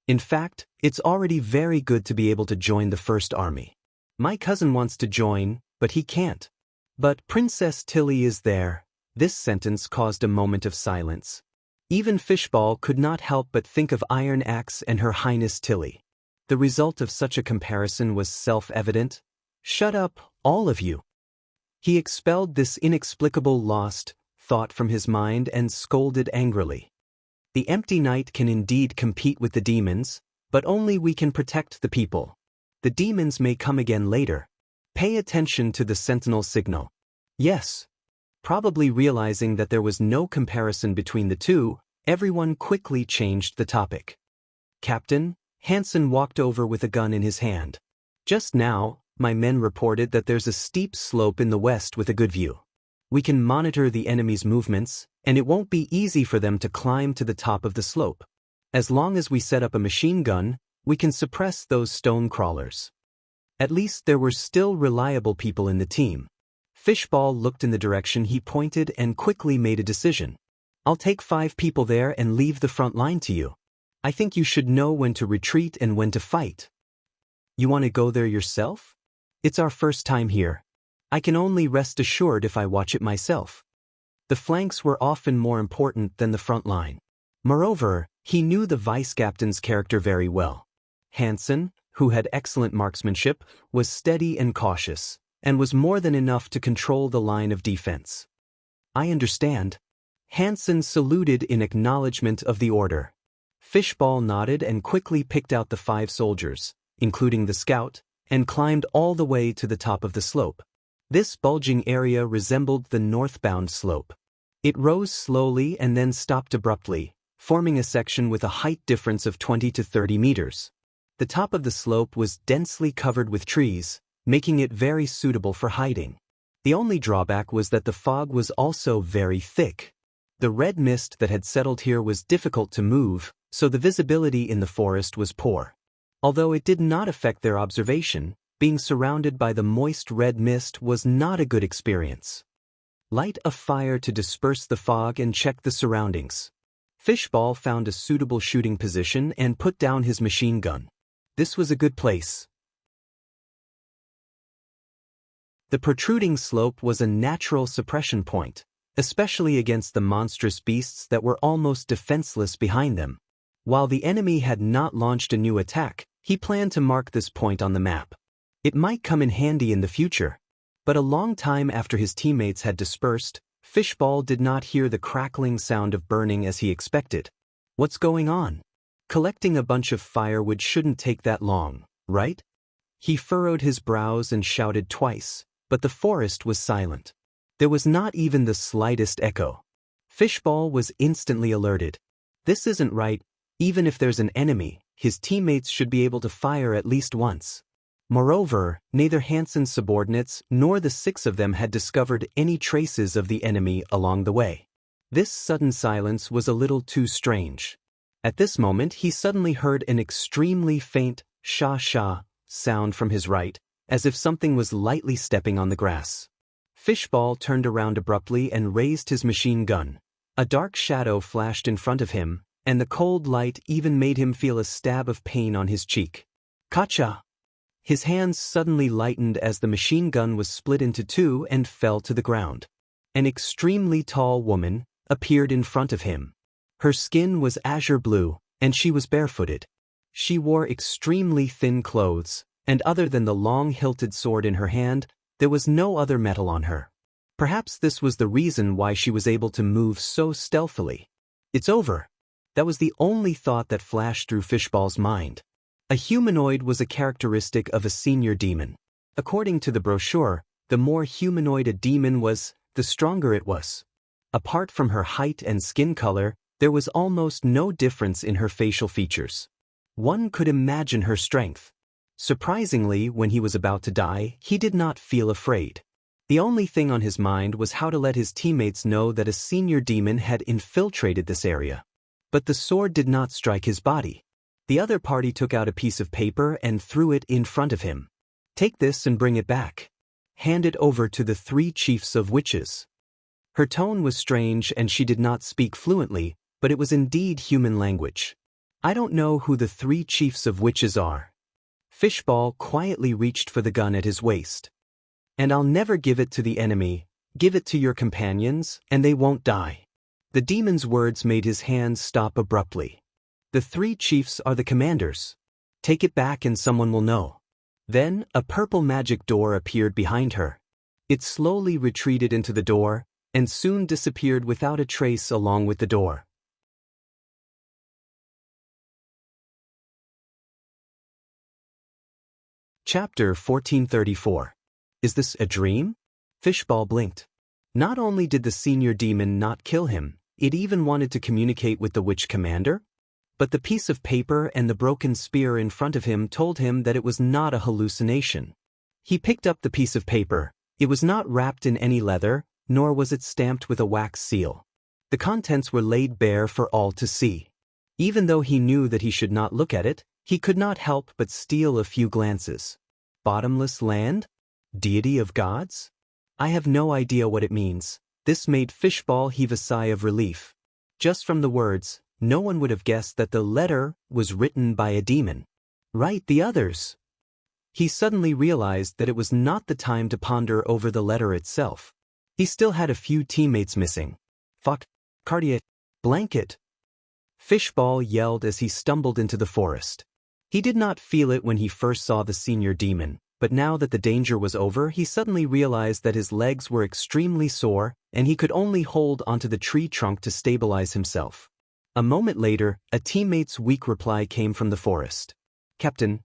In fact, it's already very good to be able to join the First Army. My cousin wants to join, but he can't. But Princess Tilly is there." This sentence caused a moment of silence. Even Fishball could not help but think of Iron Axe and Her Highness Tilly. The result of such a comparison was self-evident. "Shut up, all of you." He expelled this inexplicable lost thought from his mind and scolded angrily. "The Empty Night can indeed compete with the demons, but only we can protect the people. The demons may come again later. Pay attention to the sentinel signal." Yes. Probably realizing that there was no comparison between the two, everyone quickly changed the topic. "Captain," Hansen walked over with a gun in his hand. "Just now, my men reported that there's a steep slope in the west with a good view. We can monitor the enemy's movements, and it won't be easy for them to climb to the top of the slope. As long as we set up a machine gun, we can suppress those stone crawlers." At least there were still reliable people in the team. Fishball looked in the direction he pointed and quickly made a decision. "I'll take 5 people there and leave the front line to you. I think you should know when to retreat and when to fight." "You want to go there yourself? It's our first time here. I can only rest assured if I watch it myself." The flanks were often more important than the front line. Moreover, he knew the vice-captain's character very well. Hansen, who had excellent marksmanship, was steady and cautious, and was more than enough to control the line of defense. "I understand." Hansen saluted in acknowledgement of the order. Fishball nodded and quickly picked out the 5 soldiers, including the scout, and climbed all the way to the top of the slope. This bulging area resembled the northbound slope. It rose slowly and then stopped abruptly, forming a section with a height difference of 20 to 30 meters. The top of the slope was densely covered with trees, making it very suitable for hiding. The only drawback was that the fog was also very thick. The red mist that had settled here was difficult to move, so the visibility in the forest was poor. Although it did not affect their observation, being surrounded by the moist red mist was not a good experience. "Light a fire to disperse the fog and check the surroundings." Fishball found a suitable shooting position and put down his machine gun. This was a good place. The protruding slope was a natural suppression point, especially against the monstrous beasts that were almost defenseless behind them. While the enemy had not launched a new attack, he planned to mark this point on the map. It might come in handy in the future. But a long time after his teammates had dispersed, Fishball did not hear the crackling sound of burning as he expected. "What's going on? Collecting a bunch of firewood shouldn't take that long, right?" He furrowed his brows and shouted twice, but the forest was silent. There was not even the slightest echo. Fishball was instantly alerted. This isn't right. Even if there's an enemy, his teammates should be able to fire at least once. Moreover, neither Hansen's subordinates nor the 6 of them had discovered any traces of the enemy along the way. This sudden silence was a little too strange. At this moment he suddenly heard an extremely faint sha-sha sound from his right, as if something was lightly stepping on the grass. Fishball turned around abruptly and raised his machine gun. A dark shadow flashed in front of him, and the cold light even made him feel a stab of pain on his cheek. Kacha! His hands suddenly lightened as the machine gun was split into two and fell to the ground. An extremely tall woman appeared in front of him. Her skin was azure blue, and she was barefooted. She wore extremely thin clothes, and other than the long-hilted sword in her hand, there was no other metal on her. Perhaps this was the reason why she was able to move so stealthily. It's over. That was the only thought that flashed through Fishball's mind. A humanoid was a characteristic of a senior demon. According to the brochure, the more humanoid a demon was, the stronger it was. Apart from her height and skin color, there was almost no difference in her facial features. One could imagine her strength. Surprisingly, when he was about to die, he did not feel afraid. The only thing on his mind was how to let his teammates know that a senior demon had infiltrated this area. But the sword did not strike his body. The other party took out a piece of paper and threw it in front of him. Take this and bring it back. Hand it over to the 3 chiefs of witches. Her tone was strange and she did not speak fluently, but it was indeed human language. I don't know who the 3 chiefs of witches are. Fishball quietly reached for the gun at his waist. And I'll never give it to the enemy. Give it to your companions, and they won't die. The demon's words made his hands stop abruptly. The 3 chiefs are the commanders. Take it back and someone will know. Then, a purple magic door appeared behind her. It slowly retreated into the door, and soon disappeared without a trace along with the door. Chapter 1434. Is this a dream? Fishball blinked. Not only did the senior demon not kill him, it even wanted to communicate with the witch commander? But the piece of paper and the broken spear in front of him told him that it was not a hallucination. He picked up the piece of paper. It was not wrapped in any leather, nor was it stamped with a wax seal. The contents were laid bare for all to see. Even though he knew that he should not look at it, he could not help but steal a few glances. Bottomless land? Deity of gods? I have no idea what it means. This made Fishball heave a sigh of relief. Just from the words, no one would have guessed that the letter was written by a demon. Right, the others. He suddenly realized that it was not the time to ponder over the letter itself. He still had a few teammates missing. Fuck. Cardiac. Blanket. Fishball yelled as he stumbled into the forest. He did not feel it when he first saw the senior demon, but now that the danger was over, he suddenly realized that his legs were extremely sore, and he could only hold onto the tree trunk to stabilize himself. A moment later, a teammate's weak reply came from the forest. Captain,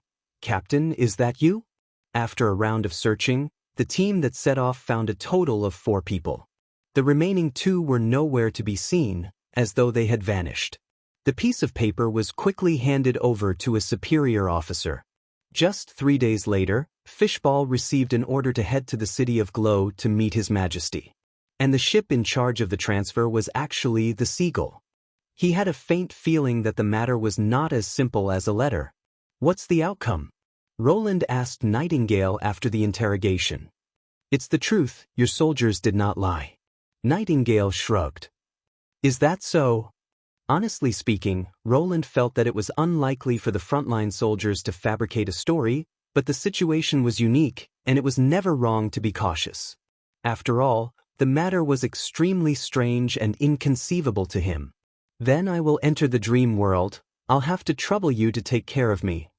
is that you? After a round of searching, the team that set off found a total of 4 people. The remaining 2 were nowhere to be seen, as though they had vanished. The piece of paper was quickly handed over to a superior officer. Just 3 days later, Fishball received an order to head to the city of Glow to meet His Majesty. And the ship in charge of the transfer was actually the Seagull. He had a faint feeling that the matter was not as simple as a letter. What's the outcome? Roland asked Nightingale after the interrogation. It's the truth, your soldiers did not lie. Nightingale shrugged. Is that so? Honestly speaking, Roland felt that it was unlikely for the frontline soldiers to fabricate a story, but the situation was unique, and it was never wrong to be cautious. After all, the matter was extremely strange and inconceivable to him. Then I will enter the dream world. I'll have to trouble you to take care of me.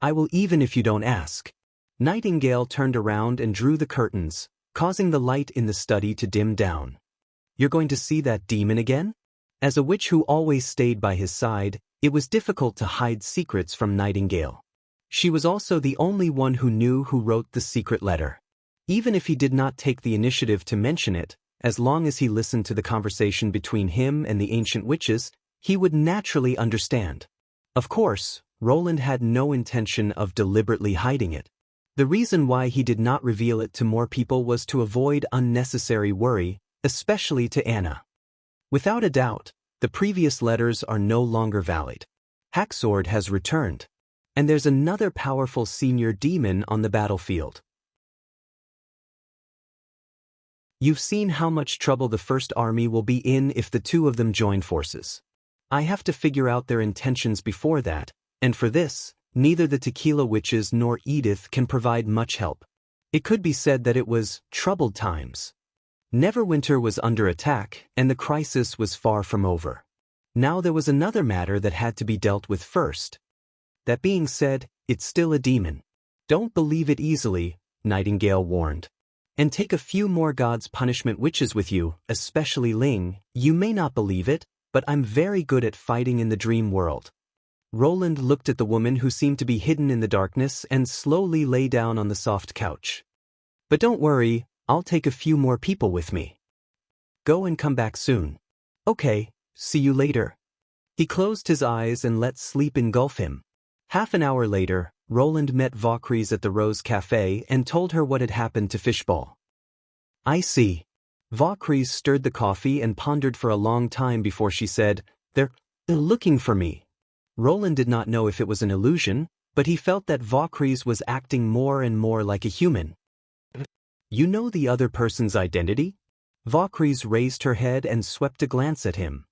I will even if you don't ask. Nightingale turned around and drew the curtains, causing the light in the study to dim down. You're going to see that demon again? As a witch who always stayed by his side, it was difficult to hide secrets from Nightingale. She was also the only one who knew who wrote the secret letter. Even if he did not take the initiative to mention it, as long as he listened to the conversation between him and the ancient witches, he would naturally understand. Of course, Roland had no intention of deliberately hiding it. The reason why he did not reveal it to more people was to avoid unnecessary worry, especially to Anna. Without a doubt, the previous letters are no longer valid. Hacksword has returned. And there's another powerful senior demon on the battlefield. You've seen how much trouble the First Army will be in if the 2 of them join forces. I have to figure out their intentions before that, and for this, neither the Tequila Witches nor Edith can provide much help. It could be said that it was troubled times. Neverwinter was under attack, and the crisis was far from over. Now there was another matter that had to be dealt with first. That being said, it's still a demon. Don't believe it easily, Nightingale warned. And take a few more God's punishment witches with you, especially Ling. You may not believe it, but I'm very good at fighting in the dream world. Roland looked at the woman who seemed to be hidden in the darkness and slowly lay down on the soft couch. But don't worry, I'll take a few more people with me. Go and come back soon. Okay, see you later. He closed his eyes and let sleep engulf him. Half an hour later, Roland met Vaucries at the Rose Café and told her what had happened to Fishball. I see. Vaucries stirred the coffee and pondered for a long time before she said, They're looking for me. Roland did not know if it was an illusion, but he felt that Vaucries was acting more and more like a human. You know the other person's identity? Vaucries raised her head and swept a glance at him.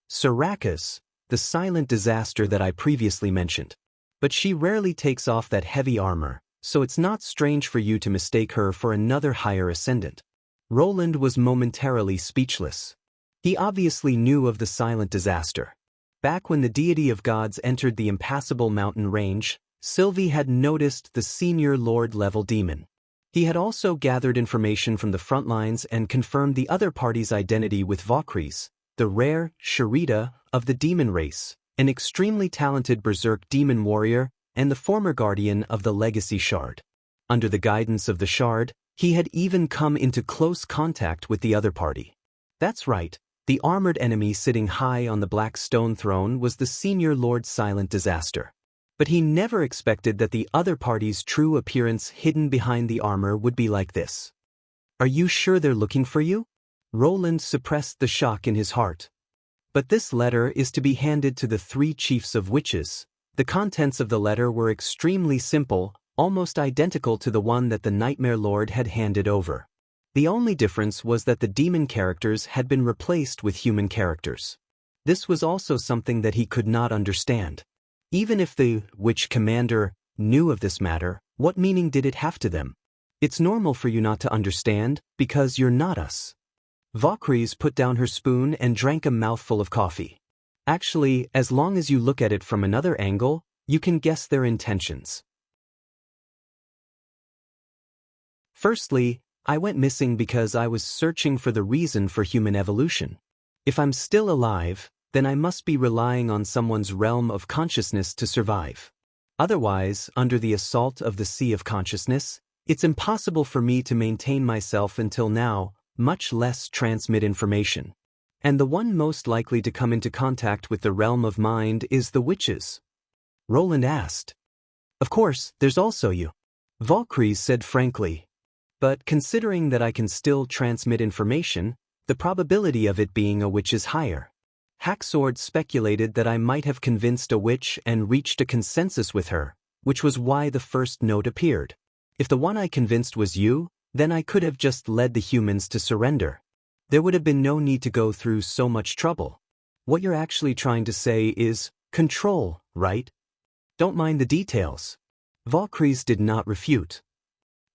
Syracuse, the silent disaster that I previously mentioned. But she rarely takes off that heavy armor, so it's not strange for you to mistake her for another higher ascendant. Roland was momentarily speechless. He obviously knew of the silent disaster. Back when the deity of gods entered the impassable mountain range, Sylvie had noticed the senior lord-level demon. He had also gathered information from the front lines and confirmed the other party's identity with Vaucries, the rare Sharita of the demon race, an extremely talented berserk demon warrior and the former guardian of the legacy shard. Under the guidance of the shard, he had even come into close contact with the other party. That's right, the armored enemy sitting high on the black stone throne was the senior lord silent disaster. But he never expected that the other party's true appearance hidden behind the armor would be like this. Are you sure they're looking for you? Roland suppressed the shock in his heart. But this letter is to be handed to the 3 chiefs of witches. The contents of the letter were extremely simple, almost identical to the one that the Nightmare Lord had handed over. The only difference was that the demon characters had been replaced with human characters. This was also something that he could not understand. Even if the witch commander knew of this matter, what meaning did it have to them? It's normal for you not to understand, because you're not us. Vaucries put down her spoon and drank a mouthful of coffee. Actually, as long as you look at it from another angle, you can guess their intentions. Firstly, I went missing because I was searching for the reason for human evolution. If I'm still alive, then I must be relying on someone's realm of consciousness to survive. Otherwise, under the assault of the sea of consciousness, it's impossible for me to maintain myself until now, much less transmit information. And the one most likely to come into contact with the realm of mind is the witches. Roland asked. Of course, there's also you. Vaucries said frankly. But considering that I can still transmit information, the probability of it being a witch is higher. Hacksword speculated that I might have convinced a witch and reached a consensus with her, which was why the first note appeared. If the one I convinced was you, then I could have just led the humans to surrender. There would have been no need to go through so much trouble. What you're actually trying to say is, control, right? Don't mind the details. Vaucries did not refute.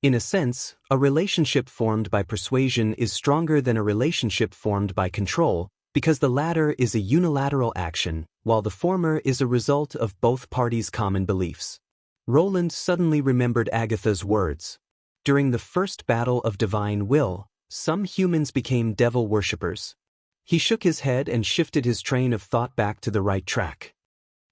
In a sense, a relationship formed by persuasion is stronger than a relationship formed by control, because the latter is a unilateral action, while the former is a result of both parties' common beliefs. Roland suddenly remembered Agatha's words. During the first battle of divine will, some humans became devil worshippers. He shook his head and shifted his train of thought back to the right track.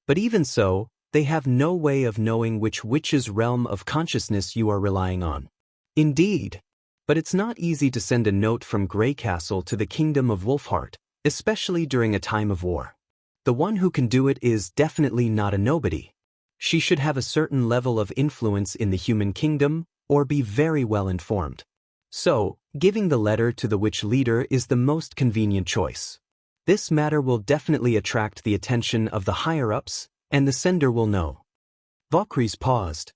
But even so, they have no way of knowing which witch's realm of consciousness you are relying on. Indeed. But it's not easy to send a note from Grey Castle to the kingdom of Wolfheart, especially during a time of war. The one who can do it is definitely not a nobody. She should have a certain level of influence in the human kingdom, or be very well informed. So, giving the letter to the witch leader is the most convenient choice. This matter will definitely attract the attention of the higher-ups, and the sender will know. Vaucries paused.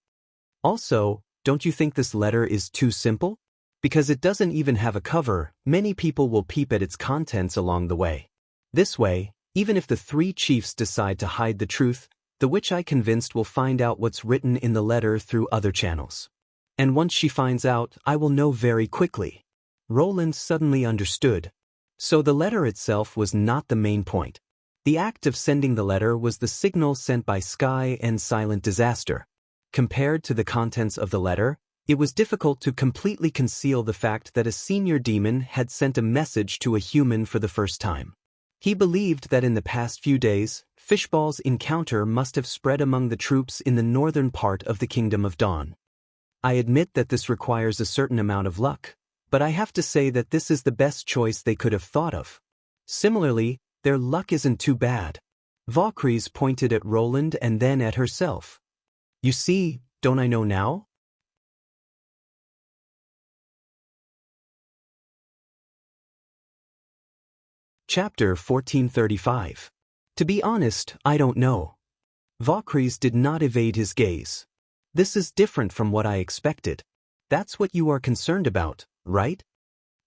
Also, don't you think this letter is too simple? Because it doesn't even have a cover, many people will peep at its contents along the way. This way, Even if the three chiefs decide to hide the truth, the witch I convinced will find out what's written in the letter through other channels. And once she finds out, I will know very quickly. Roland suddenly understood. So the letter itself was not the main point. The act of sending the letter was the signal sent by Sky and Silent Disaster. Compared to the contents of the letter, it was difficult to completely conceal the fact that a senior demon had sent a message to a human for the first time. He believed that in the past few days, Fishball's encounter must have spread among the troops in the northern part of the Kingdom of Dawn. I admit that this requires a certain amount of luck, but I have to say that this is the best choice they could have thought of. Similarly, their luck isn't too bad. Valkyries pointed at Roland and then at herself. You see, don't I know now? Chapter 1435. To be honest, I don't know. Valkyries did not evade his gaze. This is different from what I expected. That's what you are concerned about, right?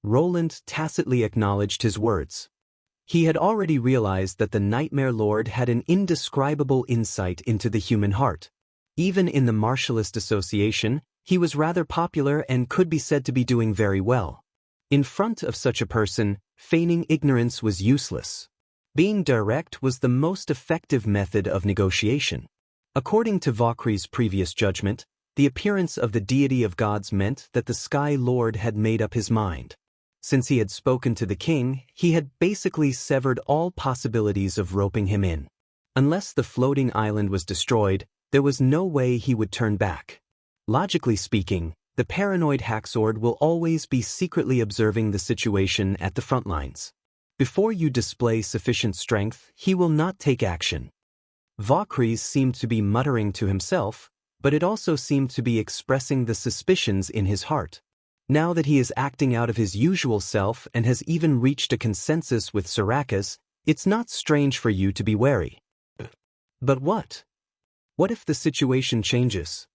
Roland tacitly acknowledged his words. He had already realized that the Nightmare Lord had an indescribable insight into the human heart. Even in the Martialist Association, he was rather popular and could be said to be doing very well. In front of such a person, feigning ignorance was useless. Being direct was the most effective method of negotiation. According to Valkyrie's previous judgment, the appearance of the deity of gods meant that the Sky Lord had made up his mind. Since he had spoken to the king, he had basically severed all possibilities of roping him in. Unless the floating island was destroyed, there was no way he would turn back. Logically speaking, the paranoid Haxord will always be secretly observing the situation at the front lines. Before you display sufficient strength, he will not take action. Valkyries seemed to be muttering to himself, but it also seemed to be expressing the suspicions in his heart. Now that he is acting out of his usual self and has even reached a consensus with Sarakas, it's not strange for you to be wary. But what? What if the situation changes?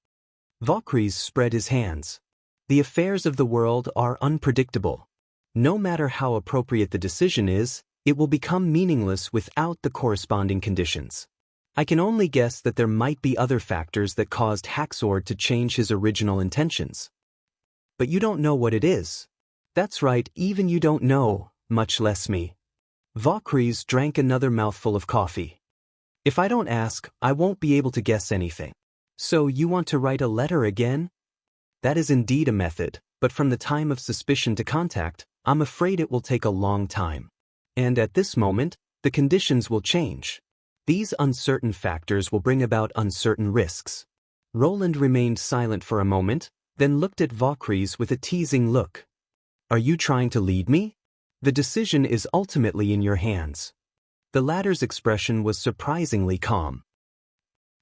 Valkyries spread his hands. The affairs of the world are unpredictable. No matter how appropriate the decision is, it will become meaningless without the corresponding conditions. I can only guess that there might be other factors that caused Haxord to change his original intentions. But you don't know what it is. That's right, even you don't know, much less me. Valkyries drank another mouthful of coffee. If I don't ask, I won't be able to guess anything. So you want to write a letter again? That is indeed a method, but from the time of suspicion to contact, I'm afraid it will take a long time. And at this moment, the conditions will change. These uncertain factors will bring about uncertain risks. Roland remained silent for a moment, then looked at Valkyries with a teasing look. Are you trying to lead me? The decision is ultimately in your hands. The latter's expression was surprisingly calm.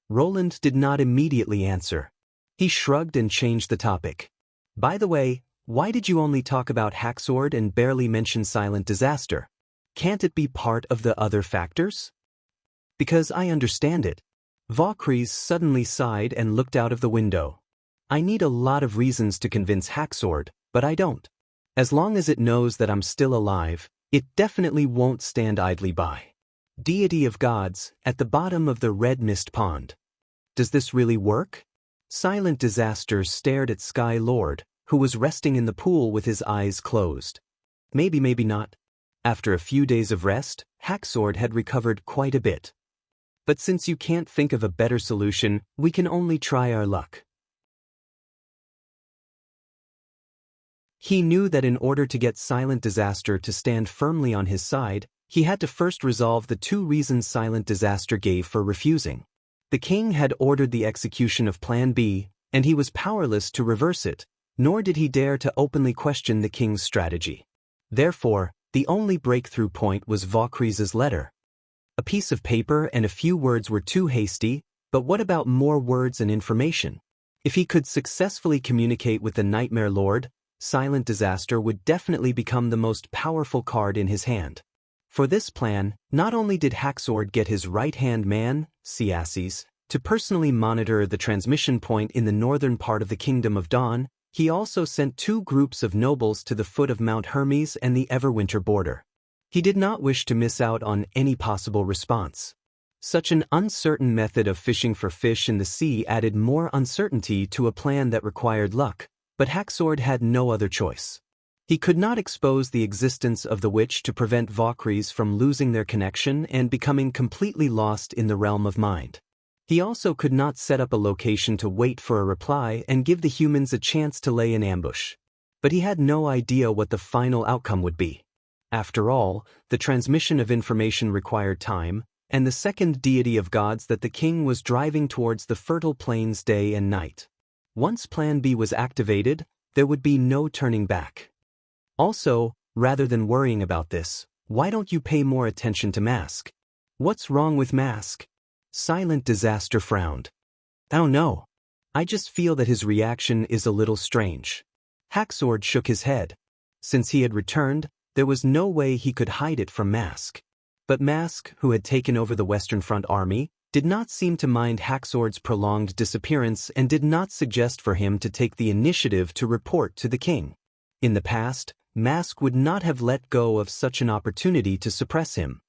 Roland did not immediately answer. He shrugged and changed the topic. By the way, why did you only talk about Haxord and barely mention Silent Disaster? Can't it be part of the other factors? Because I understand it. Valkyries suddenly sighed and looked out of the window. I need a lot of reasons to convince Haxord, but I don't. As long as it knows that I'm still alive, it definitely won't stand idly by. Deity of gods, at the bottom of the red mist pond. Does this really work? Silent Disaster stared at Sky Lord, who was resting in the pool with his eyes closed. Maybe, maybe not. After a few days of rest, Haxord had recovered quite a bit. But since you can't think of a better solution, we can only try our luck. He knew that in order to get Silent Disaster to stand firmly on his side, he had to first resolve the two reasons Silent Disaster gave for refusing. The king had ordered the execution of Plan B, and he was powerless to reverse it, nor did he dare to openly question the king's strategy. Therefore, the only breakthrough point was Valkyries' letter. A piece of paper and a few words were too hasty, but what about more words and information? If he could successfully communicate with the Nightmare Lord, Silent Disaster would definitely become the most powerful card in his hand. For this plan, not only did Haxord get his right-hand man, Siasis, to personally monitor the transmission point in the northern part of the Kingdom of Dawn, he also sent two groups of nobles to the foot of Mount Hermes and the Everwinter border. He did not wish to miss out on any possible response. Such an uncertain method of fishing for fish in the sea added more uncertainty to a plan that required luck, but Haxord had no other choice. He could not expose the existence of the witch to prevent Valkyries from losing their connection and becoming completely lost in the realm of mind. He also could not set up a location to wait for a reply and give the humans a chance to lay in ambush. But he had no idea what the final outcome would be. After all, the transmission of information required time, and the second deity of gods that the king was driving towards the fertile plains day and night. Once Plan B was activated, there would be no turning back. Also, rather than worrying about this, why don't you pay more attention to Mask? What's wrong with Mask? Silent Disaster frowned. I don't know. I just feel that his reaction is a little strange. Haxord shook his head. Since he had returned, there was no way he could hide it from Mask. But Mask, who had taken over the Western Front army, did not seem to mind Haxord's prolonged disappearance and did not suggest for him to take the initiative to report to the king. In the past, Mask would not have let go of such an opportunity to suppress him.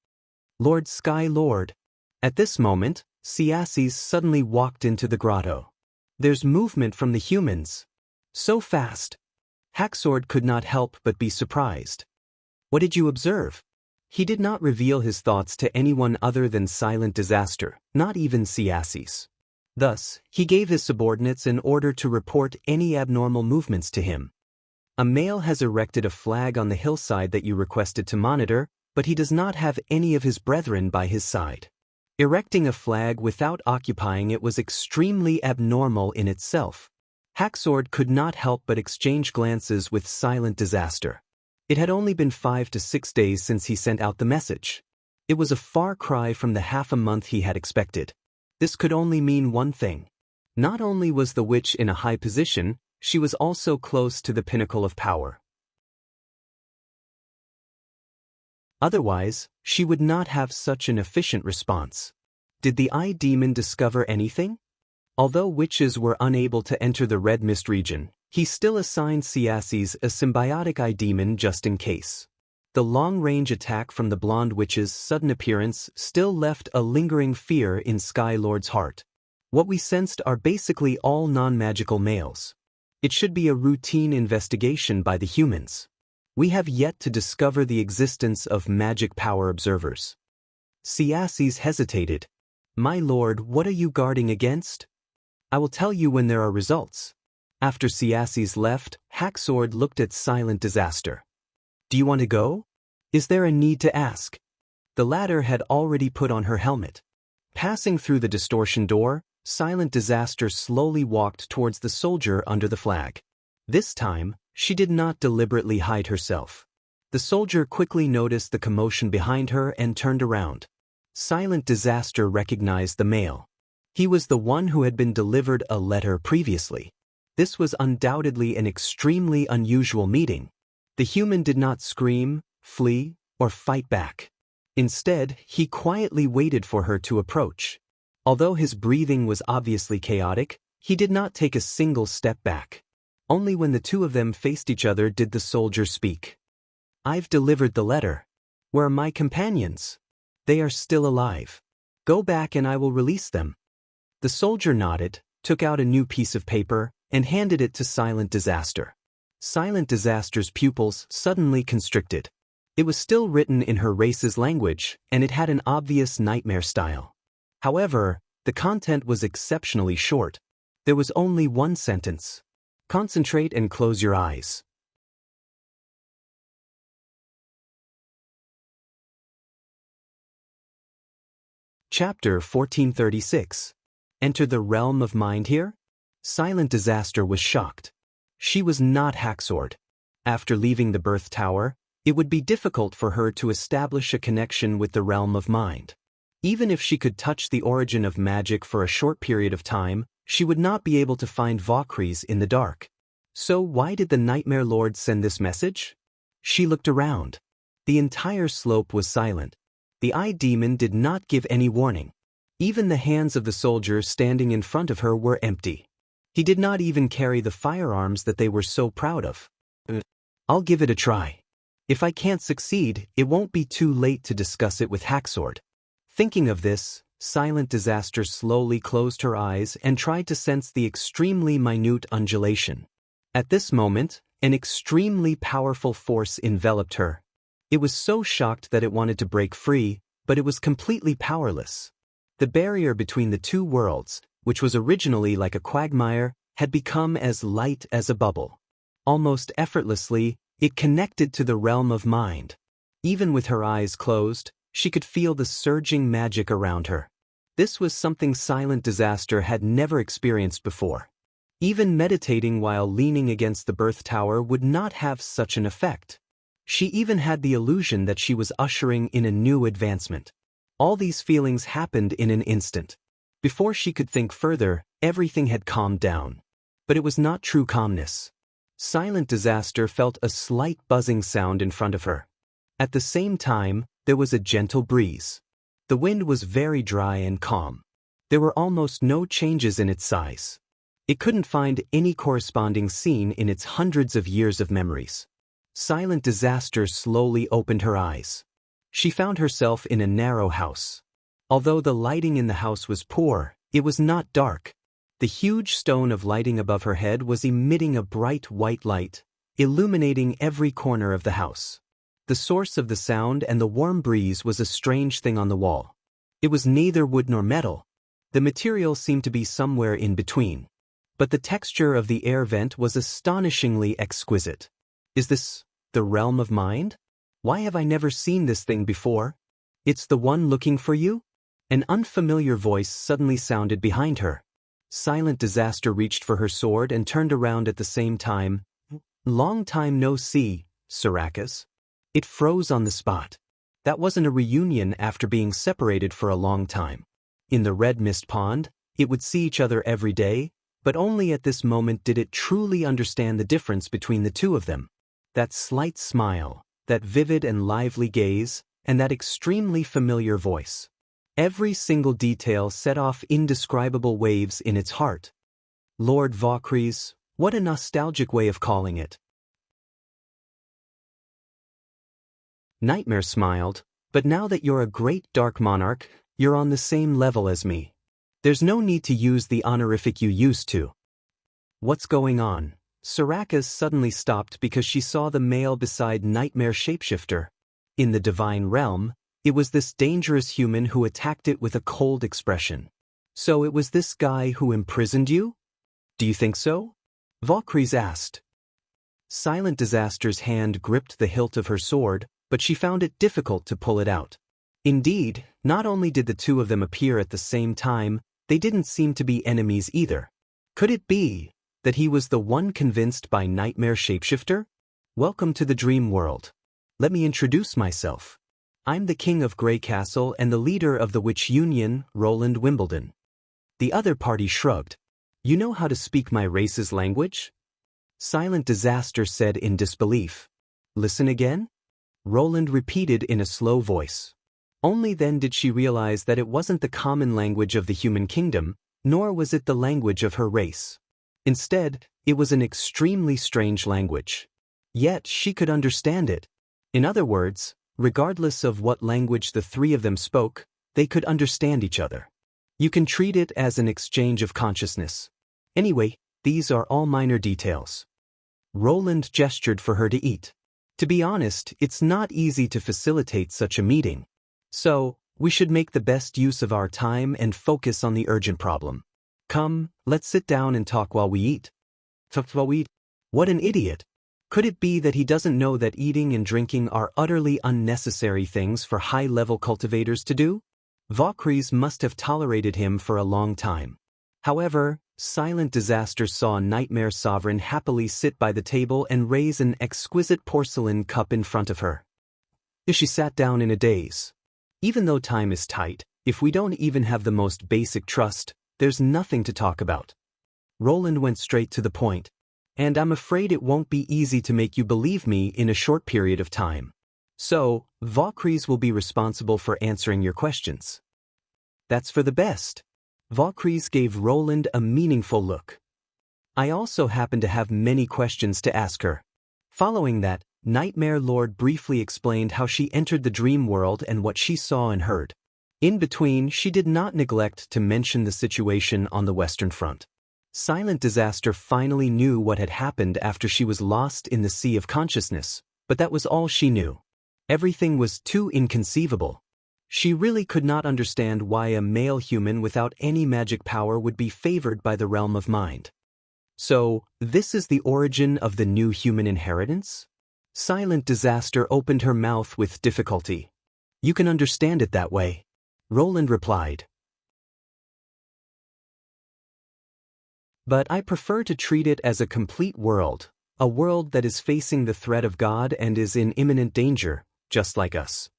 Lord Sky Lord. At this moment, Siasses suddenly walked into the grotto. There's movement from the humans. So fast. Haxord could not help but be surprised. What did you observe? He did not reveal his thoughts to anyone other than Silent Disaster, not even Siasses. Thus, he gave his subordinates an order to report any abnormal movements to him. A male has erected a flag on the hillside that you requested to monitor, but he does not have any of his brethren by his side. Erecting a flag without occupying it was extremely abnormal in itself. Haxord could not help but exchange glances with Silent Disaster. It had only been 5 to 6 days since he sent out the message. It was a far cry from the half a month he had expected. This could only mean one thing. Not only was the witch in a high position, she was also close to the pinnacle of power. Otherwise, she would not have such an efficient response. Did the Eye Demon discover anything? Although witches were unable to enter the Red Mist region, he still assigned Siasses a symbiotic Eye Demon just in case. The long-range attack from the blonde witch's sudden appearance still left a lingering fear in Sky Lord's heart. What we sensed are basically all non-magical males. It should be a routine investigation by the humans. We have yet to discover the existence of magic power observers. Siasses hesitated. My lord, what are you guarding against? I will tell you when there are results. After Siasses left, Haxord looked at Silent Disaster. Do you want to go? Is there a need to ask? The latter had already put on her helmet. Passing through the distortion door, Silent Disaster slowly walked towards the soldier under the flag. This time, she did not deliberately hide herself. The soldier quickly noticed the commotion behind her and turned around. Silent Disaster recognized the male. He was the one who had been delivered a letter previously. This was undoubtedly an extremely unusual meeting. The human did not scream, flee, or fight back. Instead, he quietly waited for her to approach. Although his breathing was obviously chaotic, he did not take a single step back. Only when the two of them faced each other did the soldier speak. I've delivered the letter. Where are my companions? They are still alive. Go back and I will release them. The soldier nodded, took out a new piece of paper, and handed it to Silent Disaster. Silent Disaster's pupils suddenly constricted. It was still written in her race's language, and it had an obvious nightmare style. However, the content was exceptionally short. There was only one sentence. Concentrate and close your eyes. Chapter 1436. Enter the realm of mind here? Silent Disaster was shocked. She was not Haxord. After leaving the birth tower, it would be difficult for her to establish a connection with the realm of mind. Even if she could touch the origin of magic for a short period of time, she would not be able to find Valkyries in the dark. So why did the Nightmare Lord send this message? She looked around. The entire slope was silent. The Eye Demon did not give any warning. Even the hands of the soldier standing in front of her were empty. He did not even carry the firearms that they were so proud of. I'll give it a try. If I can't succeed, it won't be too late to discuss it with Hacksword. Thinking of this, Silent Disaster slowly closed her eyes and tried to sense the extremely minute undulation. At this moment, an extremely powerful force enveloped her. It was so shocked that it wanted to break free, but it was completely powerless. The barrier between the two worlds, which was originally like a quagmire, had become as light as a bubble. Almost effortlessly, it connected to the realm of mind. Even with her eyes closed, she could feel the surging magic around her. This was something Silent Disaster had never experienced before. Even meditating while leaning against the birth tower would not have such an effect. She even had the illusion that she was ushering in a new advancement. All these feelings happened in an instant. Before she could think further, everything had calmed down. But it was not true calmness. Silent Disaster felt a slight buzzing sound in front of her. At the same time, there was a gentle breeze. The wind was very dry and calm. There were almost no changes in its size. It couldn't find any corresponding scene in its hundreds of years of memories. Silent Disaster slowly opened her eyes. She found herself in a narrow house. Although the lighting in the house was poor, it was not dark. The huge stone of lighting above her head was emitting a bright white light, illuminating every corner of the house. The source of the sound and the warm breeze was a strange thing on the wall. It was neither wood nor metal. The material seemed to be somewhere in between. But the texture of the air vent was astonishingly exquisite. Is this the realm of mind? Why have I never seen this thing before? It's the one looking for you? An unfamiliar voice suddenly sounded behind her. Silent Disaster reached for her sword and turned around at the same time. Long time no see, Syracuse. It froze on the spot. That wasn't a reunion after being separated for a long time. In the red mist pond, it would see each other every day, but only at this moment did it truly understand the difference between the two of them. That slight smile, that vivid and lively gaze, and that extremely familiar voice. Every single detail set off indescribable waves in its heart. Lord Vaucries, what a nostalgic way of calling it. Nightmare smiled, but now that you're a great dark monarch, you're on the same level as me. There's no need to use the honorific you used to. What's going on? Syracuse suddenly stopped because she saw the male beside Nightmare Shapeshifter. In the divine realm, it was this dangerous human who attacked it with a cold expression. So it was this guy who imprisoned you? Do you think so? Vaucries asked. Silent Disaster's hand gripped the hilt of her sword, but she found it difficult to pull it out. Indeed, not only did the two of them appear at the same time, they didn't seem to be enemies either. Could it be that he was the one convinced by Nightmare Shapeshifter? Welcome to the dream world. Let me introduce myself. I'm the King of Grey Castle and the leader of the Witch Union, Roland Wimbledon. The other party shrugged. You know how to speak my race's language? Silent Disaster said in disbelief. Listen again? Roland repeated in a slow voice. Only then did she realize that it wasn't the common language of the human kingdom, nor was it the language of her race. Instead, it was an extremely strange language. Yet she could understand it. In other words, regardless of what language the three of them spoke, they could understand each other. You can treat it as an exchange of consciousness. Anyway, these are all minor details. Roland gestured for her to eat. To be honest, it's not easy to facilitate such a meeting. So, we should make the best use of our time and focus on the urgent problem. Come, let's sit down and talk while we eat. What an idiot. Could it be that he doesn't know that eating and drinking are utterly unnecessary things for high-level cultivators to do? Vaucries must have tolerated him for a long time. However, Silent Disaster saw Nightmare Sovereign happily sit by the table and raise an exquisite porcelain cup in front of her. She sat down in a daze. Even though time is tight, if we don't even have the most basic trust, there's nothing to talk about. Roland went straight to the point. And I'm afraid it won't be easy to make you believe me in a short period of time. So, Vaucries will be responsible for answering your questions. That's for the best. Vaucries gave Roland a meaningful look. I also happen to have many questions to ask her. Following that, Nightmare Lord briefly explained how she entered the dream world and what she saw and heard. In between, she did not neglect to mention the situation on the Western Front. Silent Disaster finally knew what had happened after she was lost in the sea of consciousness, but that was all she knew. Everything was too inconceivable. She really could not understand why a male human without any magic power would be favored by the realm of mind. So, this is the origin of the new human inheritance? Silent Disaster opened her mouth with difficulty. You can understand it that way, Roland replied. But I prefer to treat it as a complete world, a world that is facing the threat of God and is in imminent danger, just like us.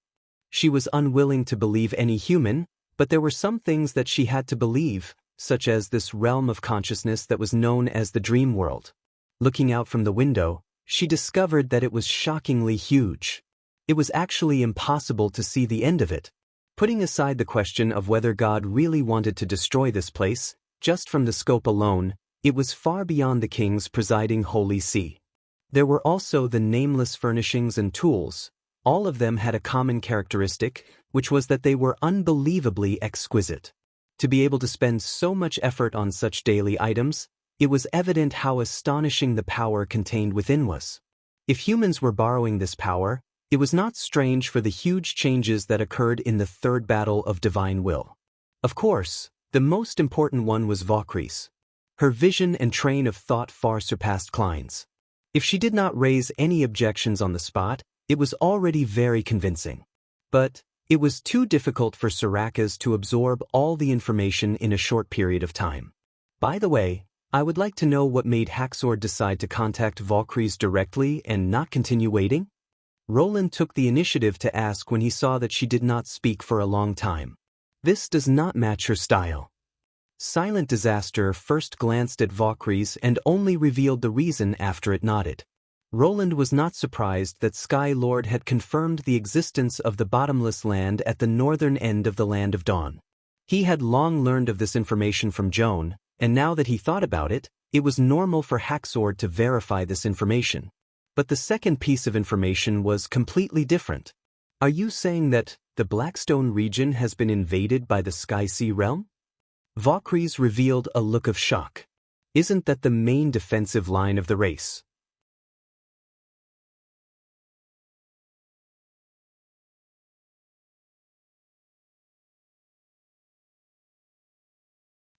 She was unwilling to believe any human, but there were some things that she had to believe, such as this realm of consciousness that was known as the dream world. Looking out from the window, she discovered that it was shockingly huge. It was actually impossible to see the end of it. Putting aside the question of whether God really wanted to destroy this place, just from the scope alone, it was far beyond the king's presiding holy see. There were also the nameless furnishings and tools. All of them had a common characteristic, which was that they were unbelievably exquisite. To be able to spend so much effort on such daily items, it was evident how astonishing the power contained within was. If humans were borrowing this power, it was not strange for the huge changes that occurred in the third battle of divine will. Of course, the most important one was Valkyrie's. Her vision and train of thought far surpassed Klein's. If she did not raise any objections on the spot, it was already very convincing. But it was too difficult for Sarakas to absorb all the information in a short period of time. By the way, I would like to know what made Haxor decide to contact Valkyries directly and not continue waiting? Roland took the initiative to ask when he saw that she did not speak for a long time. This does not match her style. Silent Disaster first glanced at Valkyries and only revealed the reason after it nodded. Roland was not surprised that Sky Lord had confirmed the existence of the bottomless land at the northern end of the Land of Dawn. He had long learned of this information from Joan, and now that he thought about it, it was normal for Haxor to verify this information. But the second piece of information was completely different. Are you saying that the Blackstone region has been invaded by the Sky Sea realm? Valkyries revealed a look of shock. Isn't that the main defensive line of the race?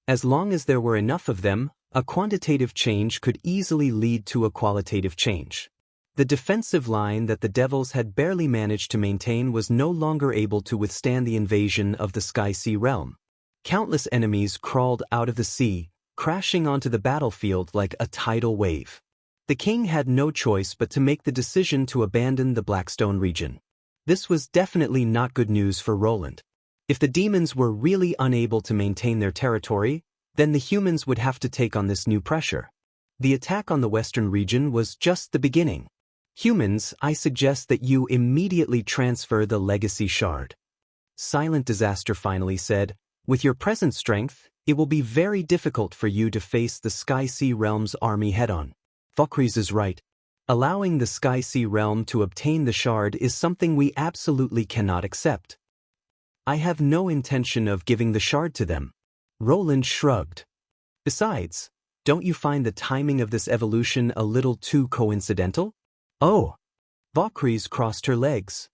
As long as there were enough of them, a quantitative change could easily lead to a qualitative change. The defensive line that the Devils had barely managed to maintain was no longer able to withstand the invasion of the Sky Sea realm. Countless enemies crawled out of the sea, crashing onto the battlefield like a tidal wave. The king had no choice but to make the decision to abandon the Blackstone region. This was definitely not good news for Roland. If the demons were really unable to maintain their territory, then the humans would have to take on this new pressure. The attack on the western region was just the beginning. Humans, I suggest that you immediately transfer the legacy shard. Silent Disaster finally said, with your present strength, it will be very difficult for you to face the Sky Sea Realm's army head-on. Valkyries is right. Allowing the Sky Sea Realm to obtain the shard is something we absolutely cannot accept. I have no intention of giving the shard to them. Roland shrugged. Besides, don't you find the timing of this evolution a little too coincidental? Oh! Valkyries crossed her legs.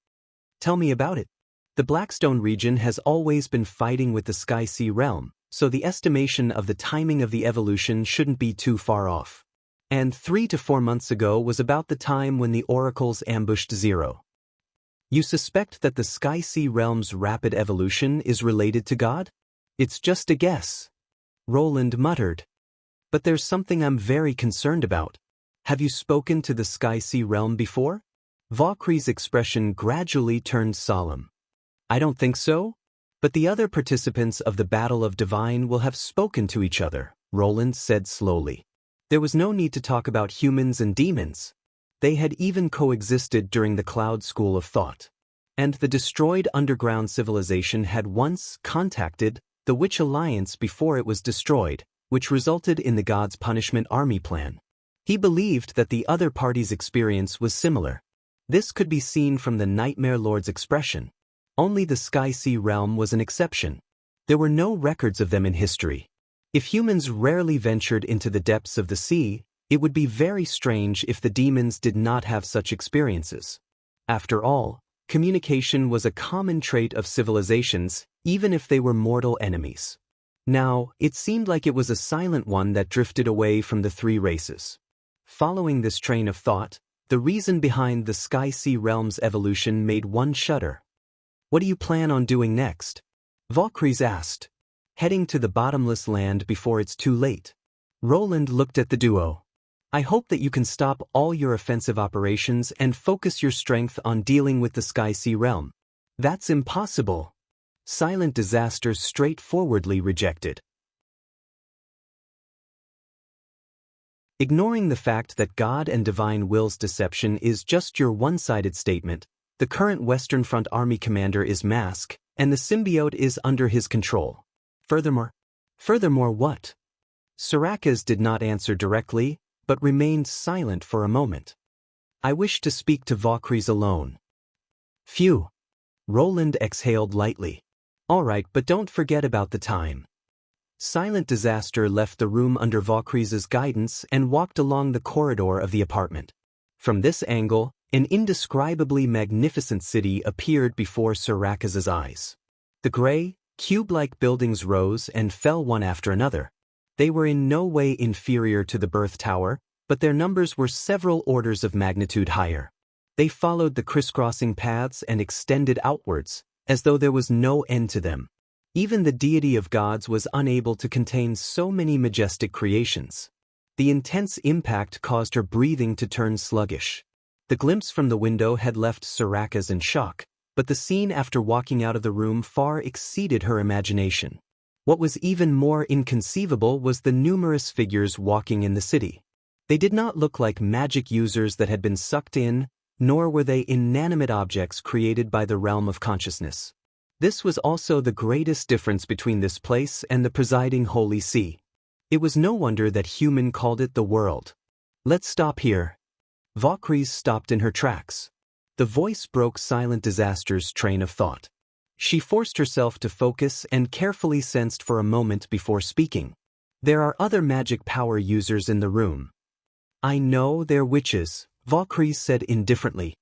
Tell me about it. The Blackstone region has always been fighting with the Sky Sea realm, so the estimation of the timing of the evolution shouldn't be too far off. And 3 to 4 months ago was about the time when the oracles ambushed Zero. You suspect that the Sky Sea realm's rapid evolution is related to God? It's just a guess. Roland muttered. But there's something I'm very concerned about. Have you spoken to the Sky Sea realm before? Valkyrie's expression gradually turned solemn. I don't think so. But the other participants of the Battle of Divine will have spoken to each other, Roland said slowly. There was no need to talk about humans and demons. They had even coexisted during the Cloud School of Thought. And the destroyed underground civilization had once contacted the Witch Alliance before it was destroyed, which resulted in the God's Punishment Army plan. He believed that the other party's experience was similar. This could be seen from the Nightmare Lord's expression. Only the Sky-Sea realm was an exception. There were no records of them in history. If humans rarely ventured into the depths of the sea, it would be very strange if the demons did not have such experiences. After all, communication was a common trait of civilizations, even if they were mortal enemies. Now, it seemed like it was a silent one that drifted away from the three races. Following this train of thought, the reason behind the Sky-Sea realm's evolution made one shudder. What do you plan on doing next? Valkyries asked. Heading to the bottomless land before it's too late. Roland looked at the duo. I hope that you can stop all your offensive operations and focus your strength on dealing with the Sky-Sea realm. That's impossible. Silent Disaster straightforwardly rejected. Ignoring the fact that God and Divine Will's deception is just your one-sided statement, the current Western Front Army commander is Mask, and the symbiote is under his control. Furthermore what? Sarakas did not answer directly, but remained silent for a moment. I wish to speak to Valkyries alone. Phew. Roland exhaled lightly. All right, but don't forget about the time. Silent Disaster left the room under Valkyries' guidance and walked along the corridor of the apartment. From this angle, an indescribably magnificent city appeared before Sarakas' eyes. The gray, cube-like buildings rose and fell one after another. They were in no way inferior to the Birth Tower, but their numbers were several orders of magnitude higher. They followed the crisscrossing paths and extended outwards, as though there was no end to them. Even the deity of gods was unable to contain so many majestic creations. The intense impact caused her breathing to turn sluggish. The glimpse from the window had left Sarakas in shock, but the scene after walking out of the room far exceeded her imagination. What was even more inconceivable was the numerous figures walking in the city. They did not look like magic users that had been sucked in, nor were they inanimate objects created by the realm of consciousness. This was also the greatest difference between this place and the presiding Holy See. It was no wonder that human called it the world. Let's stop here. Valkyries stopped in her tracks. The voice broke Silent Disaster's train of thought. She forced herself to focus and carefully sensed for a moment before speaking. There are other magic power users in the room. I know they're witches, Valkyries said indifferently.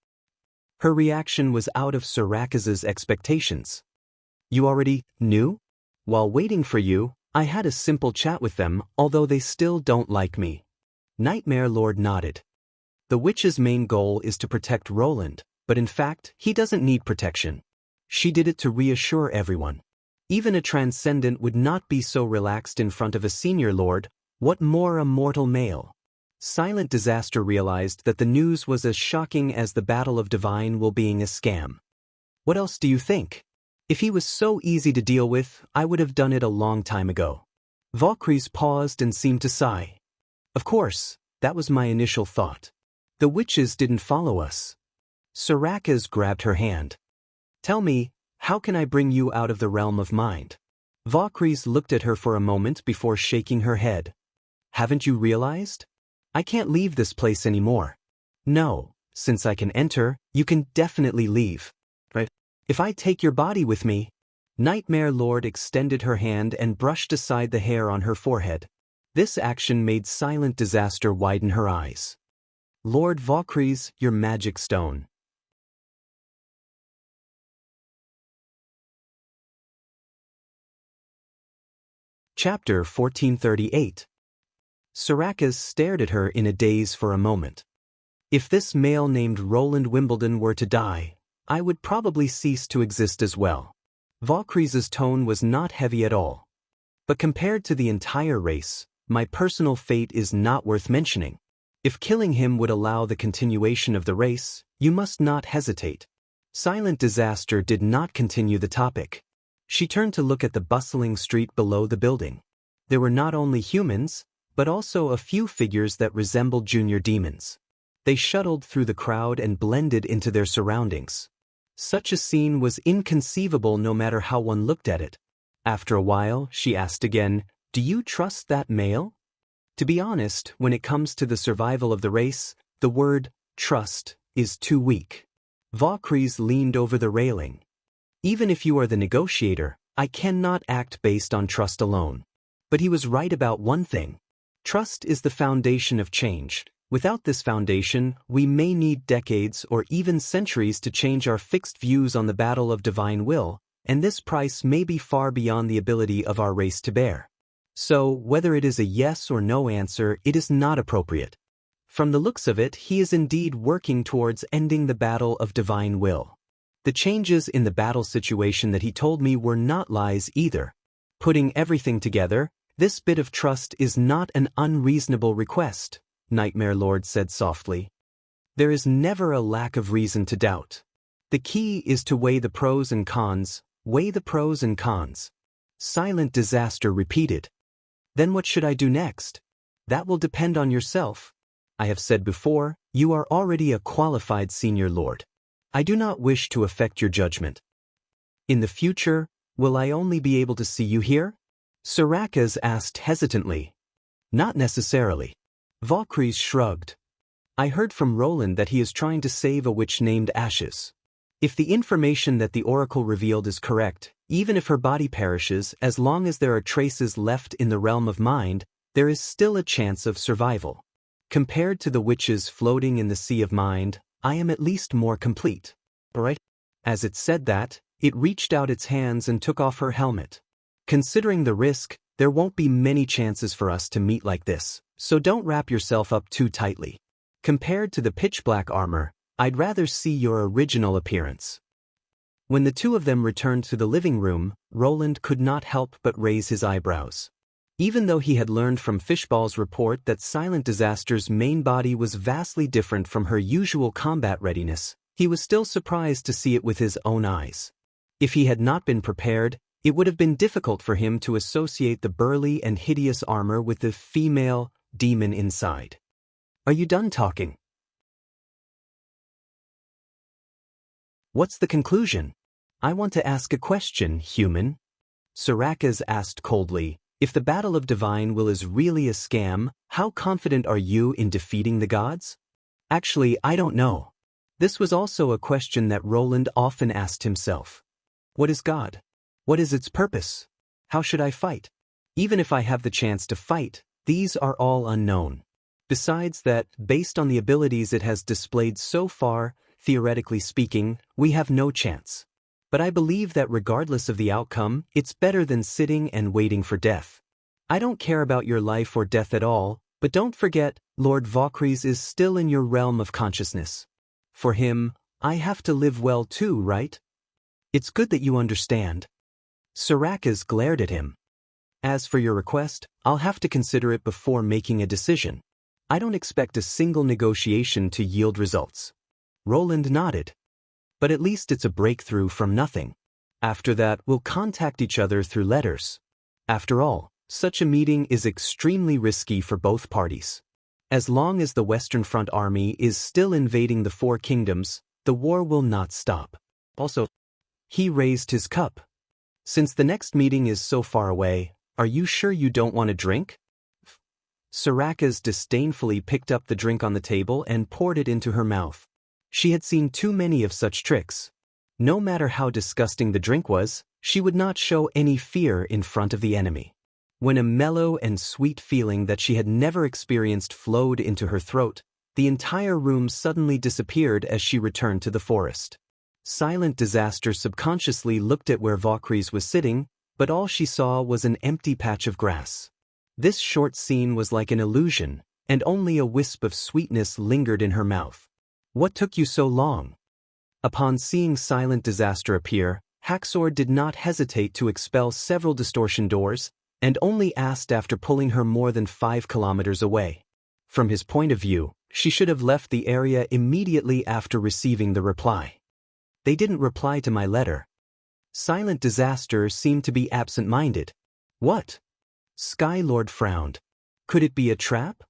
Her reaction was out of Sarakas' expectations. You already knew? While waiting for you, I had a simple chat with them, although they still don't like me. Nightmare Lord nodded. The witch's main goal is to protect Roland, but in fact, he doesn't need protection. She did it to reassure everyone. Even a transcendent would not be so relaxed in front of a senior lord, what more a mortal male? Silent Disaster realized that the news was as shocking as the Battle of Divine Will being a scam. What else do you think? If he was so easy to deal with, I would have done it a long time ago. Valkyries paused and seemed to sigh. Of course, that was my initial thought. The witches didn't follow us. Sarakas grabbed her hand. Tell me, how can I bring you out of the realm of mind? Valkyries looked at her for a moment before shaking her head. Haven't you realized? I can't leave this place anymore. No, since I can enter, you can definitely leave. Right? If I take your body with me. Nightmare Lord extended her hand and brushed aside the hair on her forehead. This action made Silent Disaster widen her eyes. Lord Valkyries, your magic stone. Chapter 1438. Sarakas stared at her in a daze for a moment. If this male named Roland Wimbledon were to die, I would probably cease to exist as well. Valkyries' tone was not heavy at all. But compared to the entire race, my personal fate is not worth mentioning. If killing him would allow the continuation of the race, you must not hesitate. Silent Disaster did not continue the topic. She turned to look at the bustling street below the building. There were not only humans, but also a few figures that resembled junior demons. They shuttled through the crowd and blended into their surroundings. Such a scene was inconceivable no matter how one looked at it. After a while, she asked again, "Do you trust that male?" To be honest, when it comes to the survival of the race, the word trust is too weak. Vaucries leaned over the railing. Even if you are the negotiator, I cannot act based on trust alone. But he was right about one thing. Trust is the foundation of change. Without this foundation, we may need decades or even centuries to change our fixed views on the battle of divine will, and this price may be far beyond the ability of our race to bear. So, whether it is a yes or no answer, it is not appropriate. From the looks of it, he is indeed working towards ending the battle of divine will. The changes in the battle situation that he told me were not lies either. Putting everything together, this bit of trust is not an unreasonable request, Nightmare Lord said softly. There is never a lack of reason to doubt. The key is to weigh the pros and cons, weigh the pros and cons. Silent Disaster repeated. Then what should I do next? That will depend on yourself. I have said before, you are already a qualified senior lord. I do not wish to affect your judgment. In the future, will I only be able to see you here? Saraka's asked hesitantly. Not necessarily. Vaucries shrugged. I heard from Roland that he is trying to save a witch named Ashes. If the information that the oracle revealed is correct, even if her body perishes, as long as there are traces left in the realm of mind, there is still a chance of survival. Compared to the witches floating in the sea of mind, I am at least more complete. Right? As it said that, it reached out its hands and took off her helmet. Considering the risk, there won't be many chances for us to meet like this, so don't wrap yourself up too tightly. Compared to the pitch-black armor, I'd rather see your original appearance. When the two of them returned to the living room, Roland could not help but raise his eyebrows. Even though he had learned from Fishball's report that Silent Disaster's main body was vastly different from her usual combat readiness, he was still surprised to see it with his own eyes. If he had not been prepared, it would have been difficult for him to associate the burly and hideous armor with the female demon inside. Are you done talking? What's the conclusion? I want to ask a question, human. Saraka's asked coldly. If the battle of divine will is really a scam, how confident are you in defeating the gods? Actually, I don't know. This was also a question that Roland often asked himself. What is God? What is its purpose? How should I fight? Even if I have the chance to fight, these are all unknown. Besides that, based on the abilities it has displayed so far, theoretically speaking, we have no chance. But I believe that regardless of the outcome, it's better than sitting and waiting for death. I don't care about your life or death at all, but don't forget, Lord Vaucries is still in your realm of consciousness. For him, I have to live well too, right? It's good that you understand. Saraka's glared at him. As for your request, I'll have to consider it before making a decision. I don't expect a single negotiation to yield results. Roland nodded. But at least it's a breakthrough from nothing. After that, we'll contact each other through letters. After all, such a meeting is extremely risky for both parties. As long as the Western Front Army is still invading the Four Kingdoms, the war will not stop. Also, he raised his cup. Since the next meeting is so far away, are you sure you don't want a drink? Saraka's disdainfully picked up the drink on the table and poured it into her mouth. She had seen too many of such tricks. No matter how disgusting the drink was, she would not show any fear in front of the enemy. When a mellow and sweet feeling that she had never experienced flowed into her throat, the entire room suddenly disappeared as she returned to the forest. Silent Disaster subconsciously looked at where Vaucries was sitting, but all she saw was an empty patch of grass. This short scene was like an illusion, and only a wisp of sweetness lingered in her mouth. What took you so long? Upon seeing Silent Disaster appear, Haxor did not hesitate to expel several distortion doors, and only asked after pulling her more than 5 kilometers away. From his point of view, she should have left the area immediately after receiving the reply. They didn't reply to my letter. Silent Disaster seemed to be absent-minded. What? Skylord frowned. Could it be a trap?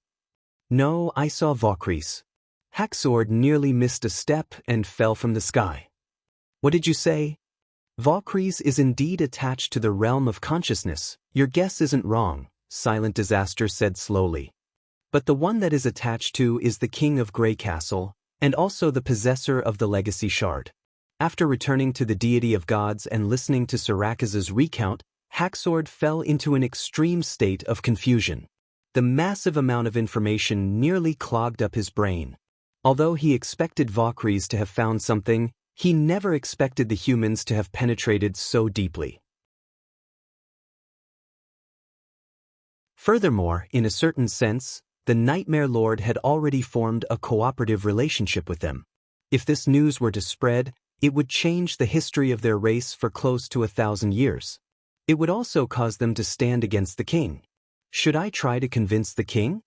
No, I saw Vaucries. Haxor nearly missed a step and fell from the sky. What did you say? Vaucries is indeed attached to the realm of consciousness. Your guess isn't wrong, Silent Disaster said slowly. But the one that is attached to is the King of Grey Castle, and also the possessor of the legacy shard. After returning to the deity of gods and listening to Sarakas's recount, Haxord fell into an extreme state of confusion. The massive amount of information nearly clogged up his brain. Although he expected Valkyries to have found something, he never expected the humans to have penetrated so deeply. Furthermore, in a certain sense, the Nightmare Lord had already formed a cooperative relationship with them. If this news were to spread, it would change the history of their race for close to 1,000 years. It would also cause them to stand against the king. Should I try to convince the king?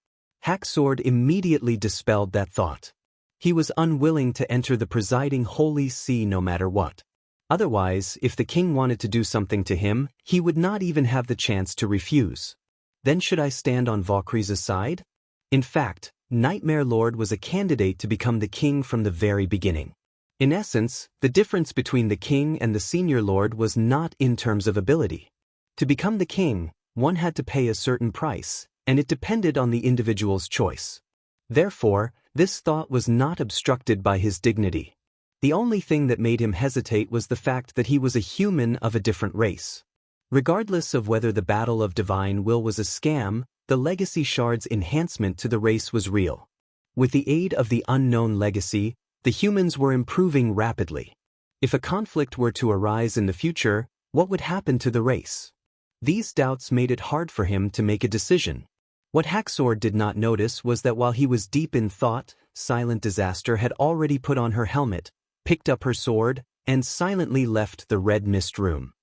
Haxord immediately dispelled that thought. He was unwilling to enter the presiding Holy See no matter what. Otherwise, if the king wanted to do something to him, he would not even have the chance to refuse. Then should I stand on Valkyrie's side? In fact, Nightmare Lord was a candidate to become the king from the very beginning. In essence, the difference between the king and the senior lord was not in terms of ability. To become the king, one had to pay a certain price, and it depended on the individual's choice. Therefore, this thought was not obstructed by his dignity. The only thing that made him hesitate was the fact that he was a human of a different race. Regardless of whether the battle of divine will was a scam, the legacy shard's enhancement to the race was real. With the aid of the unknown legacy, the humans were improving rapidly. If a conflict were to arise in the future, what would happen to the race? These doubts made it hard for him to make a decision. What Haxord did not notice was that while he was deep in thought, Silent Disaster had already put on her helmet, picked up her sword, and silently left the red mist room.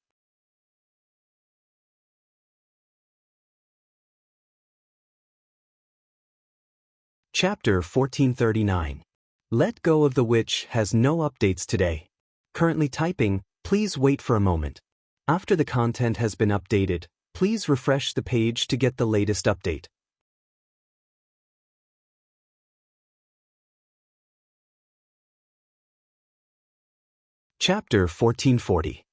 Chapter 1439. Let Go of the Witch has no updates today. Currently typing, please wait for a moment. After the content has been updated, please refresh the page to get the latest update. Chapter 1440.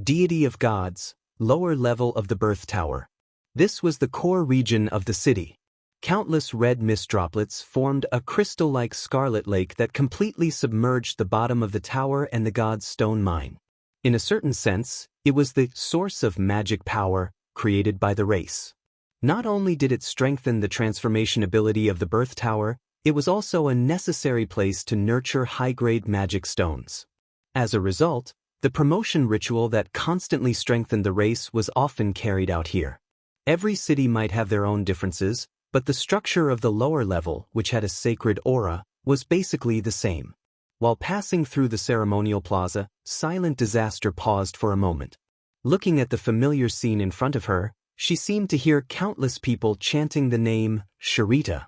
Deity of Gods, Lower Level of the Birth Tower. This was the core region of the city. Countless red mist droplets formed a crystal-like scarlet lake that completely submerged the bottom of the tower and the god's stone mine. In a certain sense, it was the source of magic power created by the race. Not only did it strengthen the transformation ability of the birth tower, it was also a necessary place to nurture high-grade magic stones. As a result, the promotion ritual that constantly strengthened the race was often carried out here. Every city might have their own differences, but the structure of the lower level, which had a sacred aura, was basically the same. While passing through the ceremonial plaza, Silent Disaster paused for a moment. Looking at the familiar scene in front of her, she seemed to hear countless people chanting the name Sharita.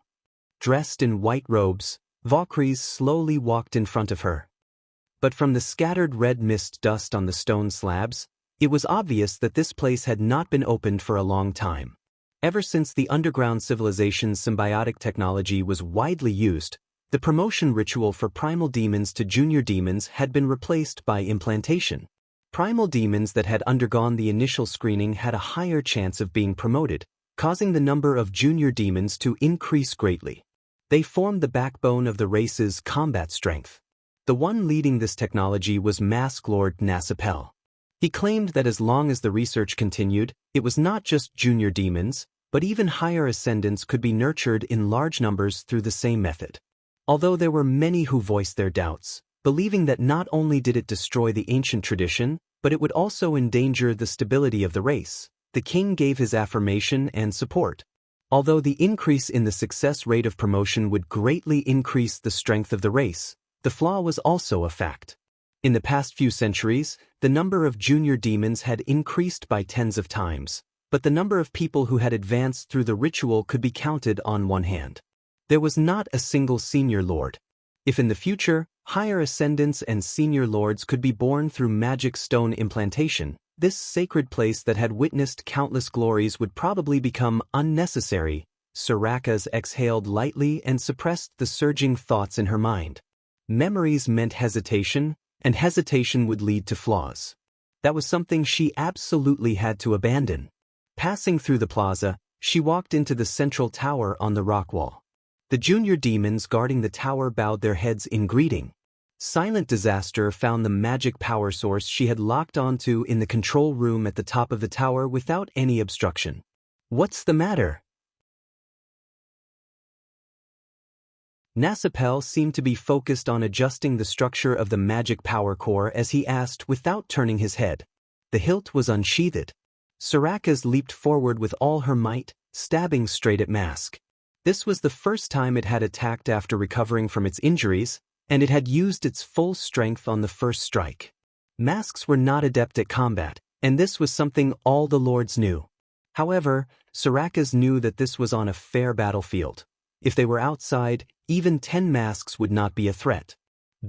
Dressed in white robes, Valkyries slowly walked in front of her. But from the scattered red mist dust on the stone slabs, it was obvious that this place had not been opened for a long time. Ever since the underground civilization's symbiotic technology was widely used, the promotion ritual for primal demons to junior demons had been replaced by implantation. Primal demons that had undergone the initial screening had a higher chance of being promoted, causing the number of junior demons to increase greatly. They formed the backbone of the race's combat strength. The one leading this technology was Mask Lord Nasapel. He claimed that as long as the research continued, it was not just junior demons, but even higher ascendants could be nurtured in large numbers through the same method. Although there were many who voiced their doubts, believing that not only did it destroy the ancient tradition, but it would also endanger the stability of the race, the king gave his affirmation and support. Although the increase in the success rate of promotion would greatly increase the strength of the race, the flaw was also a fact. In the past few centuries, the number of junior demons had increased by tens of times, but the number of people who had advanced through the ritual could be counted on one hand. There was not a single senior lord. If in the future, higher ascendants and senior lords could be born through magic stone implantation, this sacred place that had witnessed countless glories would probably become unnecessary. Sarakas exhaled lightly and suppressed the surging thoughts in her mind. Memories meant hesitation, and hesitation would lead to flaws. That was something she absolutely had to abandon. Passing through the plaza, she walked into the central tower on the rock wall. The junior demons guarding the tower bowed their heads in greeting. Silent Disaster found the magic power source she had locked onto in the control room at the top of the tower without any obstruction. "What's the matter?" Nasapel seemed to be focused on adjusting the structure of the magic power core as he asked without turning his head. The hilt was unsheathed. Soraka's leaped forward with all her might, stabbing straight at Mask. This was the first time it had attacked after recovering from its injuries, and it had used its full strength on the first strike. Masks were not adept at combat, and this was something all the lords knew. However, Soraka's knew that this was on a fair battlefield. If they were outside, even 10 masks would not be a threat.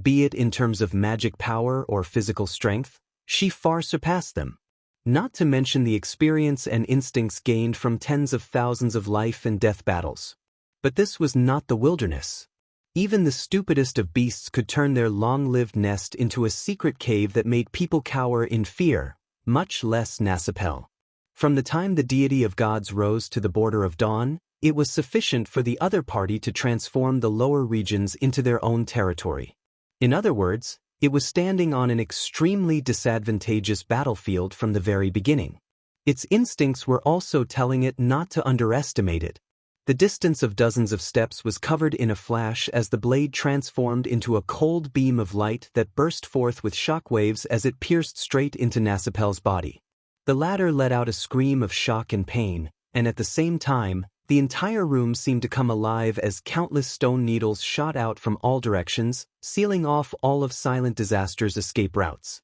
Be it in terms of magic power or physical strength, she far surpassed them. Not to mention the experience and instincts gained from tens of thousands of life and death battles. But this was not the wilderness. Even the stupidest of beasts could turn their long-lived nest into a secret cave that made people cower in fear, much less Nasapel. From the time the deity of gods rose to the border of dawn, it was sufficient for the other party to transform the lower regions into their own territory. In other words, it was standing on an extremely disadvantageous battlefield from the very beginning. Its instincts were also telling it not to underestimate it. The distance of dozens of steps was covered in a flash as the blade transformed into a cold beam of light that burst forth with shockwaves as it pierced straight into Nasapel's body. The latter let out a scream of shock and pain, and at the same time, the entire room seemed to come alive as countless stone needles shot out from all directions, sealing off all of Silent Disaster's escape routes.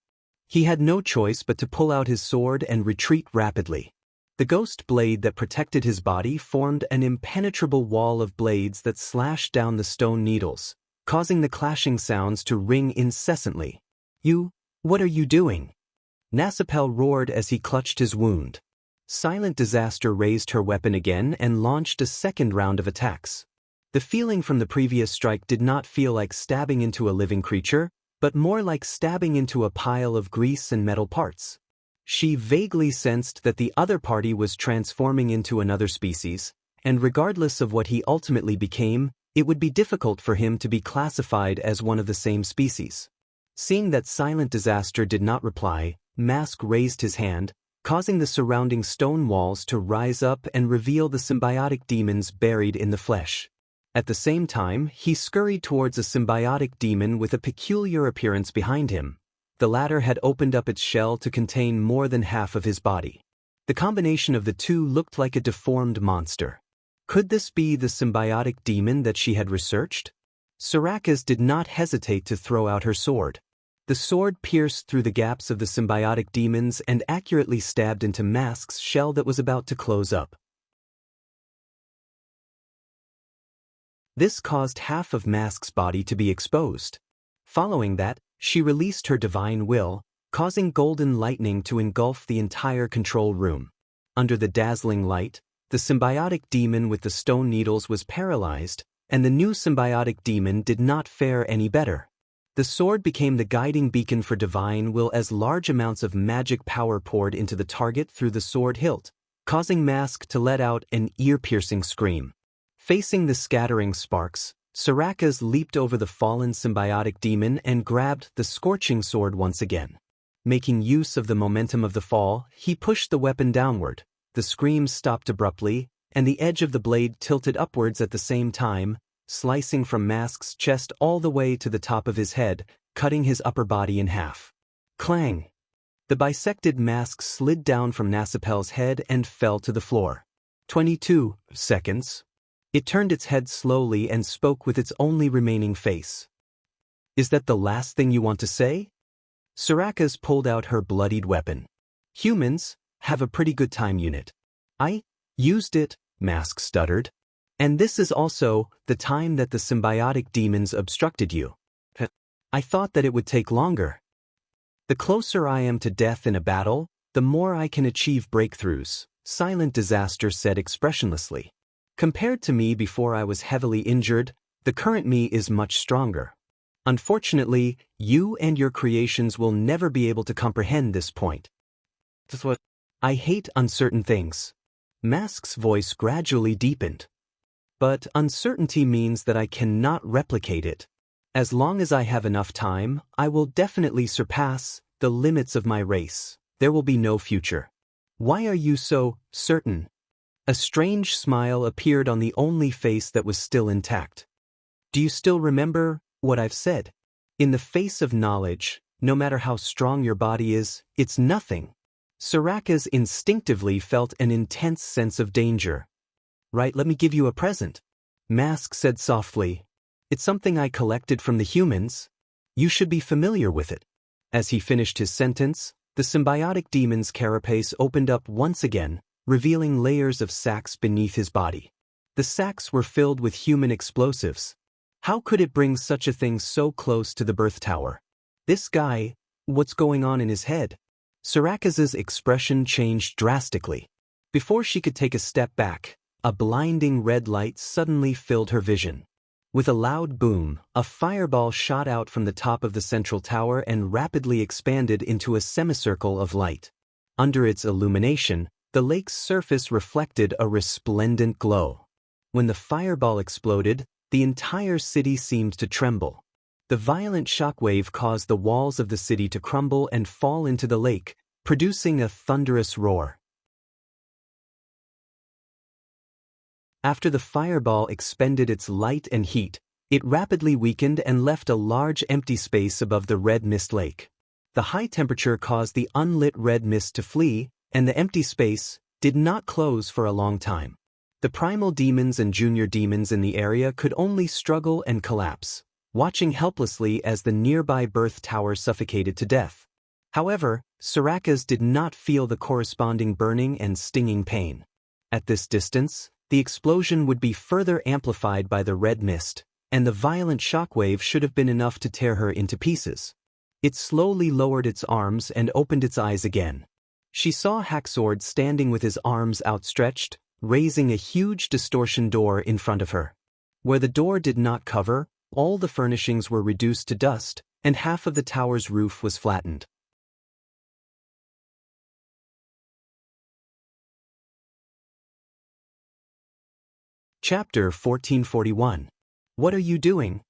He had no choice but to pull out his sword and retreat rapidly. The ghost blade that protected his body formed an impenetrable wall of blades that slashed down the stone needles, causing the clashing sounds to ring incessantly. What are you doing?" Nasapel roared as he clutched his wound. Silent Disaster raised her weapon again and launched a second round of attacks. The feeling from the previous strike did not feel like stabbing into a living creature, but more like stabbing into a pile of grease and metal parts. She vaguely sensed that the other party was transforming into another species, and regardless of what he ultimately became, it would be difficult for him to be classified as one of the same species. Seeing that Silent Disaster did not reply, Mask raised his hand, causing the surrounding stone walls to rise up and reveal the symbiotic demons buried in the flesh. At the same time, he scurried towards a symbiotic demon with a peculiar appearance behind him. The latter had opened up its shell to contain more than half of his body. The combination of the two looked like a deformed monster. Could this be the symbiotic demon that she had researched? Soraka's did not hesitate to throw out her sword. The sword pierced through the gaps of the symbiotic demons and accurately stabbed into Mask's shell that was about to close up. This caused half of Mask's body to be exposed. Following that, she released her divine will, causing golden lightning to engulf the entire control room. Under the dazzling light, the symbiotic demon with the stone needles was paralyzed, and the new symbiotic demon did not fare any better. The sword became the guiding beacon for divine will as large amounts of magic power poured into the target through the sword hilt, causing Mask to let out an ear-piercing scream. Facing the scattering sparks, Soraka's leaped over the fallen symbiotic demon and grabbed the scorching sword once again. Making use of the momentum of the fall, he pushed the weapon downward. The screams stopped abruptly, and the edge of the blade tilted upwards at the same time, slicing from Mask's chest all the way to the top of his head, cutting his upper body in half. Clang! The bisected Mask slid down from Nasapel's head and fell to the floor. 22 seconds. It turned its head slowly and spoke with its only remaining face. "Is that the last thing you want to say?" Soraka's pulled out her bloodied weapon. "Humans have a pretty good time unit. I used it," Mask stuttered. "And this is also the time that the symbiotic demons obstructed you. I thought that it would take longer. The closer I am to death in a battle, the more I can achieve breakthroughs," Silent Disaster said expressionlessly. "Compared to me before I was heavily injured, the current me is much stronger. Unfortunately, you and your creations will never be able to comprehend this point. That's what I hate uncertain things." Mask's voice gradually deepened. But uncertainty means that I cannot replicate it. As long as I have enough time, I will definitely surpass the limits of my race. There will be no future. Why are you so certain? A strange smile appeared on the only face that was still intact. Do you still remember what I've said? In the face of knowledge, no matter how strong your body is, it's nothing. Soraka's instinctively felt an intense sense of danger. Right, let me give you a present. Mask said softly. It's something I collected from the humans. You should be familiar with it. As he finished his sentence, the symbiotic demon's carapace opened up once again, revealing layers of sacks beneath his body. The sacks were filled with human explosives. How could it bring such a thing so close to the birth tower? This guy, what's going on in his head? Soraka's expression changed drastically. Before she could take a step back, a blinding red light suddenly filled her vision. With a loud boom, a fireball shot out from the top of the central tower and rapidly expanded into a semicircle of light. Under its illumination, the lake's surface reflected a resplendent glow. When the fireball exploded, the entire city seemed to tremble. The violent shockwave caused the walls of the city to crumble and fall into the lake, producing a thunderous roar. After the fireball expended its light and heat, it rapidly weakened and left a large empty space above the red mist lake. The high temperature caused the unlit red mist to flee, and the empty space did not close for a long time. The primal demons and junior demons in the area could only struggle and collapse, watching helplessly as the nearby birth tower suffocated to death. However, Soraka's did not feel the corresponding burning and stinging pain. At this distance, the explosion would be further amplified by the red mist, and the violent shockwave should have been enough to tear her into pieces. It slowly lowered its arms and opened its eyes again. She saw Haxord standing with his arms outstretched, raising a huge distortion door in front of her. Where the door did not cover, all the furnishings were reduced to dust, and half of the tower's roof was flattened. Chapter 1441. What are you doing?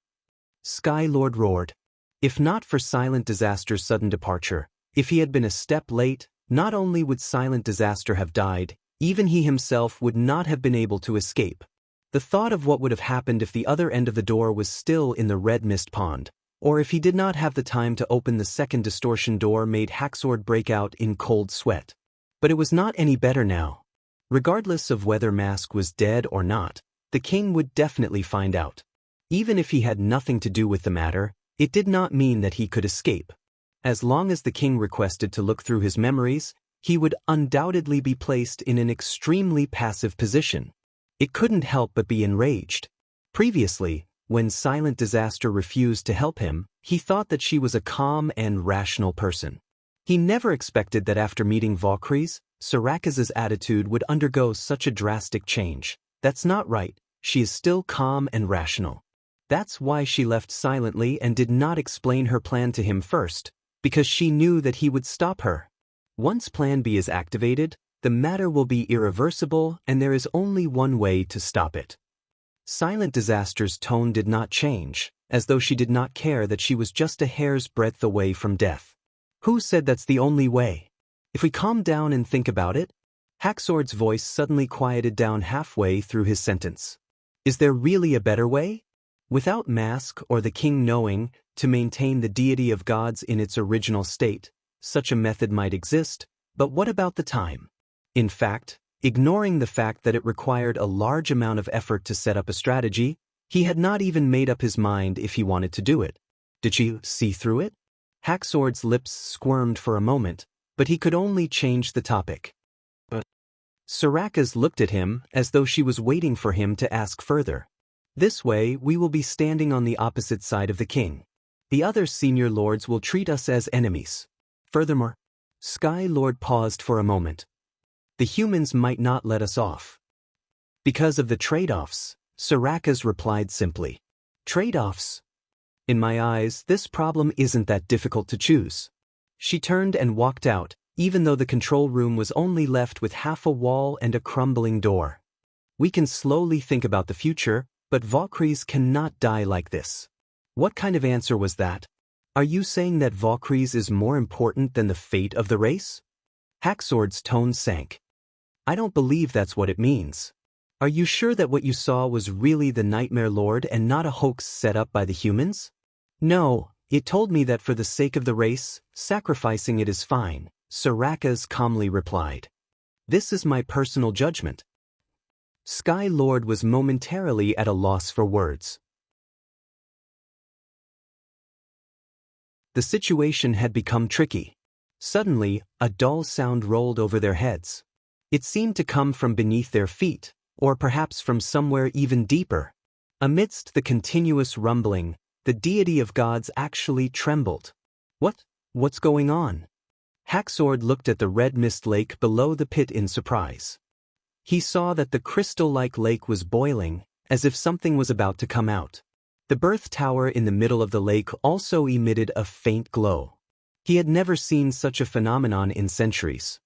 Sky Lord roared. If not for Silent Disaster's sudden departure, if he had been a step late, not only would Silent Disaster have died, even he himself would not have been able to escape. The thought of what would have happened if the other end of the door was still in the red mist pond, or if he did not have the time to open the second distortion door made Haxord break out in cold sweat. But it was not any better now. Regardless of whether Mask was dead or not, the king would definitely find out. Even if he had nothing to do with the matter, it did not mean that he could escape. As long as the king requested to look through his memories, he would undoubtedly be placed in an extremely passive position. It couldn't help but be enraged. Previously, when Silent Disaster refused to help him, he thought that she was a calm and rational person. He never expected that after meeting Valkyries, Soraka's attitude would undergo such a drastic change. That's not right, she is still calm and rational. That's why she left silently and did not explain her plan to him first, because she knew that he would stop her. Once Plan B is activated, the matter will be irreversible and there is only one way to stop it. Silent Disaster's tone did not change, as though she did not care that she was just a hair's breadth away from death. Who said that's the only way? If we calm down and think about it, Haxord's voice suddenly quieted down halfway through his sentence. Is there really a better way? Without Mask or the king knowing, to maintain the deity of gods in its original state, such a method might exist, but what about the time? In fact, ignoring the fact that it required a large amount of effort to set up a strategy, he had not even made up his mind if he wanted to do it. Did she see through it? Haxord's lips squirmed for a moment, but he could only change the topic. But Soraka's looked at him as though she was waiting for him to ask further. This way we will be standing on the opposite side of the king. The other senior lords will treat us as enemies. Furthermore, Sky Lord paused for a moment. The humans might not let us off. Because of the trade-offs, Soraka's replied simply. Trade-offs? In my eyes, this problem isn't that difficult to choose. She turned and walked out, even though the control room was only left with half a wall and a crumbling door. We can slowly think about the future, but Valkyries cannot die like this. What kind of answer was that? Are you saying that Valkyries is more important than the fate of the race? Hacksword's tone sank. I don't believe that's what it means. Are you sure that what you saw was really the Nightmare Lord and not a hoax set up by the humans? No, it told me that for the sake of the race, sacrificing it is fine, Sarakas calmly replied. This is my personal judgment. Sky Lord was momentarily at a loss for words. The situation had become tricky. Suddenly, a dull sound rolled over their heads. It seemed to come from beneath their feet, or perhaps from somewhere even deeper. Amidst the continuous rumbling, the deity of gods actually trembled. What's going on? Hacksword looked at the red mist lake below the pit in surprise. He saw that the crystal-like lake was boiling, as if something was about to come out. The birth tower in the middle of the lake also emitted a faint glow. He had never seen such a phenomenon in centuries.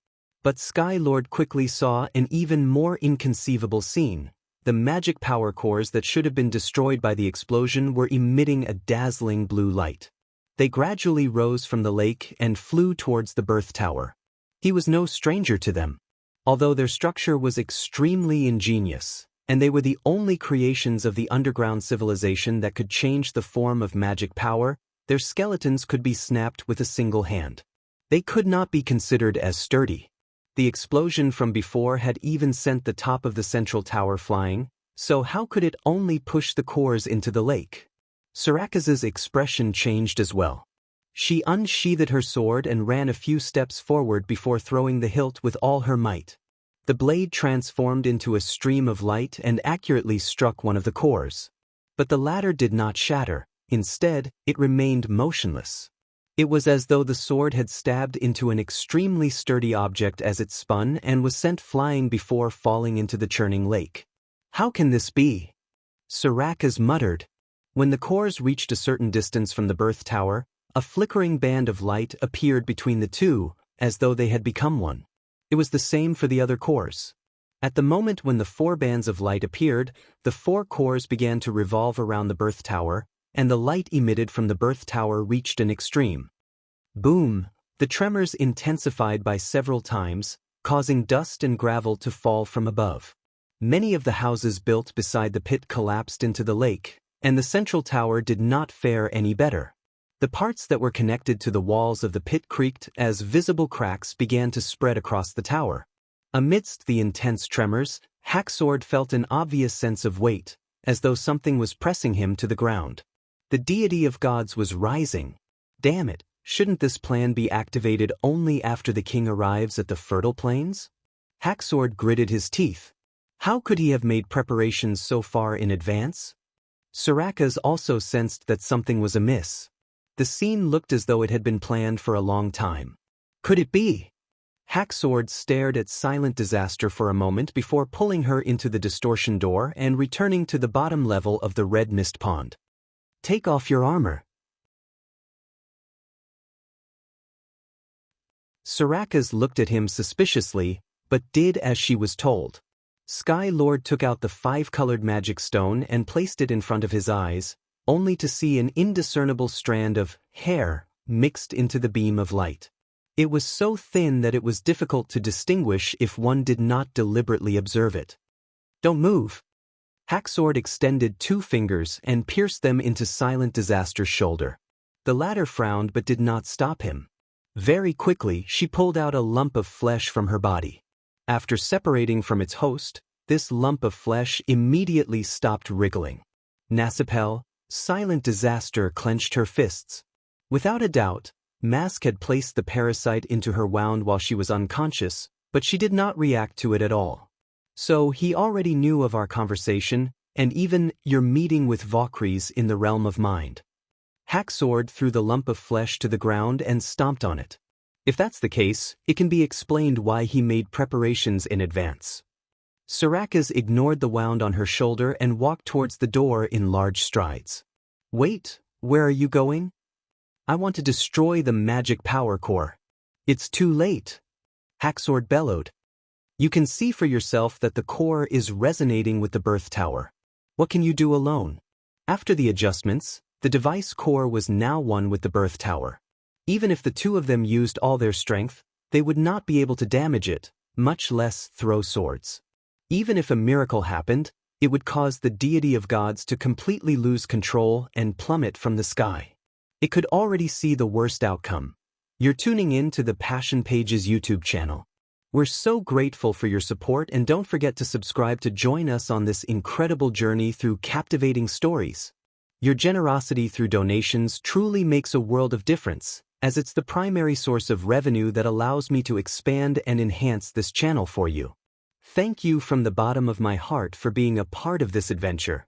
But Sky Lord quickly saw an even more inconceivable scene. The magic power cores that should have been destroyed by the explosion were emitting a dazzling blue light. They gradually rose from the lake and flew towards the birth tower. He was no stranger to them. Although their structure was extremely ingenious, and they were the only creations of the underground civilization that could change the form of magic power, their skeletons could be snapped with a single hand. They could not be considered as sturdy. The explosion from before had even sent the top of the central tower flying, so how could it only push the cores into the lake? Sarakas's expression changed as well. She unsheathed her sword and ran a few steps forward before throwing the hilt with all her might. The blade transformed into a stream of light and accurately struck one of the cores. But the latter did not shatter. Instead, it remained motionless. It was as though the sword had stabbed into an extremely sturdy object as it spun and was sent flying before falling into the churning lake. How can this be? Sarakas muttered. When the cores reached a certain distance from the birth tower, a flickering band of light appeared between the two, as though they had become one. It was the same for the other cores. At the moment when the 4 bands of light appeared, the 4 cores began to revolve around the birth tower, and the light emitted from the birth tower reached an extreme. Boom! The tremors intensified by several times, causing dust and gravel to fall from above. Many of the houses built beside the pit collapsed into the lake, and the central tower did not fare any better. The parts that were connected to the walls of the pit creaked as visible cracks began to spread across the tower. Amidst the intense tremors, Hacksword felt an obvious sense of weight, as though something was pressing him to the ground. The deity of gods was rising. Damn it, shouldn't this plan be activated only after the king arrives at the fertile plains? Hacksword gritted his teeth. How could he have made preparations so far in advance? Sarakas also sensed that something was amiss. The scene looked as though it had been planned for a long time. Could it be? Hacksword stared at Silent Disaster for a moment before pulling her into the distortion door and returning to the bottom level of the red mist pond. Take off your armor. Sarakas looked at him suspiciously, but did as she was told. Sky Lord took out the 5-colored magic stone and placed it in front of his eyes, only to see an indiscernible strand of hair mixed into the beam of light. It was so thin that it was difficult to distinguish if one did not deliberately observe it. Don't move. Hacksword extended 2 fingers and pierced them into Silent Disaster's shoulder. The latter frowned but did not stop him. Very quickly, she pulled out a lump of flesh from her body. After separating from its host, this lump of flesh immediately stopped wriggling. Nasipel, Silent Disaster clenched her fists. Without a doubt, Mask had placed the parasite into her wound while she was unconscious, but she did not react to it at all. So he already knew of our conversation, and even your meeting with Valkyries in the realm of mind. Hacksword threw the lump of flesh to the ground and stomped on it. If that's the case, it can be explained why he made preparations in advance. Sarakas ignored the wound on her shoulder and walked towards the door in large strides. Wait, where are you going? I want to destroy the magic power core. It's too late. Hacksword bellowed. You can see for yourself that the core is resonating with the birth tower. What can you do alone? After the adjustments, the device core was now one with the birth tower. Even if the two of them used all their strength, they would not be able to damage it, much less throw swords. Even if a miracle happened, it would cause the deity of gods to completely lose control and plummet from the sky. It could already see the worst outcome. You're tuning in to the Passion Pages YouTube channel. We're so grateful for your support, and don't forget to subscribe to join us on this incredible journey through captivating stories. Your generosity through donations truly makes a world of difference, as it's the primary source of revenue that allows me to expand and enhance this channel for you. Thank you from the bottom of my heart for being a part of this adventure.